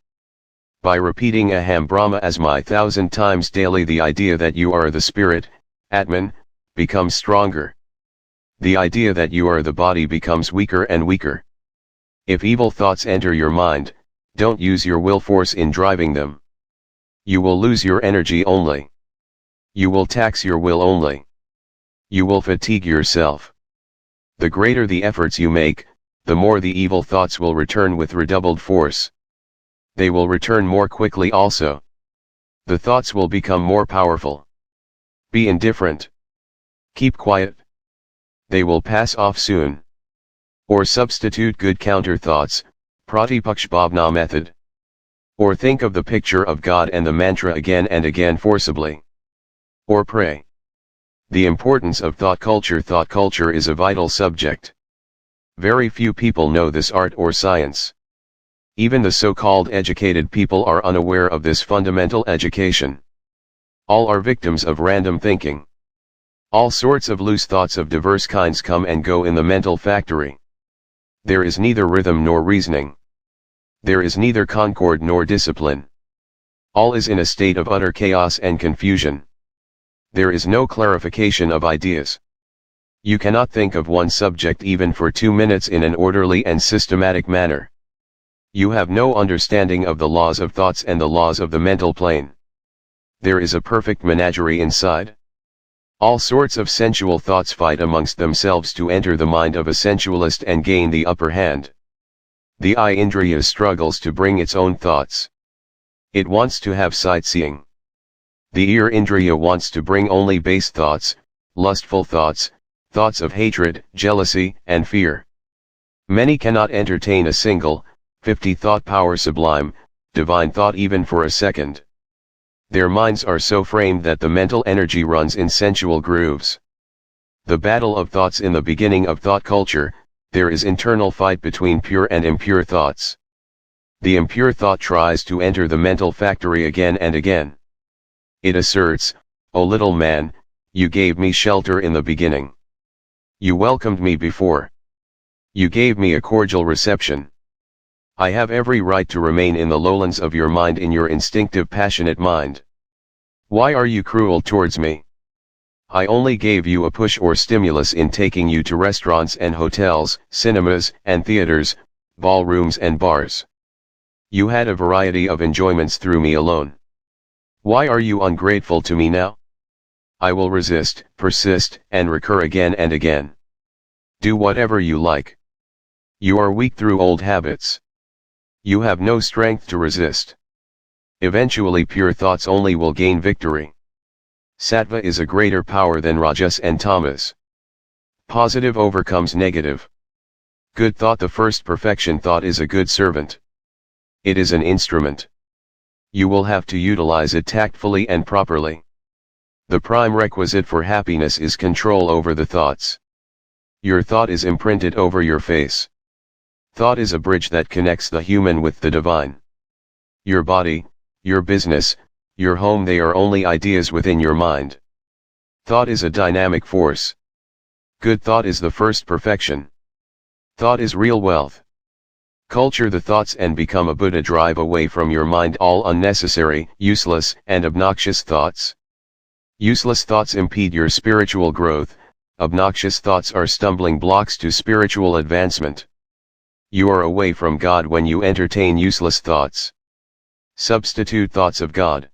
By repeating Aham Brahma Asmi 1,000 times daily, the idea that you are the spirit, Atman, becomes stronger. The idea that you are the body becomes weaker and weaker. If evil thoughts enter your mind, don't use your will force in driving them. You will lose your energy only. You will tax your will only. You will fatigue yourself. The greater the efforts you make, the more the evil thoughts will return with redoubled force. They will return more quickly also. The thoughts will become more powerful. Be indifferent. Keep quiet. They will pass off soon. Or substitute good counter thoughts, pratipaksh method. Or think of the picture of God and the mantra again and again forcibly. Or pray. The importance of thought culture. Thought culture is a vital subject. Very few people know this art or science. Even the so-called educated people are unaware of this fundamental education. All are victims of random thinking. All sorts of loose thoughts of diverse kinds come and go in the mental factory. There is neither rhythm nor reasoning. There is neither concord nor discipline. All is in a state of utter chaos and confusion. There is no clarification of ideas. You cannot think of one subject even for 2 minutes in an orderly and systematic manner. You have no understanding of the laws of thoughts and the laws of the mental plane. There is a perfect menagerie inside. All sorts of sensual thoughts fight amongst themselves to enter the mind of a sensualist and gain the upper hand. The eye indriya struggles to bring its own thoughts. It wants to have sightseeing. The ear indriya wants to bring only base thoughts, lustful thoughts, thoughts of hatred, jealousy, and fear. Many cannot entertain a single, 50 thought power sublime, divine thought even for a second. Their minds are so framed that the mental energy runs in sensual grooves. The battle of thoughts. In the beginning of thought culture, there is internal fight between pure and impure thoughts. The impure thought tries to enter the mental factory again and again. It asserts, "O little man, you gave me shelter in the beginning. You welcomed me before. You gave me a cordial reception. I have every right to remain in the lowlands of your mind, in your instinctive passionate mind. Why are you cruel towards me? I only gave you a push or stimulus in taking you to restaurants and hotels, cinemas and theaters, ballrooms and bars. You had a variety of enjoyments through me alone. Why are you ungrateful to me now? I will resist, persist, and recur again and again. Do whatever you like. You are weak through old habits. You have no strength to resist. Eventually pure thoughts only will gain victory. Sattva is a greater power than Rajas and Tamas. Positive overcomes negative. Good thought. The first perfection thought is a good servant. It is an instrument. You will have to utilize it tactfully and properly. The prime requisite for happiness is control over the thoughts. Your thought is imprinted over your face. Thought is a bridge that connects the human with the divine. Your body, your business, your home, they are only ideas within your mind. Thought is a dynamic force. Good thought is the first perfection. Thought is real wealth. Culture the thoughts and become a Buddha. Drive away from your mind all unnecessary, useless, and obnoxious thoughts. Useless thoughts impede your spiritual growth, obnoxious thoughts are stumbling blocks to spiritual advancement. You are away from God when you entertain useless thoughts. Substitute thoughts of God.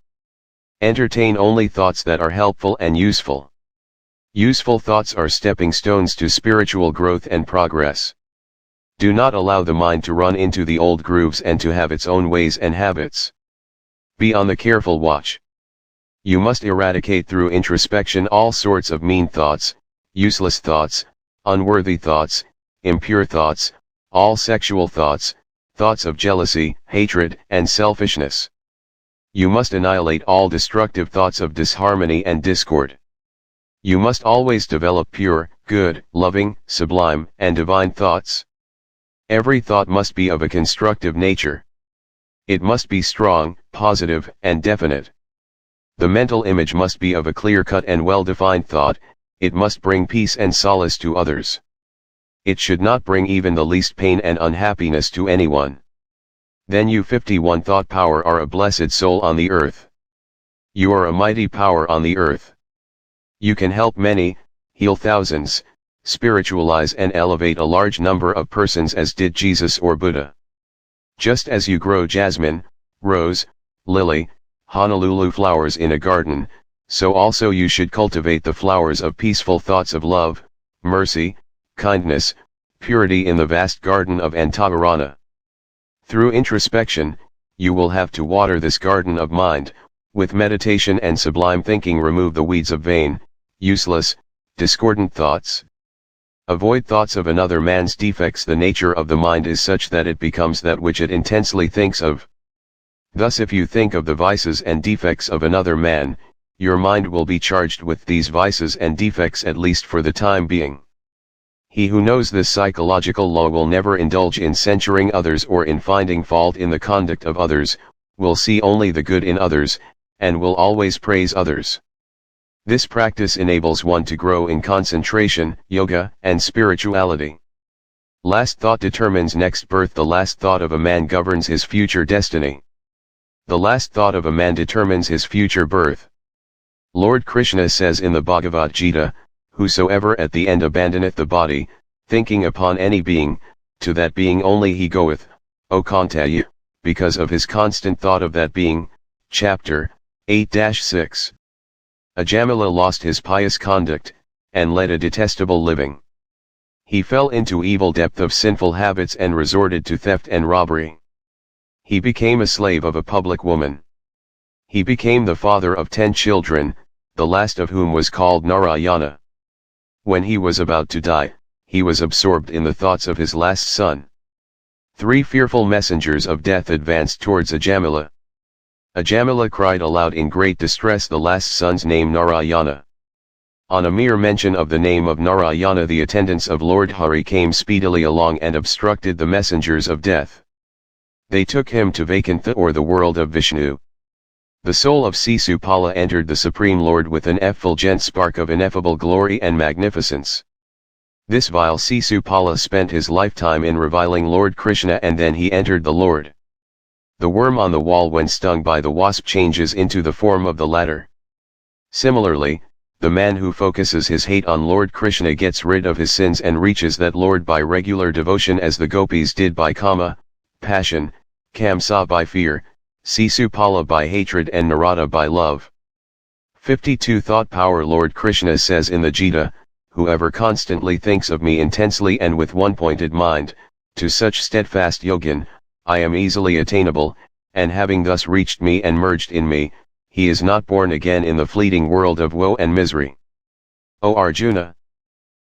Entertain only thoughts that are helpful and useful. Useful thoughts are stepping stones to spiritual growth and progress. Do not allow the mind to run into the old grooves and to have its own ways and habits. Be on the careful watch. You must eradicate through introspection all sorts of mean thoughts, useless thoughts, unworthy thoughts, impure thoughts, all sexual thoughts, thoughts of jealousy, hatred, and selfishness. You must annihilate all destructive thoughts of disharmony and discord. You must always develop pure, good, loving, sublime, and divine thoughts. Every thought must be of a constructive nature. It must be strong, positive, and definite. The mental image must be of a clear-cut and well-defined thought. It must bring peace and solace to others. It should not bring even the least pain and unhappiness to anyone. Then you 51 thought power are a blessed soul on the earth. You are a mighty power on the earth. You can help many, heal thousands, spiritualize and elevate a large number of persons as did Jesus or Buddha. Just as you grow jasmine, rose, lily, Honolulu flowers in a garden, So also you should cultivate the flowers of peaceful thoughts of love, mercy, kindness, purity in the vast garden of Antavarana. Through introspection, you will have to water this garden of mind. With meditation and sublime thinking remove the weeds of vain, useless, discordant thoughts. Avoid thoughts of another man's defects. The nature of the mind is such that it becomes that which it intensely thinks of. Thus if you think of the vices and defects of another man, your mind will be charged with these vices and defects at least for the time being. He who knows this psychological law will never indulge in censuring others or in finding fault in the conduct of others, will see only the good in others, and will always praise others. This practice enables one to grow in concentration, yoga, and spirituality. Last thought determines next birth. The last thought of a man governs his future destiny. The last thought of a man determines his future birth. Lord Krishna says in the Bhagavad Gita, "Whosoever at the end abandoneth the body, thinking upon any being, to that being only he goeth, O Kantaya, because of his constant thought of that being." Chapter 8-6. Ajamila lost his pious conduct, and led a detestable living. He fell into evil depth of sinful habits and resorted to theft and robbery. He became a slave of a public woman. He became the father of 10 children, the last of whom was called Narayana. When he was about to die, he was absorbed in the thoughts of his last son. 3 fearful messengers of death advanced towards Ajamila. Ajamila cried aloud in great distress the last son's name Narayana. On a mere mention of the name of Narayana, the attendants of Lord Hari came speedily along and obstructed the messengers of death. They took him to Vaikuntha, or the world of Vishnu. The soul of Sisupala entered the Supreme Lord with an effulgent spark of ineffable glory and magnificence. This vile Sisupala spent his lifetime in reviling Lord Krishna, and then he entered the Lord. The worm on the wall when stung by the wasp changes into the form of the latter. Similarly, the man who focuses his hate on Lord Krishna gets rid of his sins and reaches that Lord by regular devotion, as the gopis did by kama, passion, kamsa by fear, Sisupala by hatred, and Narada by love. 52 Thought power. Lord Krishna says in the Gita, "Whoever constantly thinks of me intensely and with one pointed mind, to such steadfast yogin, I am easily attainable, and having thus reached me and merged in me, he is not born again in the fleeting world of woe and misery." O Arjuna!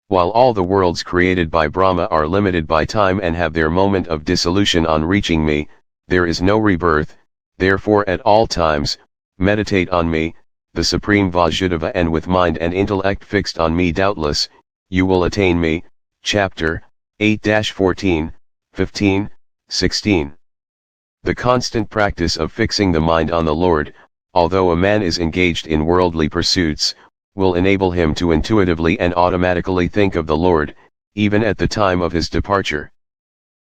While all the worlds created by Brahma are limited by time and have their moment of dissolution on reaching me, there is no rebirth. Therefore at all times, meditate on me, the Supreme Vasudeva, and with mind and intellect fixed on me doubtless, you will attain me. Chapter 8-14, 15, 16. The constant practice of fixing the mind on the Lord, although a man is engaged in worldly pursuits, will enable him to intuitively and automatically think of the Lord, even at the time of his departure.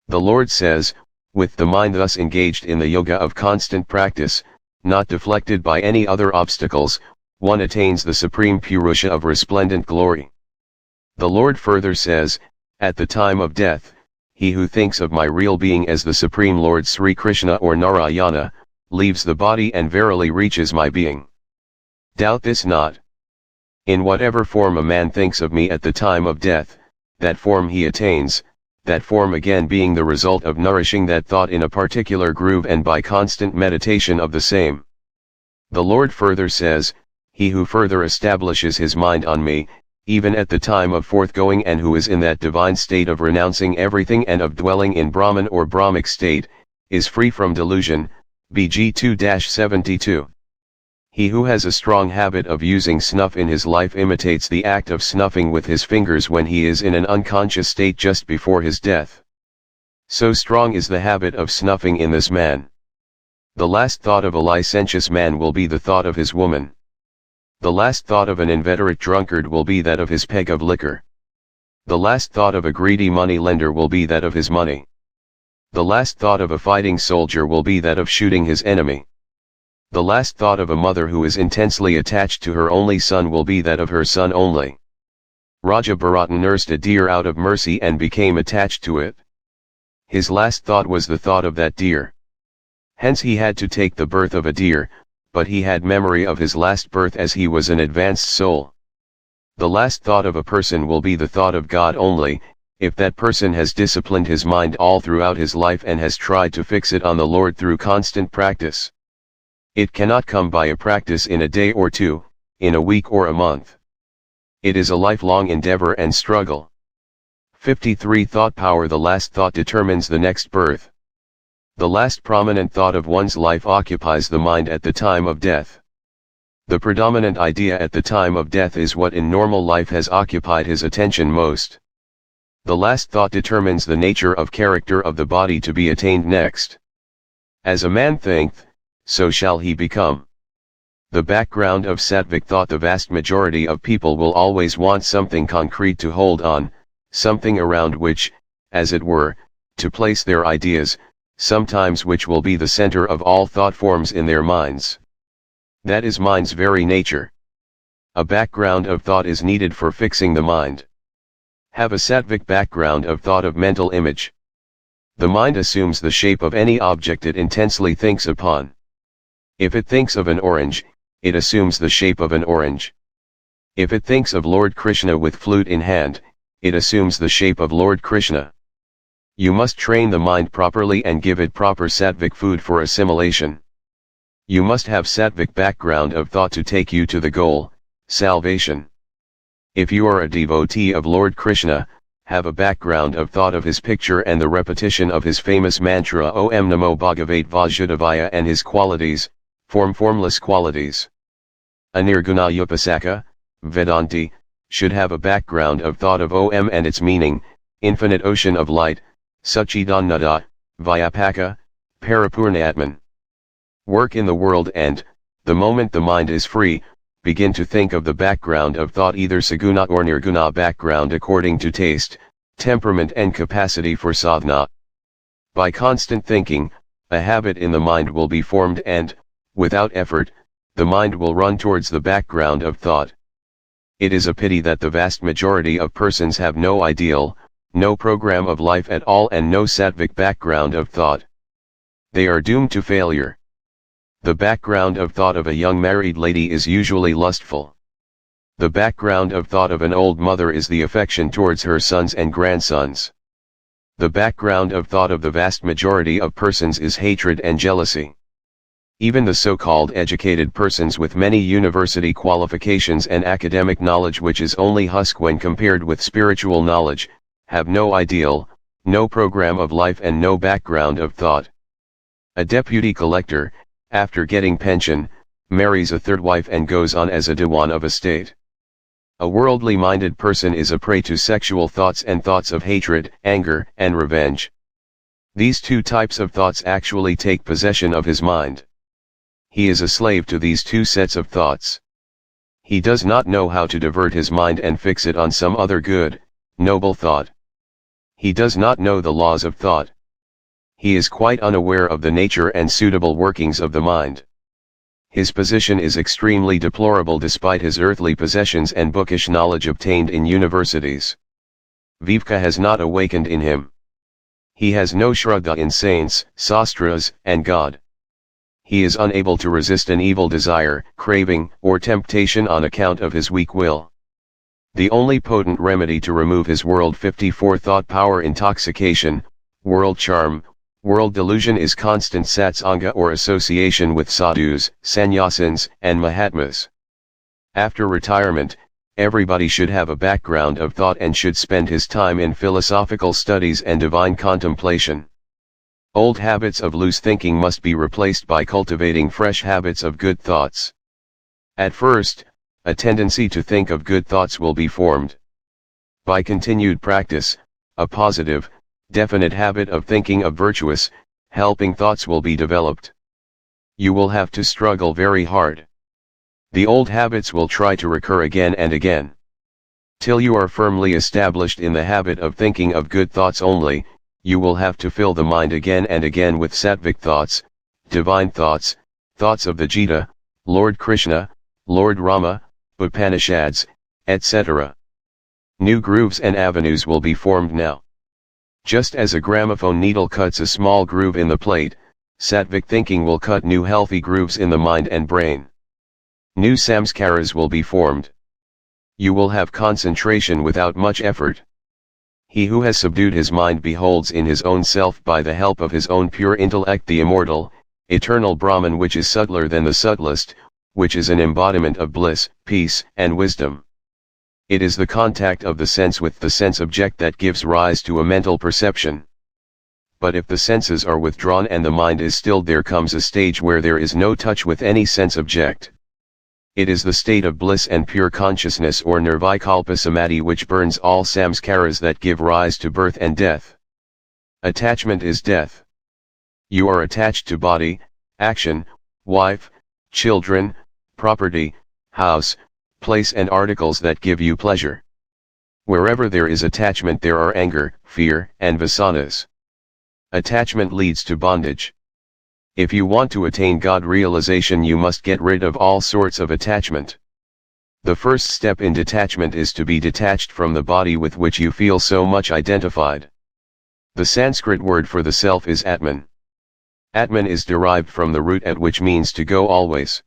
The Lord says, "With the mind thus engaged in the yoga of constant practice, not deflected by any other obstacles, one attains the supreme Purusha of resplendent glory." The Lord further says, "At the time of death, he who thinks of my real being as the Supreme Lord Sri Krishna or Narayana, leaves the body and verily reaches my being. Doubt this not. In whatever form a man thinks of me at the time of death, that form he attains, that form again being the result of nourishing that thought in a particular groove and by constant meditation of the same." The Lord further says, "He who further establishes his mind on me, even at the time of forthgoing, and who is in that divine state of renouncing everything and of dwelling in Brahman or Brahmic state, is free from delusion." BG 2-72. He who has a strong habit of using snuff in his life imitates the act of snuffing with his fingers when he is in an unconscious state just before his death. So strong is the habit of snuffing in this man. The last thought of a licentious man will be the thought of his woman. The last thought of an inveterate drunkard will be that of his peg of liquor. The last thought of a greedy money lender will be that of his money. The last thought of a fighting soldier will be that of shooting his enemy. The last thought of a mother who is intensely attached to her only son will be that of her son only. Raja Bharata nursed a deer out of mercy and became attached to it. His last thought was the thought of that deer. Hence he had to take the birth of a deer, but he had memory of his last birth as he was an advanced soul. The last thought of a person will be the thought of God only, if that person has disciplined his mind all throughout his life and has tried to fix it on the Lord through constant practice. It cannot come by a practice in a day or two, in a week or a month. It is a lifelong endeavor and struggle. 53 Thought power. The last thought determines the next birth. The last prominent thought of one's life occupies the mind at the time of death. The predominant idea at the time of death is what in normal life has occupied his attention most. The last thought determines the nature of character of the body to be attained next. As a man thinketh, so shall he become. The background of sattvic thought. The vast majority of people will always want something concrete to hold on, something around which, as it were, to place their ideas, sometimes which will be the center of all thought forms in their minds. That is mind's very nature. A background of thought is needed for fixing the mind. Have a sattvic background of thought of mental image. The mind assumes the shape of any object it intensely thinks upon. If it thinks of an orange, it assumes the shape of an orange. If it thinks of Lord Krishna with flute in hand, it assumes the shape of Lord Krishna. You must train the mind properly and give it proper sattvic food for assimilation. You must have sattvic background of thought to take you to the goal, salvation. If you are a devotee of Lord Krishna, have a background of thought of his picture and the repetition of his famous mantra Om Namo Bhagavate Vasudevaya and his qualities, formless qualities. A Nirguna Upasaka, Vedanti, should have a background of thought of Om and its meaning, infinite ocean of light, Sachidananda, Vyapaka, Paripurnatman. Work in the world and, the moment the mind is free, begin to think of the background of thought, either saguna or nirguna background according to taste, temperament and capacity for sadhana. By constant thinking, a habit in the mind will be formed and, without effort, the mind will run towards the background of thought. It is a pity that the vast majority of persons have no ideal, no program of life at all and no sattvic background of thought. They are doomed to failure. The background of thought of a young married lady is usually lustful. The background of thought of an old mother is the affection towards her sons and grandsons. The background of thought of the vast majority of persons is hatred and jealousy. Even the so-called educated persons with many university qualifications and academic knowledge, which is only husk when compared with spiritual knowledge, have no ideal, no program of life and no background of thought. A deputy collector, after getting pension, marries a third wife and goes on as a Diwan of a state. A worldly-minded person is a prey to sexual thoughts and thoughts of hatred, anger, and revenge. These two types of thoughts actually take possession of his mind. He is a slave to these two sets of thoughts. He does not know how to divert his mind and fix it on some other good, noble thought. He does not know the laws of thought. He is quite unaware of the nature and suitable workings of the mind. His position is extremely deplorable despite his earthly possessions and bookish knowledge obtained in universities. Viveka has not awakened in him. He has no shraddha in saints, sastras, and God. He is unable to resist an evil desire, craving, or temptation on account of his weak will. The only potent remedy to remove his world 54 thought power intoxication, world charm, world delusion is constant satsanga or association with sadhus, sannyasins, and mahatmas. After retirement, everybody should have a background of thought and should spend his time in philosophical studies and divine contemplation. Old habits of loose thinking must be replaced by cultivating fresh habits of good thoughts. At first, a tendency to think of good thoughts will be formed. By continued practice, a positive, definite habit of thinking of virtuous, helping thoughts will be developed. You will have to struggle very hard. The old habits will try to recur again and again. Till you are firmly established in the habit of thinking of good thoughts only, you will have to fill the mind again and again with sattvic thoughts, divine thoughts, thoughts of the Gita, Lord Krishna, Lord Rama, Upanishads, etc. New grooves and avenues will be formed now. Just as a gramophone needle cuts a small groove in the plate, Sattvic thinking will cut new healthy grooves in the mind and brain. New samskaras will be formed. You will have concentration without much effort. He who has subdued his mind beholds in his own self by the help of his own pure intellect the immortal, eternal Brahman, which is subtler than the subtlest, which is an embodiment of bliss, peace, and wisdom. It is the contact of the sense with the sense object that gives rise to a mental perception. But if the senses are withdrawn and the mind is stilled, there comes a stage where there is no touch with any sense object. It is the state of bliss and pure consciousness or nirvikalpa samadhi which burns all samskaras that give rise to birth and death. Attachment is death. You are attached to body, action, wife, children, property, house, place and articles that give you pleasure. Wherever there is attachment there are anger, fear, and vasanas. Attachment leads to bondage. If you want to attain God realization, you must get rid of all sorts of attachment. The first step in detachment is to be detached from the body with which you feel so much identified. The Sanskrit word for the self is Atman. Atman is derived from the root at which means to go always.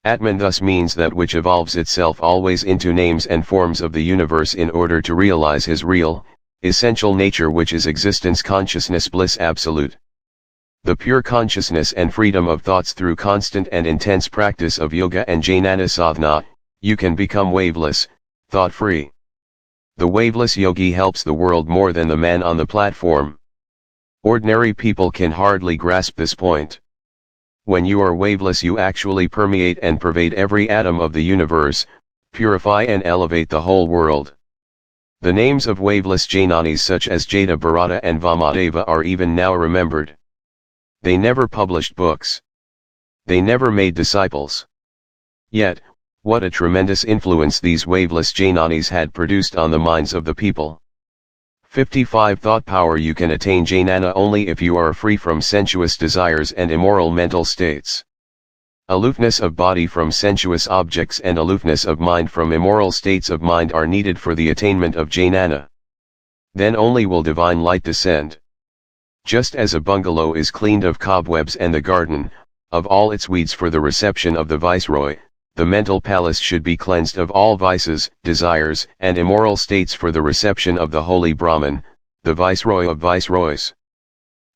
Atman thus means that which evolves itself always into names and forms of the universe in order to realize his real, essential nature, which is existence, consciousness, bliss absolute. The pure consciousness and freedom of thoughts. Through constant and intense practice of yoga and jnana sadhana, you can become waveless, thought-free. The waveless yogi helps the world more than the man on the platform. Ordinary people can hardly grasp this point. When you are waveless, you actually permeate and pervade every atom of the universe, purify and elevate the whole world. The names of waveless jnanis such as Jada Bharata and Vamadeva are even now remembered. They never published books. They never made disciples. Yet, what a tremendous influence these waveless jnanis had produced on the minds of the people. 55 Thought power. You can attain jnana only if you are free from sensuous desires and immoral mental states. Aloofness of body from sensuous objects and aloofness of mind from immoral states of mind are needed for the attainment of jnana. Then only will divine light descend. Just as a bungalow is cleaned of cobwebs and the garden, of all its weeds for the reception of the viceroy, the mental palace should be cleansed of all vices, desires, and immoral states for the reception of the holy Brahman, the viceroy of viceroys.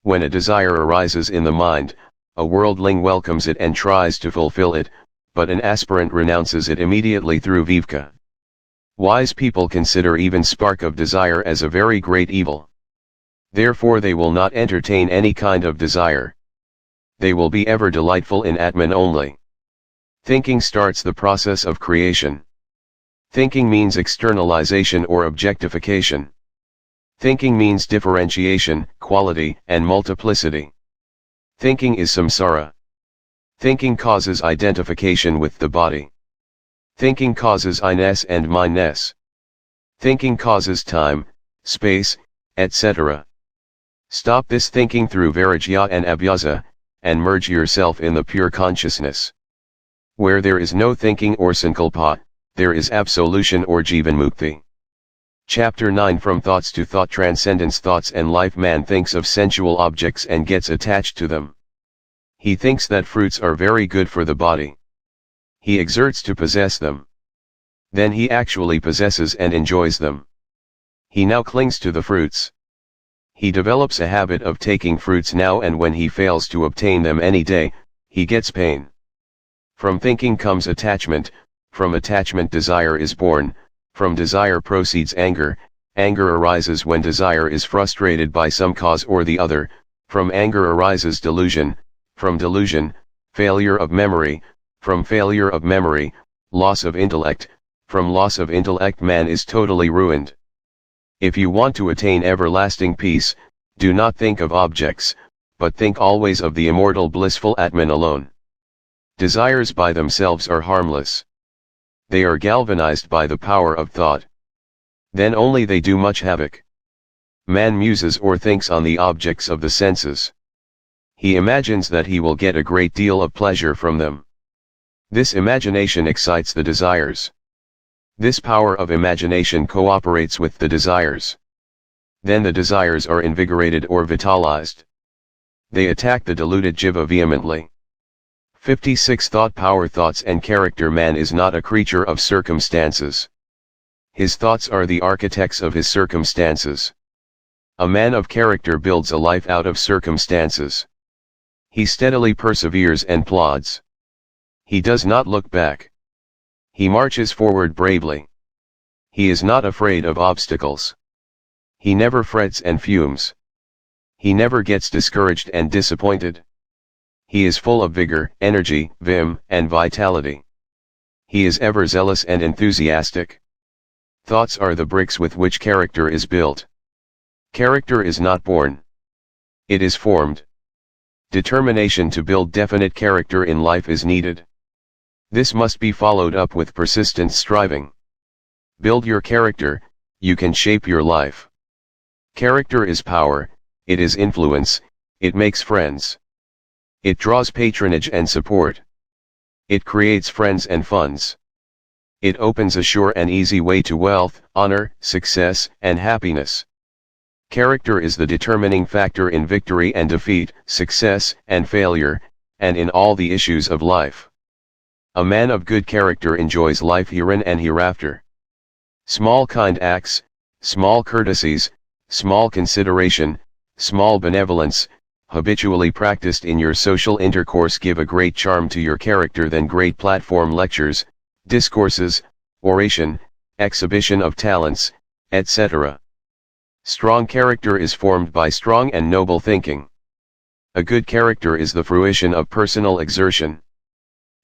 When a desire arises in the mind, a worldling welcomes it and tries to fulfill it, but an aspirant renounces it immediately through vivka. Wise people consider even spark of desire as a very great evil. Therefore they will not entertain any kind of desire. They will be ever delightful in Atman only. Thinking starts the process of creation. Thinking means externalization or objectification. Thinking means differentiation, quality, and multiplicity. Thinking is samsara. Thinking causes identification with the body. Thinking causes I-ness and mine-ness. Thinking causes time, space, etc. Stop this thinking through vairagya and abhyasa, and merge yourself in the pure consciousness. Where there is no thinking or sankalpa, there is absolution or jivanmukti. Chapter 9. From thoughts to thought transcendence. Thoughts and life. Man thinks of sensual objects and gets attached to them. He thinks that fruits are very good for the body. He exerts to possess them. Then he actually possesses and enjoys them. He now clings to the fruits. He develops a habit of taking fruits now, and when he fails to obtain them any day, he gets pain. From thinking comes attachment, from attachment desire is born, from desire proceeds anger, anger arises when desire is frustrated by some cause or the other, from anger arises delusion, from delusion, failure of memory, from failure of memory, loss of intellect, from loss of intellect man is totally ruined. If you want to attain everlasting peace, do not think of objects, but think always of the immortal blissful Atman alone. Desires by themselves are harmless. They are galvanized by the power of thought. Then only they do much havoc. Man muses or thinks on the objects of the senses. He imagines that he will get a great deal of pleasure from them. This imagination excites the desires. This power of imagination cooperates with the desires. Then the desires are invigorated or vitalized. They attack the deluded jiva vehemently. 56 Thought power. Thoughts and character. Man is not a creature of circumstances. His thoughts are the architects of his circumstances. A man of character builds a life out of circumstances. He steadily perseveres and plods. He does not look back. He marches forward bravely. He is not afraid of obstacles. He never frets and fumes. He never gets discouraged and disappointed. He is full of vigor, energy, vim, and vitality. He is ever zealous and enthusiastic. Thoughts are the bricks with which character is built. Character is not born. It is formed. Determination to build definite character in life is needed. This must be followed up with persistent striving. Build your character, you can shape your life. Character is power, it is influence, it makes friends. It draws patronage and support. It creates friends and funds. It opens a sure and easy way to wealth, honor, success, and happiness. Character is the determining factor in victory and defeat, success and failure, and in all the issues of life. A man of good character enjoys life herein and hereafter. Small kind acts, small courtesies, small consideration, small benevolence, habitually practiced in your social intercourse give a great charm to your character than great platform lectures, discourses, oration, exhibition of talents, etc. Strong character is formed by strong and noble thinking. A good character is the fruition of personal exertion.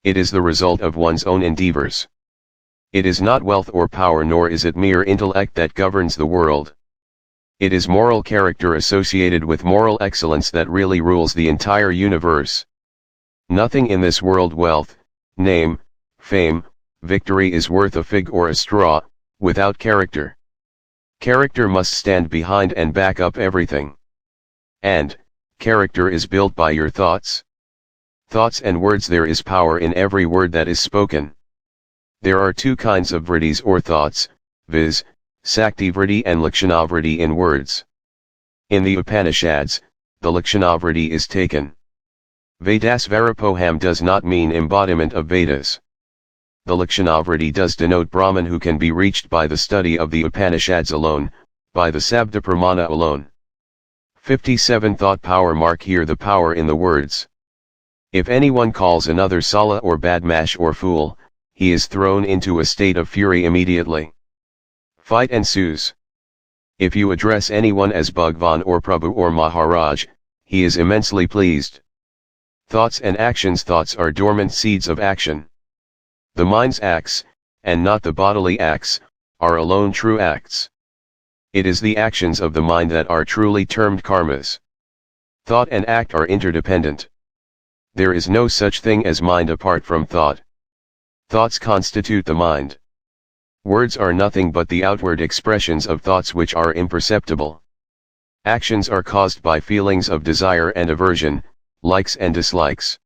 It is the result of one's own endeavors. It is not wealth or power, nor is it mere intellect that governs the world. It is moral character associated with moral excellence that really rules the entire universe. Nothing in this world, wealth, name, fame, victory, is worth a fig or a straw, without character. Character must stand behind and back up everything. And, character is built by your thoughts. Thoughts and words. There is power in every word that is spoken. There are two kinds of vrittis or thoughts, viz., Sakti-vritti and Lakshana-vritti in words. In the Upanishads, the Lakshana-vritti is taken. Vedas Varapoham does not mean embodiment of Vedas. The Lakshana-vritti does denote Brahman who can be reached by the study of the Upanishads alone, by the Sabda Pramana alone. 57 Thought power. Mark here the power in the words. If anyone calls another Sala or Badmash or fool, he is thrown into a state of fury immediately. Fight ensues. If you address anyone as Bhagwan or Prabhu or Maharaj, he is immensely pleased. Thoughts and actions. Thoughts are dormant seeds of action. The mind's acts, and not the bodily acts, are alone true acts. It is the actions of the mind that are truly termed karmas. Thought and act are interdependent. There is no such thing as mind apart from thought. Thoughts constitute the mind. Words are nothing but the outward expressions of thoughts which are imperceptible. Actions are caused by feelings of desire and aversion, likes and dislikes.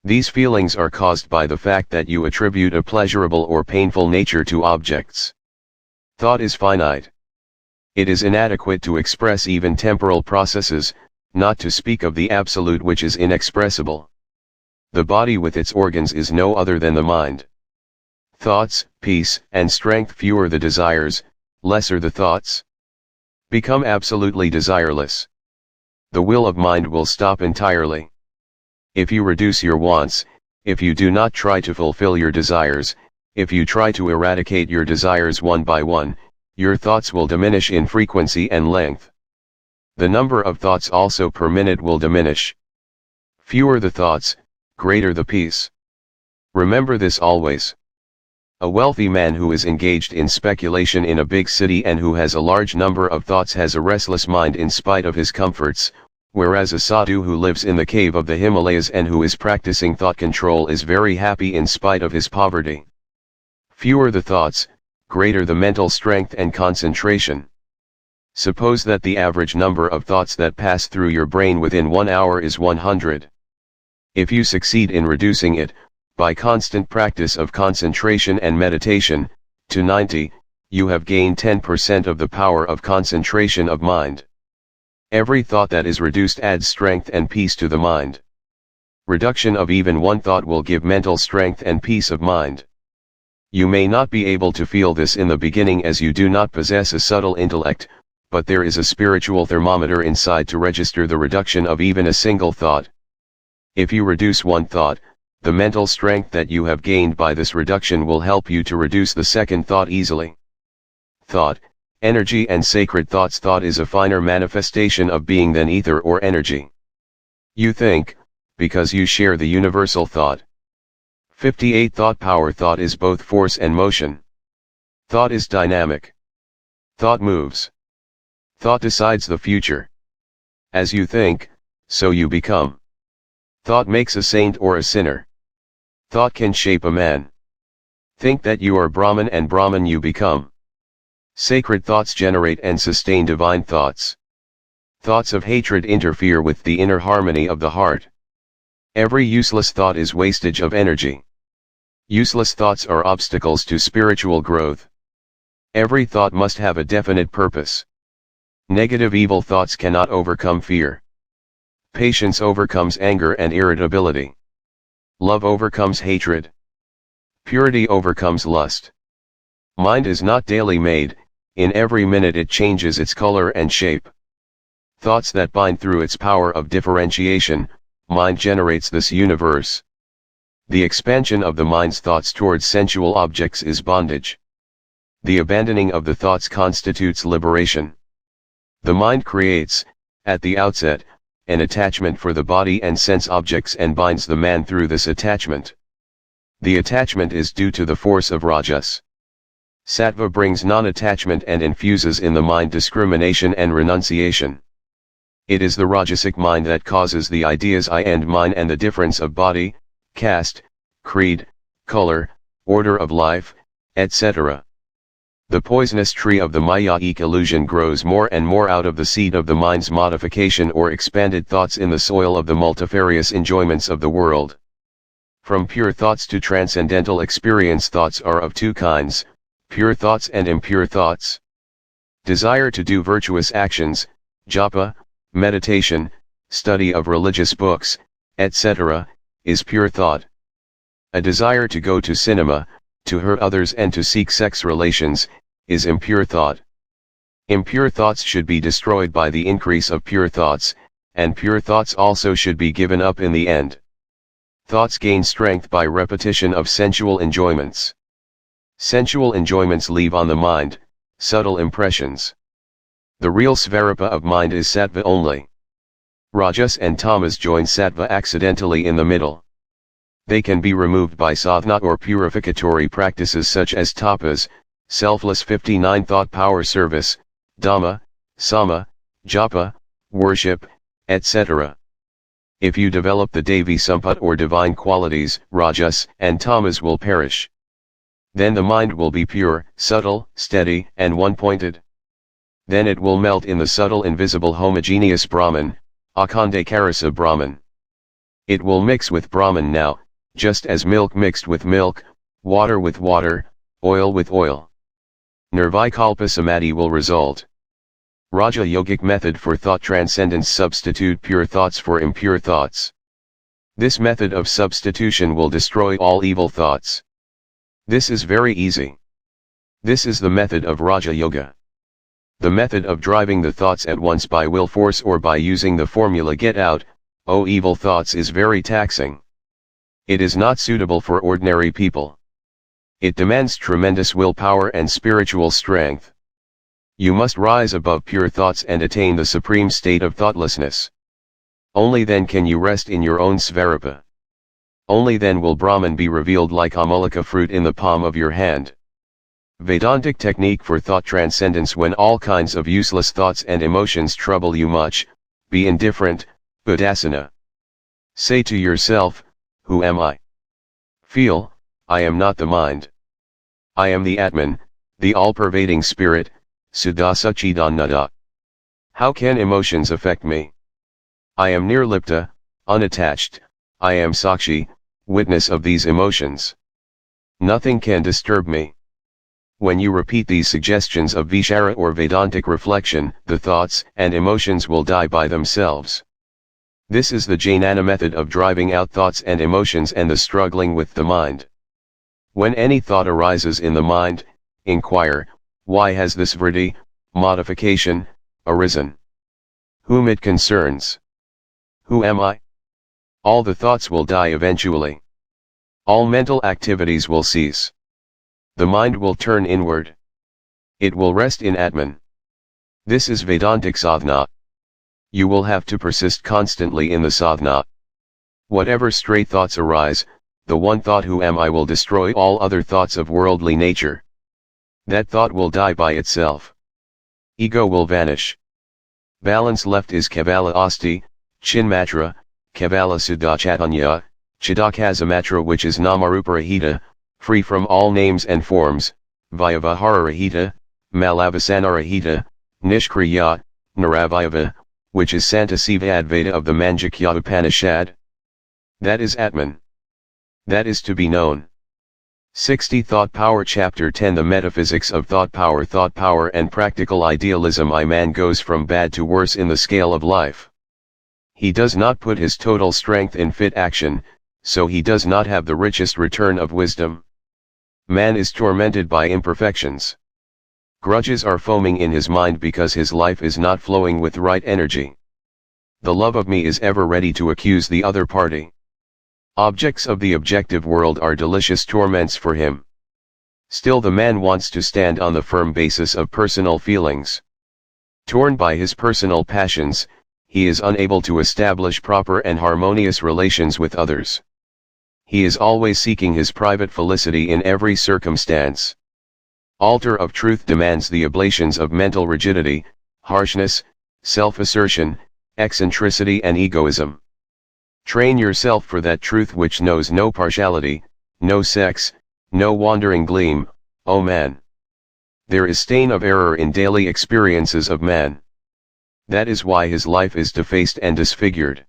These feelings are caused by the fact that you attribute a pleasurable or painful nature to objects. Thought is finite. It is inadequate to express even temporal processes, not to speak of the absolute which is inexpressible. The body with its organs is no other than the mind. Thoughts, peace, and strength. Fewer the desires, lesser the thoughts. Become absolutely desireless. The will of mind will stop entirely. If you reduce your wants, if you do not try to fulfill your desires, if you try to eradicate your desires one by one, your thoughts will diminish in frequency and length. The number of thoughts also per minute will diminish. Fewer the thoughts, greater the peace. Remember this always. A wealthy man who is engaged in speculation in a big city and who has a large number of thoughts has a restless mind in spite of his comforts, whereas a sadhu who lives in the cave of the Himalayas and who is practicing thought control is very happy in spite of his poverty. Fewer the thoughts, greater the mental strength and concentration. Suppose that the average number of thoughts that pass through your brain within 1 hour is 100. If you succeed in reducing it, by constant practice of concentration and meditation, to 90, you have gained 10% of the power of concentration of mind. Every thought that is reduced adds strength and peace to the mind. Reduction of even one thought will give mental strength and peace of mind. You may not be able to feel this in the beginning as you do not possess a subtle intellect, but there is a spiritual thermometer inside to register the reduction of even a single thought. If you reduce one thought, the mental strength that you have gained by this reduction will help you to reduce the second thought easily. Thought, energy and sacred thoughts. Thought is a finer manifestation of being than ether or energy. You think, because you share the universal thought. 58 Thought power. Thought is both force and motion. Thought is dynamic. Thought moves. Thought decides the future. As you think, so you become. Thought makes a saint or a sinner. Thought can shape a man. Think that you are Brahman and Brahman you become. Sacred thoughts generate and sustain divine thoughts. Thoughts of hatred interfere with the inner harmony of the heart. Every useless thought is wastage of energy. Useless thoughts are obstacles to spiritual growth. Every thought must have a definite purpose. Negative evil thoughts cannot overcome fear. Patience overcomes anger and irritability. Love overcomes hatred. Purity overcomes lust. Mind is not daily made, in every minute it changes its color and shape. Thoughts that bind through its power of differentiation, mind generates this universe. The expansion of the mind's thoughts towards sensual objects is bondage. The abandoning of the thoughts constitutes liberation. The mind creates, at the outset, an attachment for the body and sense objects and binds the man through this attachment. The attachment is due to the force of Rajas. Sattva brings non-attachment and infuses in the mind discrimination and renunciation. It is the Rajasic mind that causes the ideas I and mine and the difference of body, caste, creed, color, order of life, etc. The poisonous tree of the Maya-ic illusion grows more and more out of the seed of the mind's modification or expanded thoughts in the soil of the multifarious enjoyments of the world. From pure thoughts to transcendental experience. Thoughts are of two kinds, pure thoughts and impure thoughts. Desire to do virtuous actions, japa, meditation, study of religious books, etc., is pure thought. A desire to go to cinema, to hurt others and to seek sex relations, is impure thought. Impure thoughts should be destroyed by the increase of pure thoughts, and pure thoughts also should be given up in the end. Thoughts gain strength by repetition of sensual enjoyments. Sensual enjoyments leave on the mind subtle impressions. The real svarupa of mind is sattva only. Rajas and tamas join sattva accidentally in the middle. They can be removed by sadhana or purificatory practices such as tapas, selfless 59 thought power service, dhamma, sama, japa, worship, etc. If you develop the Devi Sampat or divine qualities, Rajas and Tamas will perish. Then the mind will be pure, subtle, steady, and one-pointed. Then it will melt in the subtle invisible homogeneous Brahman, Akhanda Karasa Brahman. It will mix with Brahman now, just as milk mixed with milk, water with water, oil with oil. Nirvikalpa Samadhi will result. Raja Yogic method for thought transcendence. Substitute pure thoughts for impure thoughts. This method of substitution will destroy all evil thoughts. This is very easy. This is the method of Raja Yoga. The method of driving the thoughts at once by will force or by using the formula get out, O evil thoughts is very taxing. It is not suitable for ordinary people. It demands tremendous willpower and spiritual strength. You must rise above pure thoughts and attain the supreme state of thoughtlessness. Only then can you rest in your own svarupa. Only then will Brahman be revealed like Amulika fruit in the palm of your hand. Vedantic technique for thought transcendence. When all kinds of useless thoughts and emotions trouble you much, be indifferent, Buddhasana. Say to yourself, who am I? Feel, I am not the mind. I am the Atman, the all-pervading spirit, Suddha-Satchidananda. How can emotions affect me? I am nirlipta, unattached, I am Sakshi, witness of these emotions. Nothing can disturb me. When you repeat these suggestions of Vichara or Vedantic reflection, the thoughts and emotions will die by themselves. This is the Jnana method of driving out thoughts and emotions and the struggling with the mind. When any thought arises in the mind, inquire, why has this vritti, modification, arisen? Whom it concerns? Who am I? All the thoughts will die eventually. All mental activities will cease. The mind will turn inward. It will rest in Atman. This is Vedantic sadhana. You will have to persist constantly in the sadhana. Whatever stray thoughts arise, the one thought who am I will destroy all other thoughts of worldly nature. That thought will die by itself. Ego will vanish. Balance left is Kevala Asti, Chinmatra, Kevala Siddha Chaitanya, Chidakazamatra, which is Namaruparahita, free from all names and forms, Vyavahararahita, Malavasanarahita, Nishkriya, Naravayava, which is Santasiva Advaita of the Manjakya Upanishad. That is Atman. That is to be known. 60 Thought Power Chapter 10 The Metaphysics of Thought Power and Practical Idealism. Man goes from bad to worse in the scale of life. He does not put his total strength in fit action, so he does not have the richest return of wisdom. Man is tormented by imperfections. Grudges are foaming in his mind because his life is not flowing with right energy. The love of me is ever ready to accuse the other party. Objects of the objective world are delicious torments for him. Still the man wants to stand on the firm basis of personal feelings. Torn by his personal passions, he is unable to establish proper and harmonious relations with others. He is always seeking his private felicity in every circumstance. Altar of truth demands the oblations of mental rigidity, harshness, self-assertion, eccentricity and egoism. Train yourself for that truth which knows no partiality, no sex, no wandering gleam, O man. There is stain of error in daily experiences of man. That is why his life is defaced and disfigured.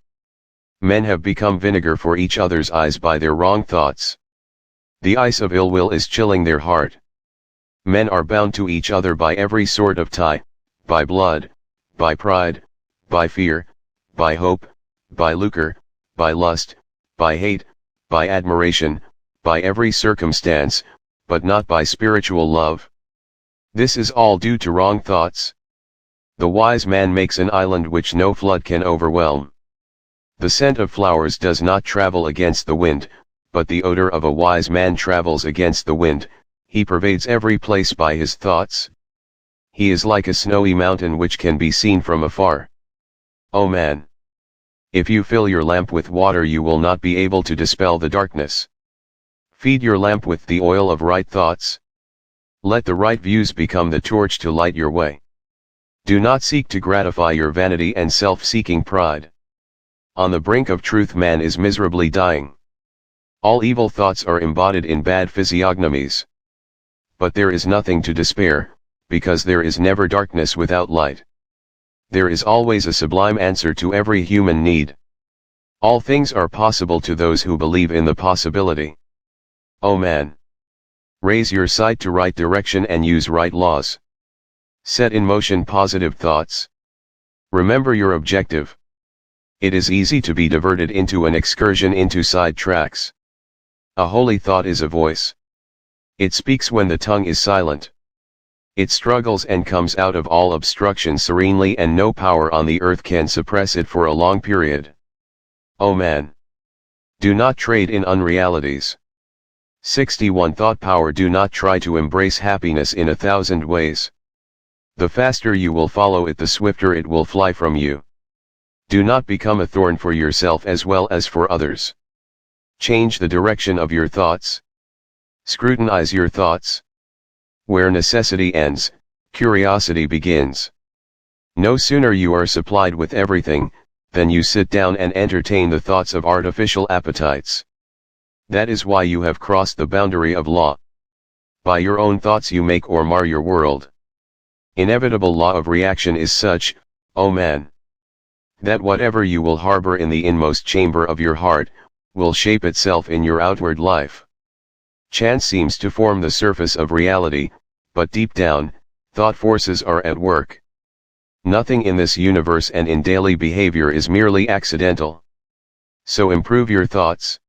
Men have become vinegar for each other's eyes by their wrong thoughts. The ice of ill will is chilling their heart. Men are bound to each other by every sort of tie, by blood, by pride, by fear, by hope, by lucre, by lust, by hate, by admiration, by every circumstance, but not by spiritual love. This is all due to wrong thoughts. The wise man makes an island which no flood can overwhelm. The scent of flowers does not travel against the wind, but the odor of a wise man travels against the wind. He pervades every place by his thoughts. He is like a snowy mountain which can be seen from afar. O man! If you fill your lamp with water, you will not be able to dispel the darkness. Feed your lamp with the oil of right thoughts. Let the right views become the torch to light your way. Do not seek to gratify your vanity and self-seeking pride. On the brink of truth man is miserably dying. All evil thoughts are embodied in bad physiognomies. But there is nothing to despair, because there is never darkness without light. There is always a sublime answer to every human need. All things are possible to those who believe in the possibility. O man! Raise your sight to right direction and use right laws. Set in motion positive thoughts. Remember your objective. It is easy to be diverted into an excursion into side tracks. A holy thought is a voice. It speaks when the tongue is silent. It struggles and comes out of all obstruction serenely, and no power on the earth can suppress it for a long period. O man! Do not trade in unrealities. 61 Thought power. Do not try to embrace happiness in 1,000 ways. The faster you will follow it, the swifter it will fly from you. Do not become a thorn for yourself as well as for others. Change the direction of your thoughts. Scrutinize your thoughts. Where necessity ends, curiosity begins. No sooner you are supplied with everything, than you sit down and entertain the thoughts of artificial appetites. That is why you have crossed the boundary of law. By your own thoughts you make or mar your world. Inevitable law of reaction is such, O man, that whatever you will harbor in the inmost chamber of your heart, will shape itself in your outward life. Chance seems to form the surface of reality, but deep down, thought forces are at work. Nothing in this universe and in daily behavior is merely accidental. So improve your thoughts.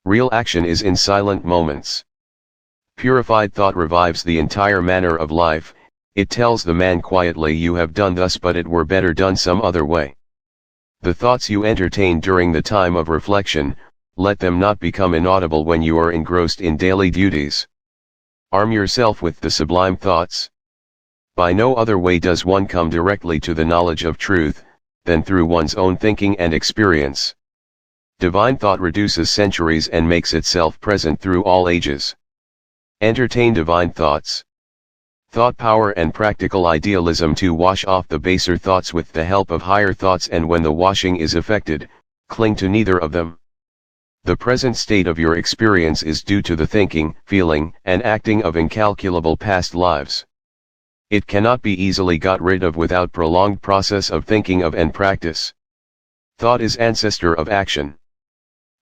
Real action is in silent moments. Purified thought revives the entire manner of life. It tells the man quietly, you have done thus, but it were better done some other way. The thoughts you entertain during the time of reflection, let them not become inaudible when you are engrossed in daily duties. Arm yourself with the sublime thoughts. By no other way does one come directly to the knowledge of truth, than through one's own thinking and experience. Divine thought reduces centuries and makes itself present through all ages. Entertain divine thoughts. Thought power and practical idealism to wash off the baser thoughts with the help of higher thoughts, and when the washing is effected, cling to neither of them. The present state of your experience is due to the thinking, feeling, and acting of incalculable past lives. It cannot be easily got rid of without prolonged process of thinking of and practice. Thought is ancestor of action.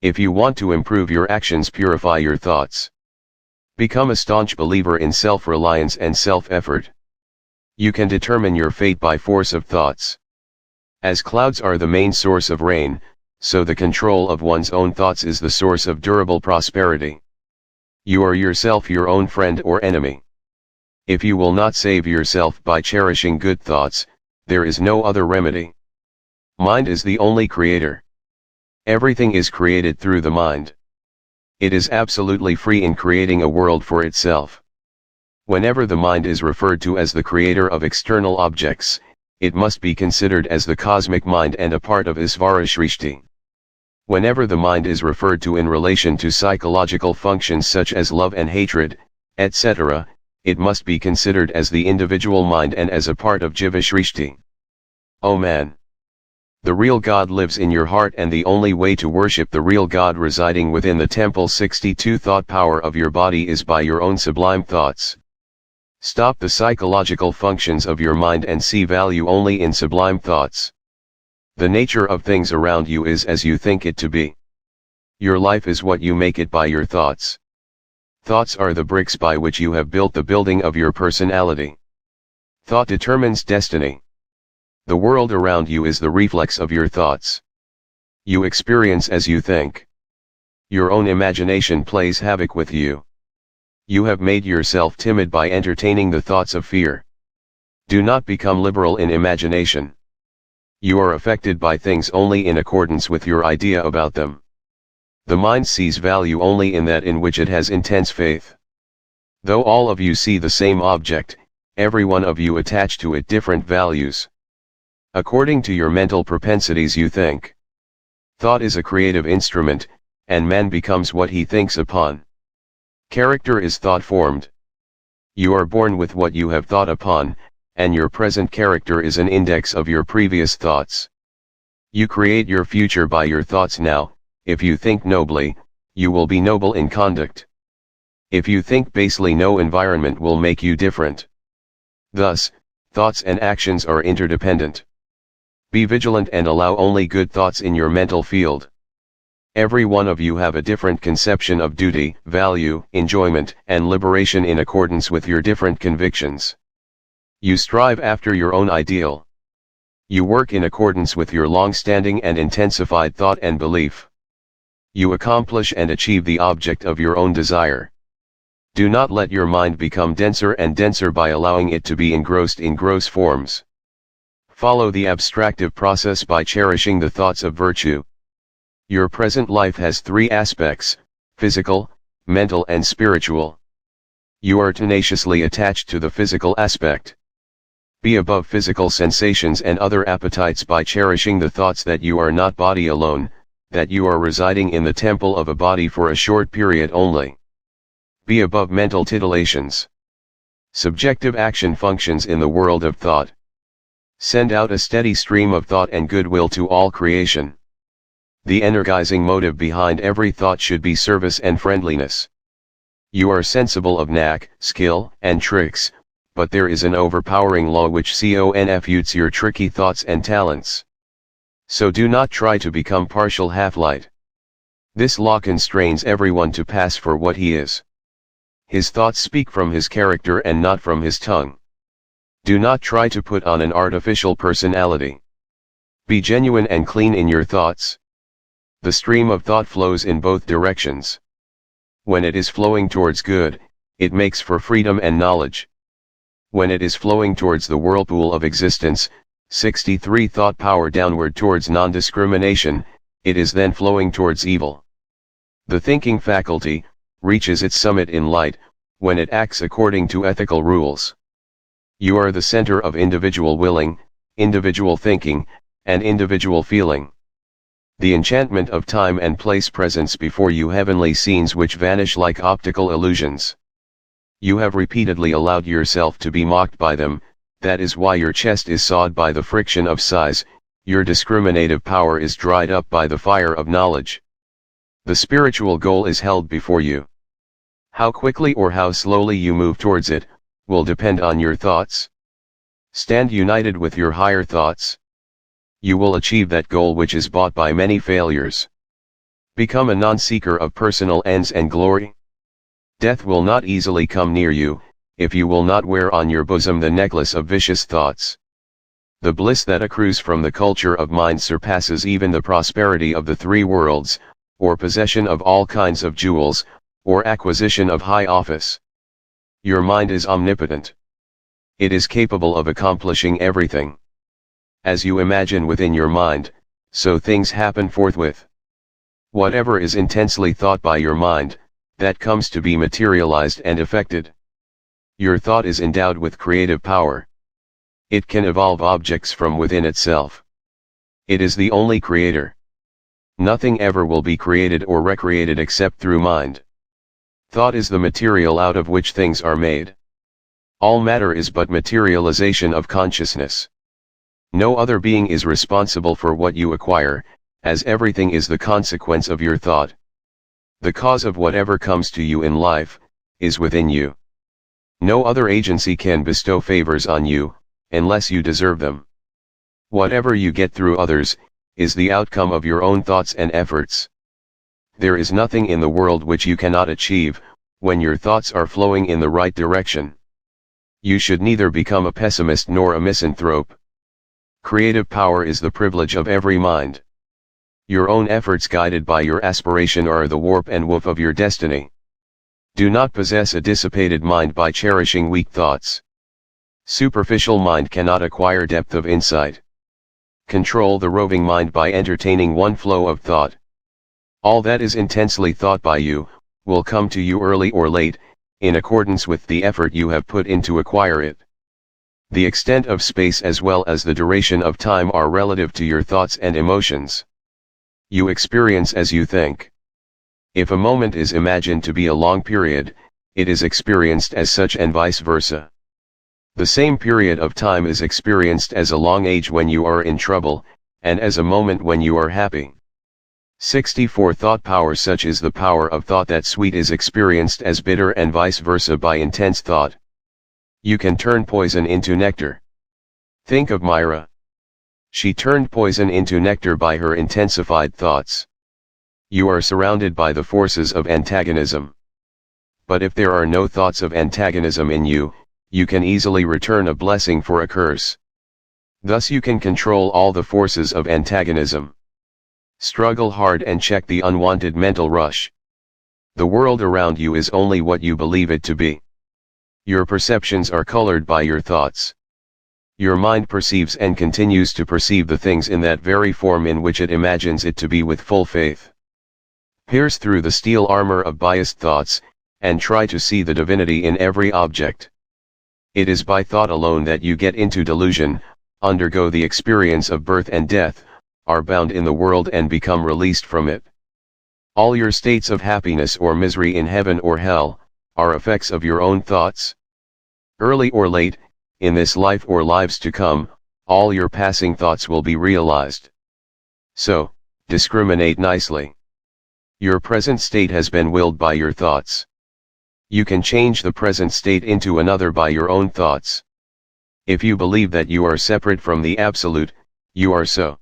If you want to improve your actions, purify your thoughts. Become a staunch believer in self-reliance and self-effort. You can determine your fate by force of thoughts. As clouds are the main source of rain, so the control of one's own thoughts is the source of durable prosperity. You are yourself your own friend or enemy. If you will not save yourself by cherishing good thoughts, there is no other remedy. Mind is the only creator. Everything is created through the mind. It is absolutely free in creating a world for itself. Whenever the mind is referred to as the creator of external objects, it must be considered as the cosmic mind and a part of Isvara Srishti. Whenever the mind is referred to in relation to psychological functions such as love and hatred, etc., it must be considered as the individual mind and as a part of Jiva Srishti. O man! The real God lives in your heart, and the only way to worship the real God residing within the temple 62 thought power of your body is by your own sublime thoughts. Stop the psychological functions of your mind and see value only in sublime thoughts. The nature of things around you is as you think it to be. Your life is what you make it by your thoughts. Thoughts are the bricks by which you have built the building of your personality. Thought determines destiny. The world around you is the reflex of your thoughts. You experience as you think. Your own imagination plays havoc with you. You have made yourself timid by entertaining the thoughts of fear. Do not become liberal in imagination. You are affected by things only in accordance with your idea about them. The mind sees value only in that in which it has intense faith. Though all of you see the same object, every one of you attach to it different values. According to your mental propensities you think. Thought is a creative instrument, and man becomes what he thinks upon. Character is thought formed. You are born with what you have thought upon, and your present character is an index of your previous thoughts. You create your future by your thoughts now. If you think nobly, you will be noble in conduct. If you think basely, no environment will make you different. Thus, thoughts and actions are interdependent. Be vigilant and allow only good thoughts in your mental field. Every one of you have a different conception of duty, value, enjoyment, and liberation in accordance with your different convictions. You strive after your own ideal. You work in accordance with your long-standing and intensified thought and belief. You accomplish and achieve the object of your own desire. Do not let your mind become denser and denser by allowing it to be engrossed in gross forms. Follow the abstractive process by cherishing the thoughts of virtue. Your present life has three aspects: physical, mental and spiritual. You are tenaciously attached to the physical aspect. Be above physical sensations and other appetites by cherishing the thoughts that you are not body alone, that you are residing in the temple of a body for a short period only. Be above mental titillations. Subjective action functions in the world of thought. Send out a steady stream of thought and goodwill to all creation. The energizing motive behind every thought should be service and friendliness. You are sensible of knack, skill, and tricks, but there is an overpowering law which confutes your tricky thoughts and talents. So do not try to become partial half-light. This law constrains everyone to pass for what he is. His thoughts speak from his character and not from his tongue. Do not try to put on an artificial personality. Be genuine and clean in your thoughts. The stream of thought flows in both directions. When it is flowing towards good, it makes for freedom and knowledge. When it is flowing towards the whirlpool of existence, 63 thought power downward towards non-discrimination, it is then flowing towards evil. The thinking faculty reaches its summit in light when it acts according to ethical rules. You are the center of individual willing, individual thinking, and individual feeling. The enchantment of time and place presents before you heavenly scenes which vanish like optical illusions. You have repeatedly allowed yourself to be mocked by them, that is why your chest is sawed by the friction of sighs, your discriminative power is dried up by the fire of knowledge. The spiritual goal is held before you. How quickly or how slowly you move towards it, will depend on your thoughts. Stand united with your higher thoughts. You will achieve that goal which is bought by many failures. Become a non-seeker of personal ends and glory. Death will not easily come near you, if you will not wear on your bosom the necklace of vicious thoughts. The bliss that accrues from the culture of mind surpasses even the prosperity of the three worlds, or possession of all kinds of jewels, or acquisition of high office. Your mind is omnipotent. It is capable of accomplishing everything. As you imagine within your mind, so things happen forthwith. Whatever is intensely thought by your mind, that comes to be materialized and effected. Your thought is endowed with creative power. It can evolve objects from within itself. It is the only creator. Nothing ever will be created or recreated except through mind. Thought is the material out of which things are made. All matter is but materialization of consciousness. No other being is responsible for what you acquire, as everything is the consequence of your thought. The cause of whatever comes to you in life, is within you. No other agency can bestow favors on you, unless you deserve them. Whatever you get through others, is the outcome of your own thoughts and efforts. There is nothing in the world which you cannot achieve, when your thoughts are flowing in the right direction. You should neither become a pessimist nor a misanthrope. Creative power is the privilege of every mind. Your own efforts guided by your aspiration are the warp and woof of your destiny. Do not possess a dissipated mind by cherishing weak thoughts. Superficial mind cannot acquire depth of insight. Control the roving mind by entertaining one flow of thought. All that is intensely thought by you, will come to you early or late, in accordance with the effort you have put in to acquire it. The extent of space as well as the duration of time are relative to your thoughts and emotions. You experience as you think. If a moment is imagined to be a long period, it is experienced as such and vice versa. The same period of time is experienced as a long age when you are in trouble, and as a moment when you are happy. 64 Thought power. Such is the power of thought that sweet is experienced as bitter and vice versa by intense thought. You can turn poison into nectar. Think of Myra. She turned poison into nectar by her intensified thoughts. You are surrounded by the forces of antagonism. But if there are no thoughts of antagonism in you, you can easily return a blessing for a curse. Thus you can control all the forces of antagonism. Struggle hard and check the unwanted mental rush. The world around you is only what you believe it to be. Your perceptions are colored by your thoughts. Your mind perceives and continues to perceive the things in that very form in which it imagines it to be with full faith. Pierce through the steel armor of biased thoughts, and try to see the divinity in every object. It is by thought alone that you get into delusion, undergo the experience of birth and death, are bound in the world and become released from it. All your states of happiness or misery in heaven or hell, are effects of your own thoughts. Early or late, in this life or lives to come, all your passing thoughts will be realized. So, discriminate nicely. Your present state has been willed by your thoughts. You can change the present state into another by your own thoughts. If you believe that you are separate from the Absolute, you are so.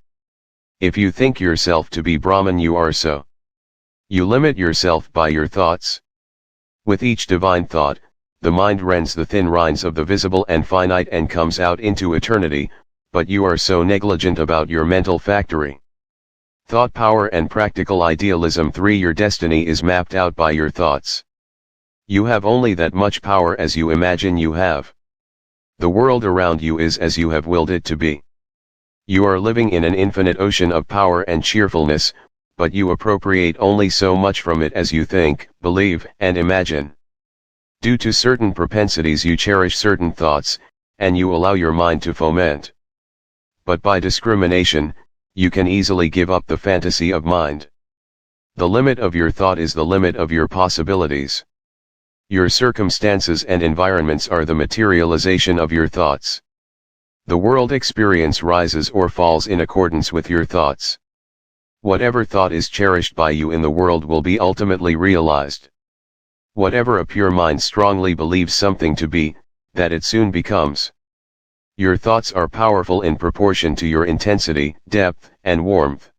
If you think yourself to be Brahman, you are so. You limit yourself by your thoughts. With each divine thought, the mind rends the thin rinds of the visible and finite and comes out into eternity, but you are so negligent about your mental factory. Thought power and practical idealism. 3. Your destiny is mapped out by your thoughts. You have only that much power as you imagine you have. The world around you is as you have willed it to be. You are living in an infinite ocean of power and cheerfulness, but you appropriate only so much from it as you think, believe, and imagine. Due to certain propensities you cherish certain thoughts, and you allow your mind to foment. But by discrimination, you can easily give up the fantasy of mind. The limit of your thought is the limit of your possibilities. Your circumstances and environments are the materialization of your thoughts. The world experience rises or falls in accordance with your thoughts. Whatever thought is cherished by you in the world will be ultimately realized. Whatever a pure mind strongly believes something to be, that it soon becomes. Your thoughts are powerful in proportion to your intensity, depth, and warmth.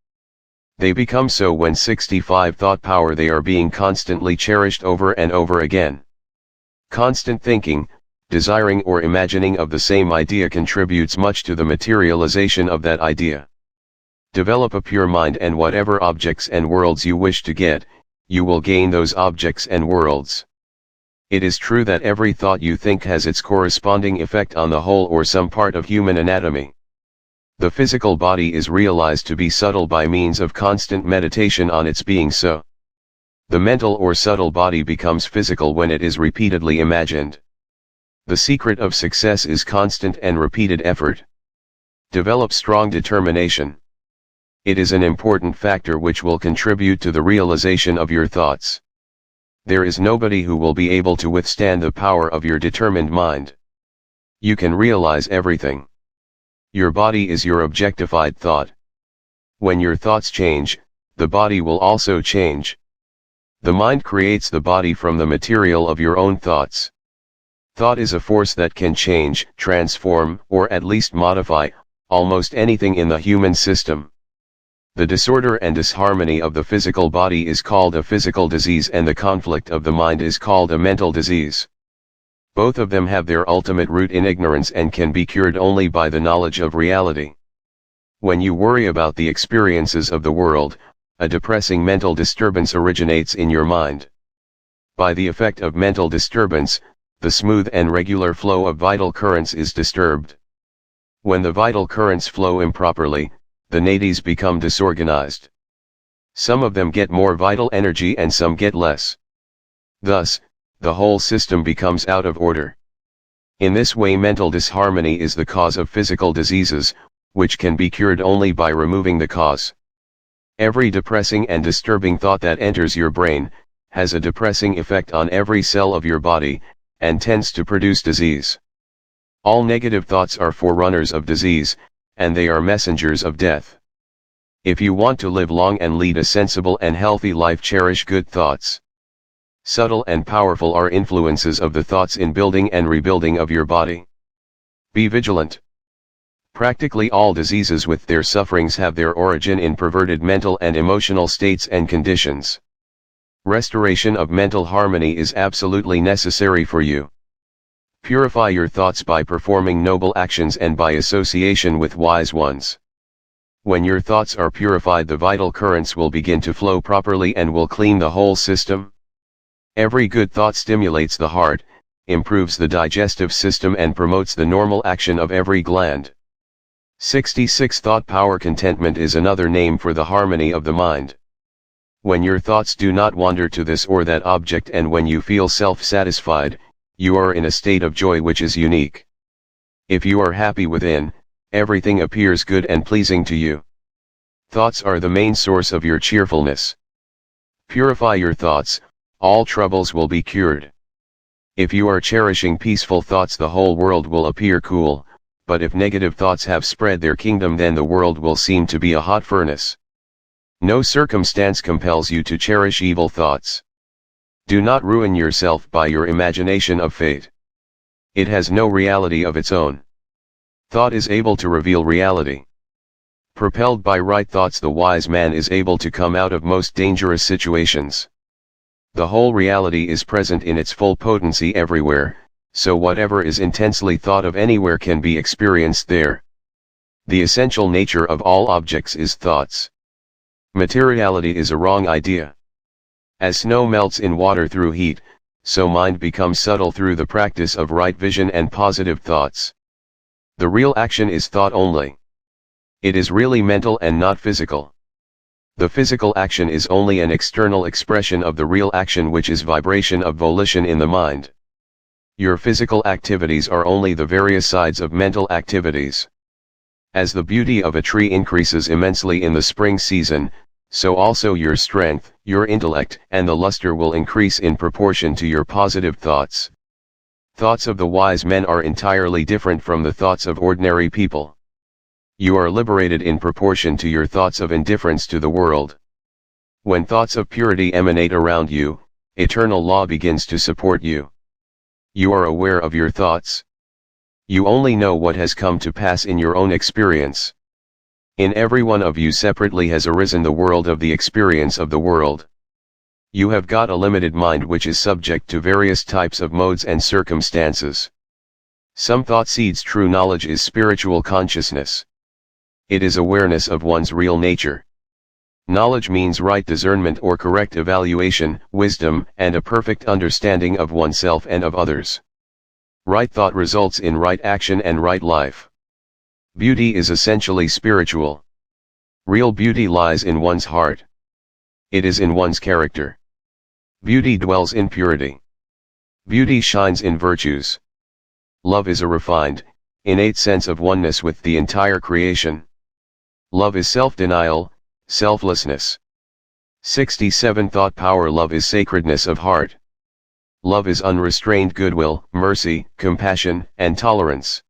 They become so when 65 thought power they are being constantly cherished over and over again. Constant thinking, desiring or imagining of the same idea contributes much to the materialization of that idea. Develop a pure mind and whatever objects and worlds you wish to get, you will gain those objects and worlds. It is true that every thought you think has its corresponding effect on the whole or some part of human anatomy. The physical body is realized to be subtle by means of constant meditation on its being so. The mental or subtle body becomes physical when it is repeatedly imagined. The secret of success is constant and repeated effort. Develop strong determination. It is an important factor which will contribute to the realization of your thoughts. There is nobody who will be able to withstand the power of your determined mind. You can realize everything. Your body is your objectified thought. When your thoughts change, the body will also change. The mind creates the body from the material of your own thoughts. Thought is a force that can change, transform, or at least modify, almost anything in the human system. The disorder and disharmony of the physical body is called a physical disease and the conflict of the mind is called a mental disease. Both of them have their ultimate root in ignorance and can be cured only by the knowledge of reality. When you worry about the experiences of the world, a depressing mental disturbance originates in your mind. By the effect of mental disturbance, the smooth and regular flow of vital currents is disturbed. When the vital currents flow improperly, the nadis become disorganized. Some of them get more vital energy and some get less. Thus, the whole system becomes out of order. In this way mental disharmony is the cause of physical diseases, which can be cured only by removing the cause. Every depressing and disturbing thought that enters your brain, has a depressing effect on every cell of your body, and tends to produce disease. All negative thoughts are forerunners of disease, and they are messengers of death. If you want to live long and lead a sensible and healthy life, cherish good thoughts. Subtle and powerful are influences of the thoughts in building and rebuilding of your body. Be vigilant. Practically all diseases with their sufferings have their origin in perverted mental and emotional states and conditions. Restoration of mental harmony is absolutely necessary for you. Purify your thoughts by performing noble actions and by association with wise ones. When your thoughts are purified, the vital currents will begin to flow properly and will clean the whole system. Every good thought stimulates the heart, improves the digestive system and promotes the normal action of every gland. 66 Thought power. Contentment is another name for the harmony of the mind. When your thoughts do not wander to this or that object and when you feel self-satisfied, you are in a state of joy which is unique. If you are happy within, everything appears good and pleasing to you. Thoughts are the main source of your cheerfulness. Purify your thoughts, all troubles will be cured. If you are cherishing peaceful thoughts, the whole world will appear cool, but if negative thoughts have spread their kingdom, then the world will seem to be a hot furnace. No circumstance compels you to cherish evil thoughts. Do not ruin yourself by your imagination of fate. It has no reality of its own. Thought is able to reveal reality. Propelled by right thoughts, the wise man is able to come out of most dangerous situations. The whole reality is present in its full potency everywhere, so whatever is intensely thought of anywhere can be experienced there. The essential nature of all objects is thoughts. Materiality is a wrong idea. As snow melts in water through heat, so mind becomes subtle through the practice of right vision and positive thoughts. The real action is thought only. It is really mental and not physical. The physical action is only an external expression of the real action, which is vibration of volition in the mind. Your physical activities are only the various sides of mental activities. As the beauty of a tree increases immensely in the spring season, so also your strength, your intellect, and the luster will increase in proportion to your positive thoughts. Thoughts of the wise men are entirely different from the thoughts of ordinary people. You are liberated in proportion to your thoughts of indifference to the world. When thoughts of purity emanate around you, eternal law begins to support you. You are aware of your thoughts. You only know what has come to pass in your own experience. In every one of you separately has arisen the world of the experience of the world. You have got a limited mind which is subject to various types of modes and circumstances. Some thought seeds. True knowledge is spiritual consciousness. It is awareness of one's real nature. Knowledge means right discernment or correct evaluation, wisdom, and a perfect understanding of oneself and of others. Right thought results in right action and right life. Beauty is essentially spiritual. Real beauty lies in one's heart. It is in one's character. Beauty dwells in purity. Beauty shines in virtues. Love is a refined, innate sense of oneness with the entire creation. Love is self-denial, selflessness. 67 Thought power. Love is sacredness of heart. Love is unrestrained goodwill, mercy, compassion, and tolerance.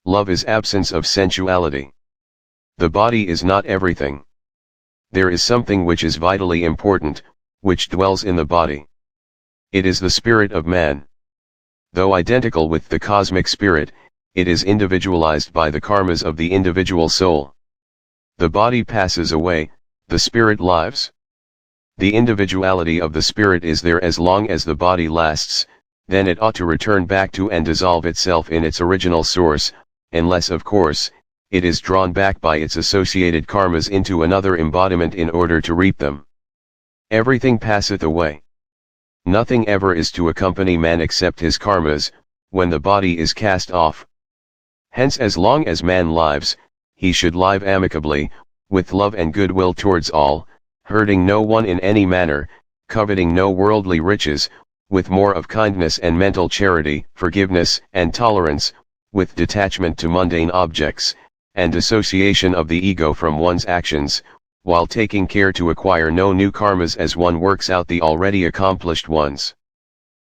Love is absence of sensuality. The body is not everything. There is something which is vitally important, which dwells in the body. It is the spirit of man. Though identical with the cosmic spirit, it is individualized by the karmas of the individual soul. The body passes away, the spirit lives. The individuality of the spirit is there as long as the body lasts, then it ought to return back to and dissolve itself in its original source, unless of course, it is drawn back by its associated karmas into another embodiment in order to reap them. Everything passeth away. Nothing ever is to accompany man except his karmas, when the body is cast off. Hence as long as man lives, he should live amicably, with love and goodwill towards all, hurting no one in any manner, coveting no worldly riches, with more of kindness and mental charity, forgiveness and tolerance, with detachment to mundane objects, and dissociation of the ego from one's actions, while taking care to acquire no new karmas as one works out the already accomplished ones.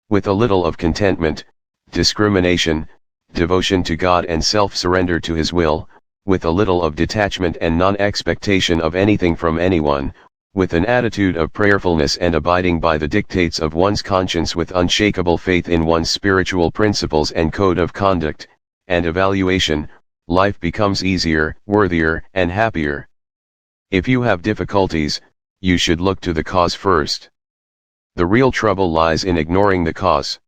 With a little of contentment, discrimination, devotion to God and self-surrender to His will, with a little of detachment and non-expectation of anything from anyone, with an attitude of prayerfulness and abiding by the dictates of one's conscience with unshakable faith in one's spiritual principles and code of conduct, and evaluation, life becomes easier, worthier, and happier. If you have difficulties, you should look to the cause first. The real trouble lies in ignoring the cause.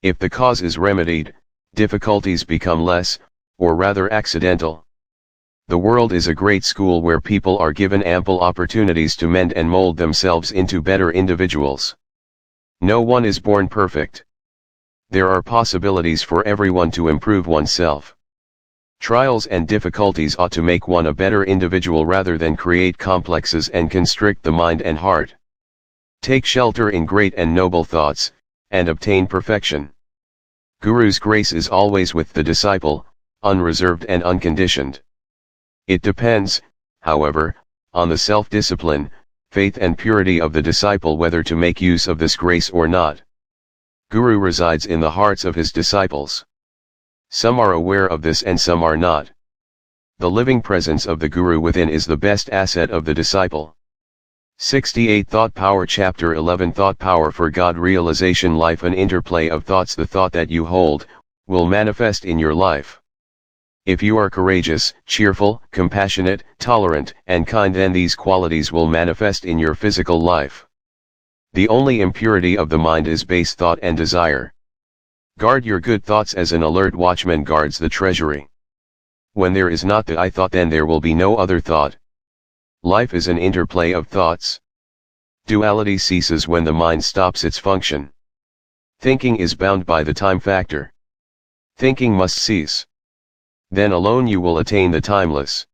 If the cause is remedied, difficulties become less, or rather accidental. The world is a great school where people are given ample opportunities to mend and mold themselves into better individuals. No one is born perfect. There are possibilities for everyone to improve oneself. Trials and difficulties ought to make one a better individual rather than create complexes and constrict the mind and heart. Take shelter in great and noble thoughts, and obtain perfection. Guru's grace is always with the disciple, unreserved and unconditioned. It depends, however, on the self-discipline, faith and purity of the disciple whether to make use of this grace or not. Guru resides in the hearts of his disciples. Some are aware of this and some are not. The living presence of the Guru within is the best asset of the disciple. 68 Thought Power Chapter 11 Thought Power for God Realization Life. An interplay of thoughts. The thought that you hold, will manifest in your life. If you are courageous, cheerful, compassionate, tolerant, and kind, then these qualities will manifest in your physical life. The only impurity of the mind is base thought and desire. Guard your good thoughts as an alert watchman guards the treasury. When there is not the I thought, then there will be no other thought. Life is an interplay of thoughts. Duality ceases when the mind stops its function. Thinking is bound by the time factor. Thinking must cease. Then alone you will attain the timeless.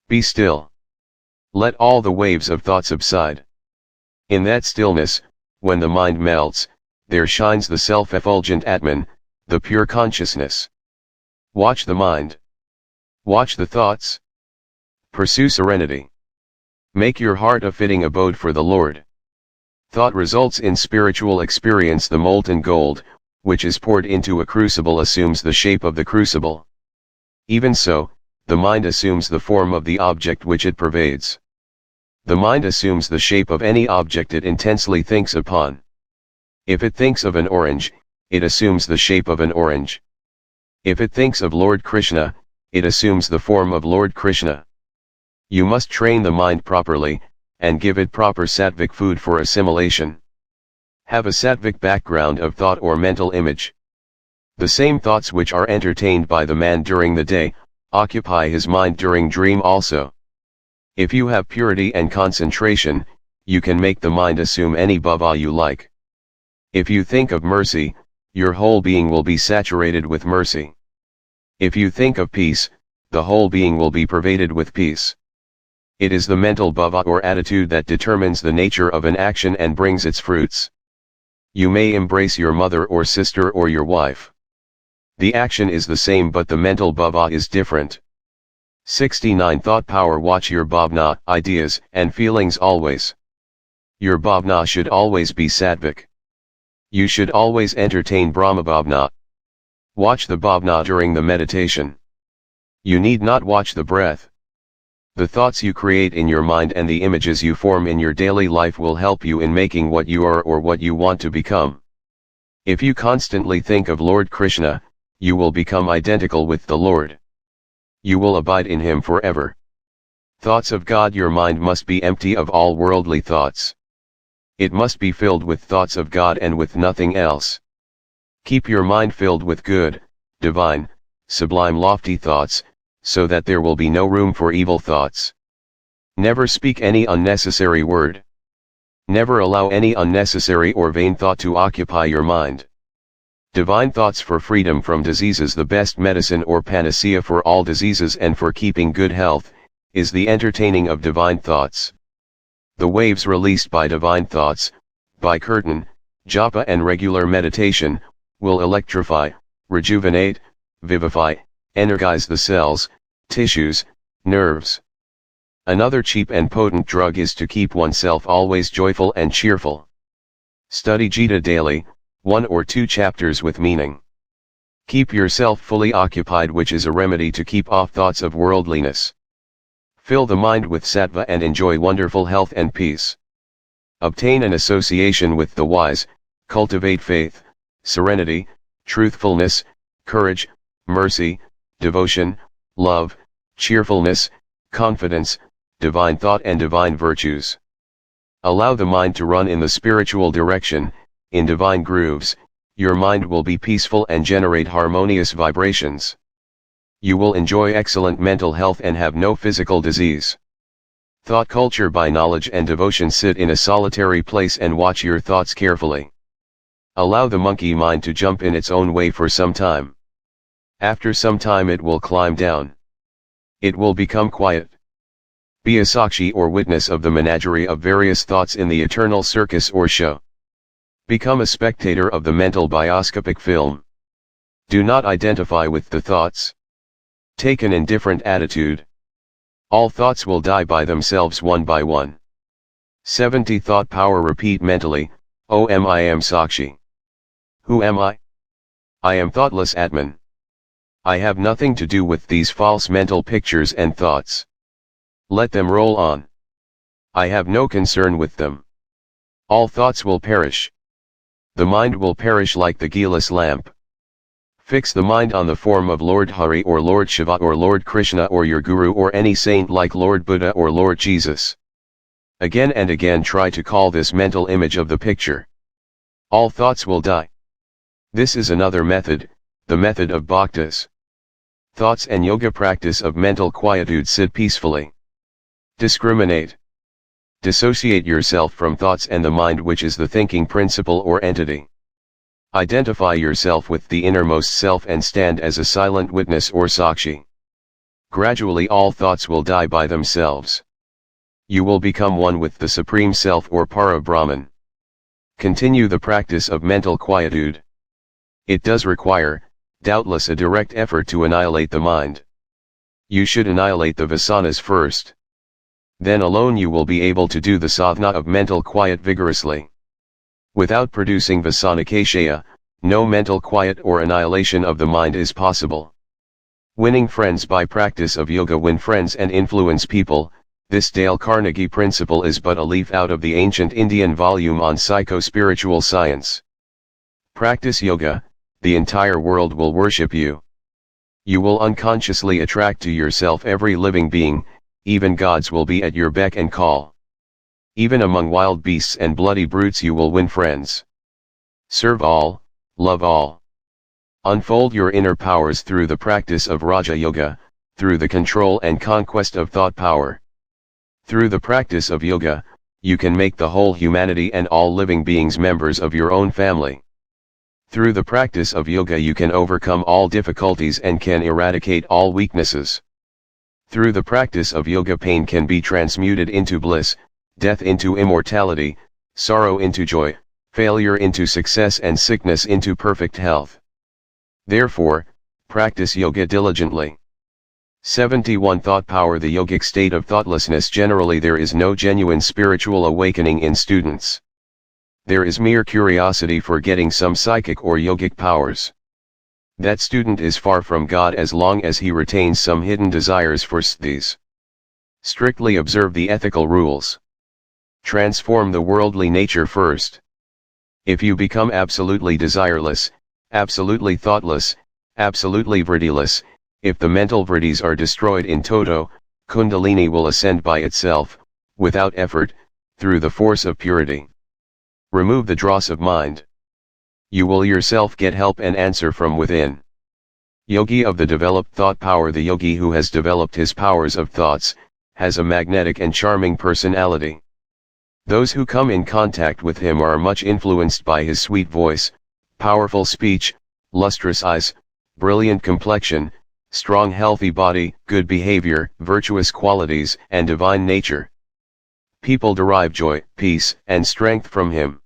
Be still. Let all the waves of thought subside. In that stillness, when the mind melts, there shines the self-effulgent Atman, the pure consciousness. Watch the mind. Watch the thoughts. Pursue serenity. Make your heart a fitting abode for the Lord. Thought results in spiritual experience. The molten gold, which is poured into a crucible, assumes the shape of the crucible. Even so, the mind assumes the form of the object which it pervades. The mind assumes the shape of any object it intensely thinks upon. If it thinks of an orange, it assumes the shape of an orange. If it thinks of Lord Krishna, it assumes the form of Lord Krishna. You must train the mind properly, and give it proper sattvic food for assimilation. Have a sattvic background of thought or mental image. The same thoughts which are entertained by the man during the day, occupy his mind during dream also. If you have purity and concentration, you can make the mind assume any bhava you like. If you think of mercy, your whole being will be saturated with mercy. If you think of peace, the whole being will be pervaded with peace. It is the mental bhava or attitude that determines the nature of an action and brings its fruits. You may embrace your mother or sister or your wife. The action is the same, but the mental bhava is different. 69 Thought power. Watch your bhavna, ideas, and feelings always. Your bhavna should always be sattvic. You should always entertain Brahma bhavna. Watch the bhavna during the meditation. You need not watch the breath. The thoughts you create in your mind and the images you form in your daily life will help you in making what you are or what you want to become. If you constantly think of Lord Krishna, you will become identical with the Lord. You will abide in Him forever. Thoughts of God. Your mind must be empty of all worldly thoughts. It must be filled with thoughts of God and with nothing else. Keep your mind filled with good, divine, sublime, lofty thoughts, so that there will be no room for evil thoughts. Never speak any unnecessary word. Never allow any unnecessary or vain thought to occupy your mind. Divine thoughts for freedom from diseases. The best medicine or panacea for all diseases and for keeping good health, is the entertaining of divine thoughts. The waves released by divine thoughts, by kirtan, japa and regular meditation, will electrify, rejuvenate, vivify, energize the cells, tissues, nerves. Another cheap and potent drug is to keep oneself always joyful and cheerful. Study Gita daily, 1 or 2 chapters with meaning. Keep yourself fully occupied, which is a remedy to keep off thoughts of worldliness. Fill the mind with sattva and enjoy wonderful health and peace. Obtain an association with the wise, cultivate faith, serenity, truthfulness, courage, mercy, devotion, love, cheerfulness, confidence, divine thought and divine virtues. Allow the mind to run in the spiritual direction, in divine grooves. Your mind will be peaceful and generate harmonious vibrations. You will enjoy excellent mental health and have no physical disease. Thought culture. By knowledge and devotion, sit in a solitary place and watch your thoughts carefully. Allow the monkey mind to jump in its own way for some time. After some time it will climb down. It will become quiet. Be a sakshi or witness of the menagerie of various thoughts in the eternal circus or show. Become a spectator of the mental bioscopic film. Do not identify with the thoughts. Take an indifferent attitude. All thoughts will die by themselves one by one. 70 Thought power. Repeat mentally, O am I am Sakshi. Who am I? I am thoughtless Atman. I have nothing to do with these false mental pictures and thoughts. Let them roll on. I have no concern with them. All thoughts will perish. The mind will perish like the gearless lamp. Fix the mind on the form of Lord Hari or Lord Shiva or Lord Krishna or your Guru or any saint like Lord Buddha or Lord Jesus. Again and again try to call this mental image of the picture. All thoughts will die. This is another method, the method of bhaktas. Thoughts and yoga practice of mental quietude. Sit peacefully. Discriminate. Dissociate yourself from thoughts and the mind, which is the thinking principle or entity. Identify yourself with the innermost self and stand as a silent witness or sakshi. Gradually all thoughts will die by themselves. You will become one with the Supreme Self or Para Brahman. Continue the practice of mental quietude. It does require, doubtless, a direct effort to annihilate the mind. You should annihilate the vasanas first. Then alone you will be able to do the sadhana of mental quiet vigorously. Without producing vasanakashaya, no mental quiet or annihilation of the mind is possible. Winning friends by practice of yoga. Win friends and influence people. This Dale Carnegie principle is but a leaf out of the ancient Indian volume on psycho-spiritual science. Practice yoga, the entire world will worship you. You will unconsciously attract to yourself every living being, even gods will be at your beck and call. Even among wild beasts and bloody brutes you will win friends. Serve all, love all. Unfold your inner powers through the practice of Raja Yoga, through the control and conquest of thought power. Through the practice of yoga, you can make the whole humanity and all living beings members of your own family. Through the practice of yoga you can overcome all difficulties and can eradicate all weaknesses. Through the practice of yoga pain can be transmuted into bliss, death into immortality, sorrow into joy, failure into success and sickness into perfect health. Therefore, practice yoga diligently. 71 Thought power. The yogic state of thoughtlessness. Generally there is no genuine spiritual awakening in students. There is mere curiosity for getting some psychic or yogic powers. That student is far from God as long as he retains some hidden desires for these. Strictly observe the ethical rules. Transform the worldly nature first. If you become absolutely desireless, absolutely thoughtless, absolutely vrittyless, if the mental vrittis are destroyed in toto, Kundalini will ascend by itself, without effort, through the force of purity. Remove the dross of mind. You will yourself get help and answer from within. Yogi of the developed thought power. The yogi who has developed his powers of thoughts, has a magnetic and charming personality. Those who come in contact with him are much influenced by his sweet voice, powerful speech, lustrous eyes, brilliant complexion, strong healthy body, good behavior, virtuous qualities, and divine nature. People derive joy, peace, and strength from him.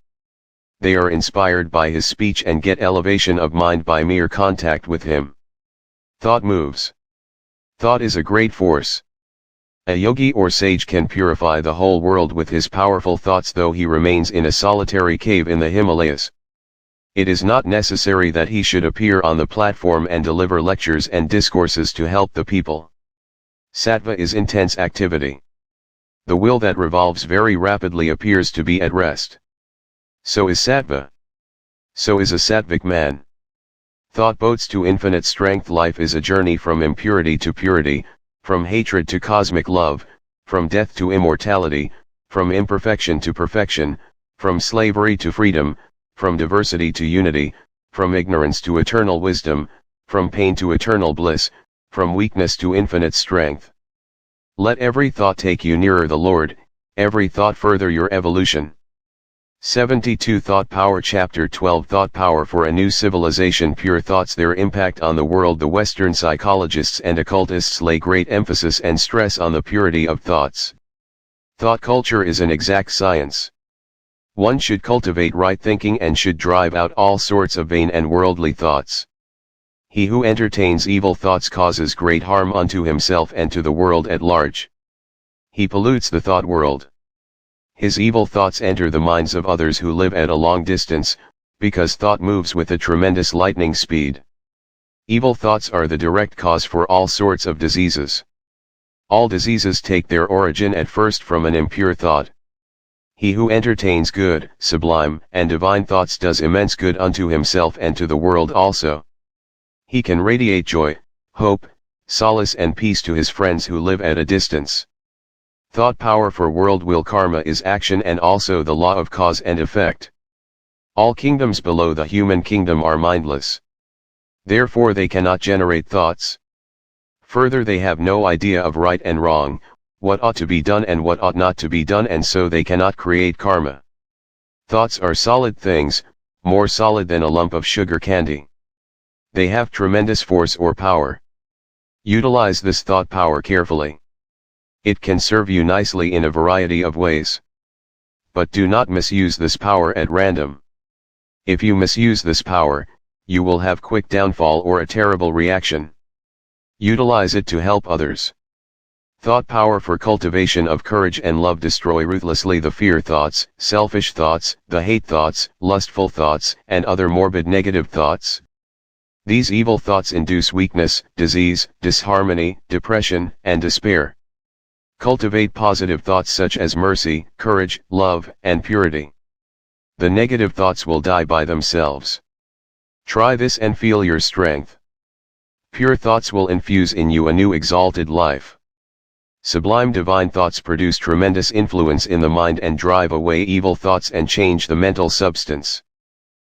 They are inspired by his speech and get elevation of mind by mere contact with him. Thought moves. Thought is a great force. A yogi or sage can purify the whole world with his powerful thoughts, though he remains in a solitary cave in the Himalayas. It is not necessary that he should appear on the platform and deliver lectures and discourses to help the people. Sattva is intense activity. The will that revolves very rapidly appears to be at rest. So is sattva. So is a sattvic man. Thought boats to infinite strength. Life is a journey from impurity to purity, from hatred to cosmic love, from death to immortality, from imperfection to perfection, from slavery to freedom, from diversity to unity, from ignorance to eternal wisdom, from pain to eternal bliss, from weakness to infinite strength. Let every thought take you nearer the Lord, every thought further your evolution. 72 Thought Power. Chapter 12 Thought Power for a New Civilization. Pure thoughts. Their impact on the world. The Western psychologists and occultists lay great emphasis and stress on the purity of thoughts. Thought culture is an exact science. One should cultivate right thinking and should drive out all sorts of vain and worldly thoughts. He who entertains evil thoughts causes great harm unto himself and to the world at large. He pollutes the thought world. His evil thoughts enter the minds of others who live at a long distance, because thought moves with a tremendous lightning speed. Evil thoughts are the direct cause for all sorts of diseases. All diseases take their origin at first from an impure thought. He who entertains good, sublime, and divine thoughts does immense good unto himself and to the world also. He can radiate joy, hope, solace and peace to his friends who live at a distance. Thought power for world will. Karma is action and also the law of cause and effect. All kingdoms below the human kingdom are mindless. Therefore they cannot generate thoughts. Further, they have no idea of right and wrong, what ought to be done and what ought not to be done, and so they cannot create karma. Thoughts are solid things, more solid than a lump of sugar candy. They have tremendous force or power. Utilize this thought power carefully. It can serve you nicely in a variety of ways. But do not misuse this power at random. If you misuse this power, you will have quick downfall or a terrible reaction. Utilize it to help others. Thought power for cultivation of courage and love. Destroy ruthlessly the fear thoughts, selfish thoughts, the hate thoughts, lustful thoughts, and other morbid negative thoughts. These evil thoughts induce weakness, disease, disharmony, depression, and despair. Cultivate positive thoughts such as mercy, courage, love, and purity. The negative thoughts will die by themselves. Try this and feel your strength. Pure thoughts will infuse in you a new exalted life. Sublime divine thoughts produce tremendous influence in the mind and drive away evil thoughts and change the mental substance.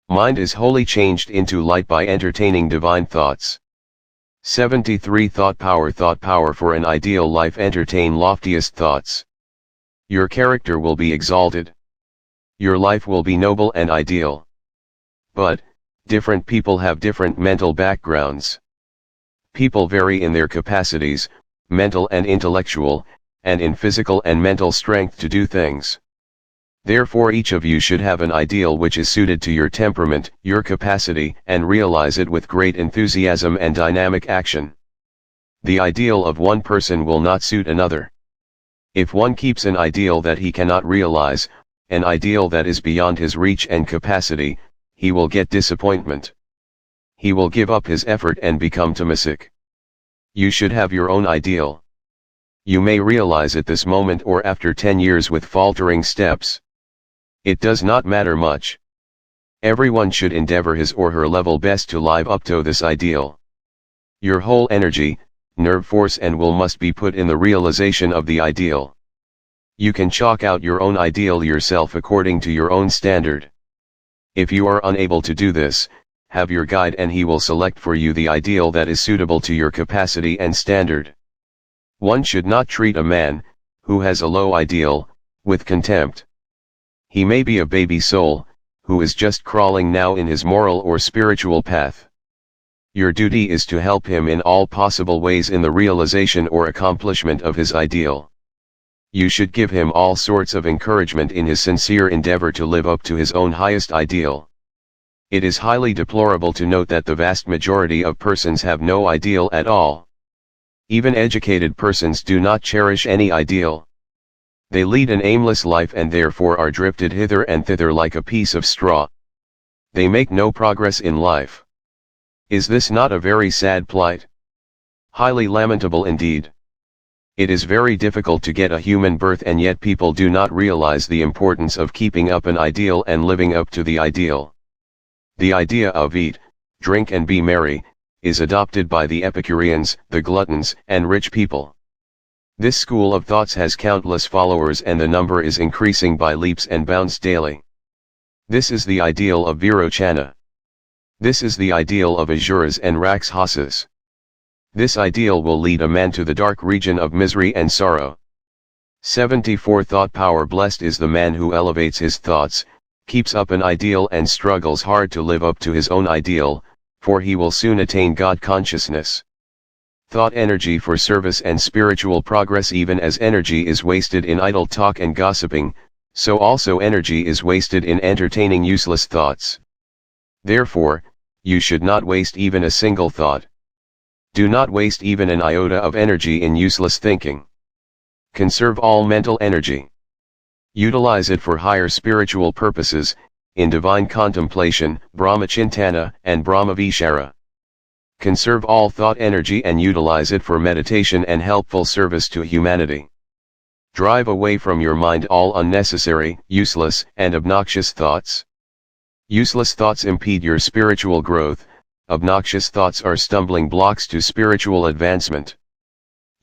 Mind is wholly changed into light by entertaining divine thoughts. 73 Thought power for an ideal life. Entertain loftiest thoughts. Your character will be exalted. Your life will be noble and ideal. But, different people have different mental backgrounds. People vary in their capacities, mental and intellectual, and in physical and mental strength to do things. Therefore each of you should have an ideal which is suited to your temperament, your capacity, and realize it with great enthusiasm and dynamic action. The ideal of one person will not suit another. If one keeps an ideal that he cannot realize, an ideal that is beyond his reach and capacity, he will get disappointment. He will give up his effort and become tamasic. You should have your own ideal. You may realize it this moment or after 10 years with faltering steps. It does not matter much. Everyone should endeavor his or her level best to live up to this ideal. Your whole energy, nerve force and will must be put in the realization of the ideal. You can chalk out your own ideal yourself according to your own standard. If you are unable to do this, have your guide and he will select for you the ideal that is suitable to your capacity and standard. One should not treat a man, who has a low ideal, with contempt. He may be a baby soul, who is just crawling now in his moral or spiritual path. Your duty is to help him in all possible ways in the realization or accomplishment of his ideal. You should give him all sorts of encouragement in his sincere endeavor to live up to his own highest ideal. It is highly deplorable to note that the vast majority of persons have no ideal at all. Even educated persons do not cherish any ideal. They lead an aimless life and therefore are drifted hither and thither like a piece of straw. They make no progress in life. Is this not a very sad plight? Highly lamentable indeed. It is very difficult to get a human birth and yet people do not realize the importance of keeping up an ideal and living up to the ideal. The idea of eat, drink and be merry, is adopted by the Epicureans, the gluttons, and rich people. This school of thoughts has countless followers and the number is increasing by leaps and bounds daily. This is the ideal of Virochana. This is the ideal of Asuras and Rakshasas. This ideal will lead a man to the dark region of misery and sorrow. 74 Thought power. Blessed is the man who elevates his thoughts, keeps up an ideal and struggles hard to live up to his own ideal, for he will soon attain God consciousness. Thought energy for service and spiritual progress. Even as energy is wasted in idle talk and gossiping, so also energy is wasted in entertaining useless thoughts. Therefore, you should not waste even a single thought. Do not waste even an iota of energy in useless thinking. Conserve all mental energy. Utilize it for higher spiritual purposes, in divine contemplation, Brahmachintana, and Brahmavishara. Conserve all thought energy and utilize it for meditation and helpful service to humanity. Drive away from your mind all unnecessary, useless, and obnoxious thoughts. Useless thoughts impede your spiritual growth, obnoxious thoughts are stumbling blocks to spiritual advancement.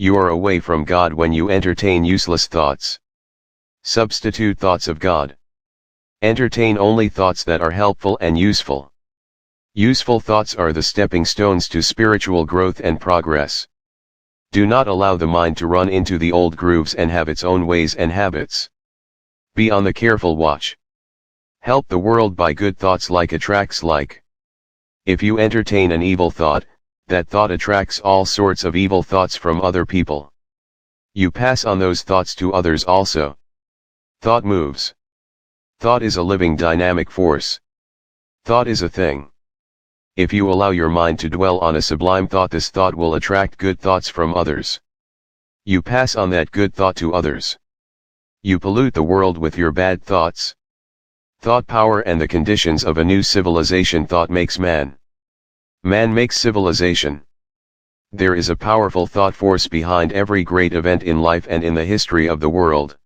You are away from God when you entertain useless thoughts. Substitute thoughts of God. Entertain only thoughts that are helpful and useful. Useful thoughts are the stepping stones to spiritual growth and progress. Do not allow the mind to run into the old grooves and have its own ways and habits. Be on the careful watch. Help the world by good thoughts. Like attracts like. If you entertain an evil thought, that thought attracts all sorts of evil thoughts from other people. You pass on those thoughts to others also. Thought moves. Thought is a living dynamic force. Thought is a thing. If you allow your mind to dwell on a sublime thought, this thought will attract good thoughts from others. You pass on that good thought to others. You pollute the world with your bad thoughts. Thought power and the conditions of a new civilization. Thought makes man. Man makes civilization. There is a powerful thought force behind every great event in life and in the history of the world.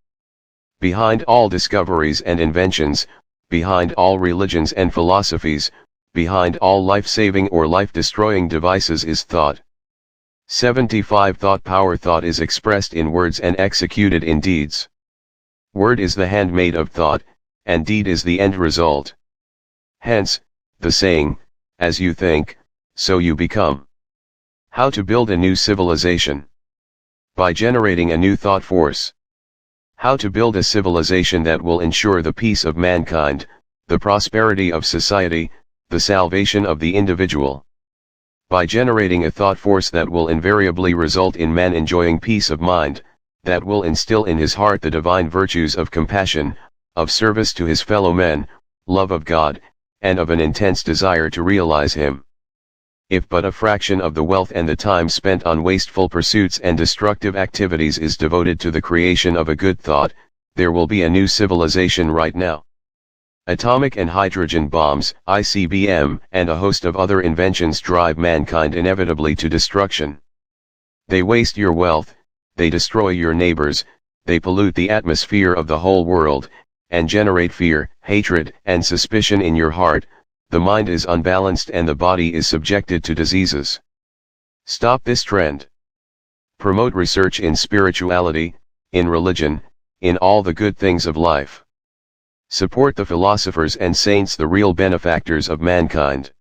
Behind all discoveries and inventions, behind all religions and philosophies, behind all life-saving or life-destroying devices is thought. 75 Thought power. Thought is expressed in words and executed in deeds. Word is the handmaid of thought, and deed is the end result. Hence, the saying, as you think, so you become. How to build a new civilization? By generating a new thought force. How to build a civilization that will ensure the peace of mankind, the prosperity of society, the salvation of the individual. By generating a thought force that will invariably result in man enjoying peace of mind, that will instill in his heart the divine virtues of compassion, of service to his fellow men, love of God, and of an intense desire to realize Him. If but a fraction of the wealth and the time spent on wasteful pursuits and destructive activities is devoted to the creation of a good thought, there will be a new civilization right now. Atomic and hydrogen bombs, ICBM, and a host of other inventions drive mankind inevitably to destruction. They waste your wealth, they destroy your neighbors, they pollute the atmosphere of the whole world, and generate fear, hatred, and suspicion in your heart. The mind is unbalanced and the body is subjected to diseases. Stop this trend. Promote research in spirituality, in religion, in all the good things of life. Support the philosophers and saints, the real benefactors of mankind.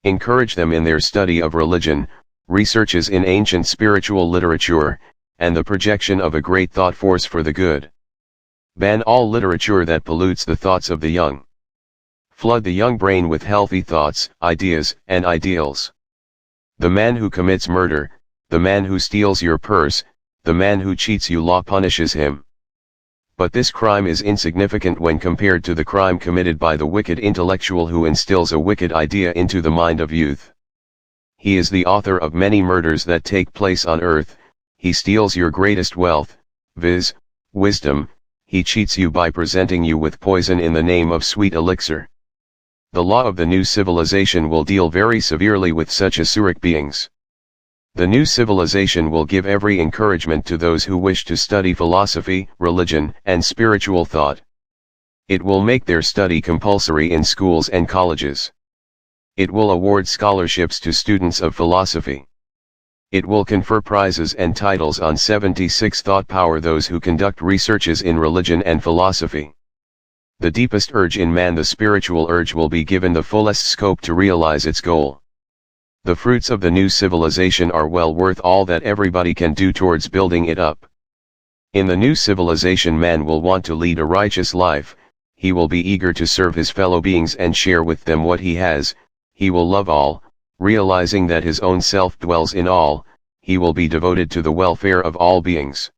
Encourage them in their study of religion, researches in ancient spiritual literature, and the projection of a great thought force for the good. Ban all literature that pollutes the thoughts of the young. Flood the young brain with healthy thoughts, ideas, and ideals. The man who commits murder, the man who steals your purse, the man who cheats you, law punishes him. But this crime is insignificant when compared to the crime committed by the wicked intellectual who instills a wicked idea into the mind of youth. He is the author of many murders that take place on earth. He steals your greatest wealth, viz., wisdom. He cheats you by presenting you with poison in the name of sweet elixir. The law of the new civilization will deal very severely with such asurik beings. The new civilization will give every encouragement to those who wish to study philosophy, religion, and spiritual thought. It will make their study compulsory in schools and colleges. It will award scholarships to students of philosophy. It will confer prizes and titles on 76 thought power those who conduct researches in religion and philosophy. The deepest urge in man, the spiritual urge, will be given the fullest scope to realize its goal. The fruits of the new civilization are well worth all that everybody can do towards building it up. In the new civilization, man will want to lead a righteous life, he will be eager to serve his fellow beings and share with them what he has, he will love all, realizing that his own self dwells in all, he will be devoted to the welfare of all beings.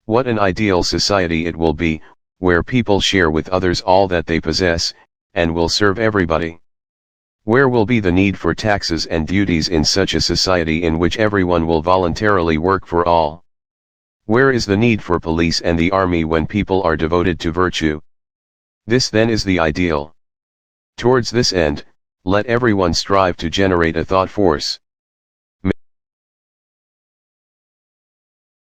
What an ideal society it will be, where people share with others all that they possess, and will serve everybody. Where will be the need for taxes and duties in such a society in which everyone will voluntarily work for all? Where is the need for police and the army when people are devoted to virtue? This then is the ideal. Towards this end, let everyone strive to generate a thought force.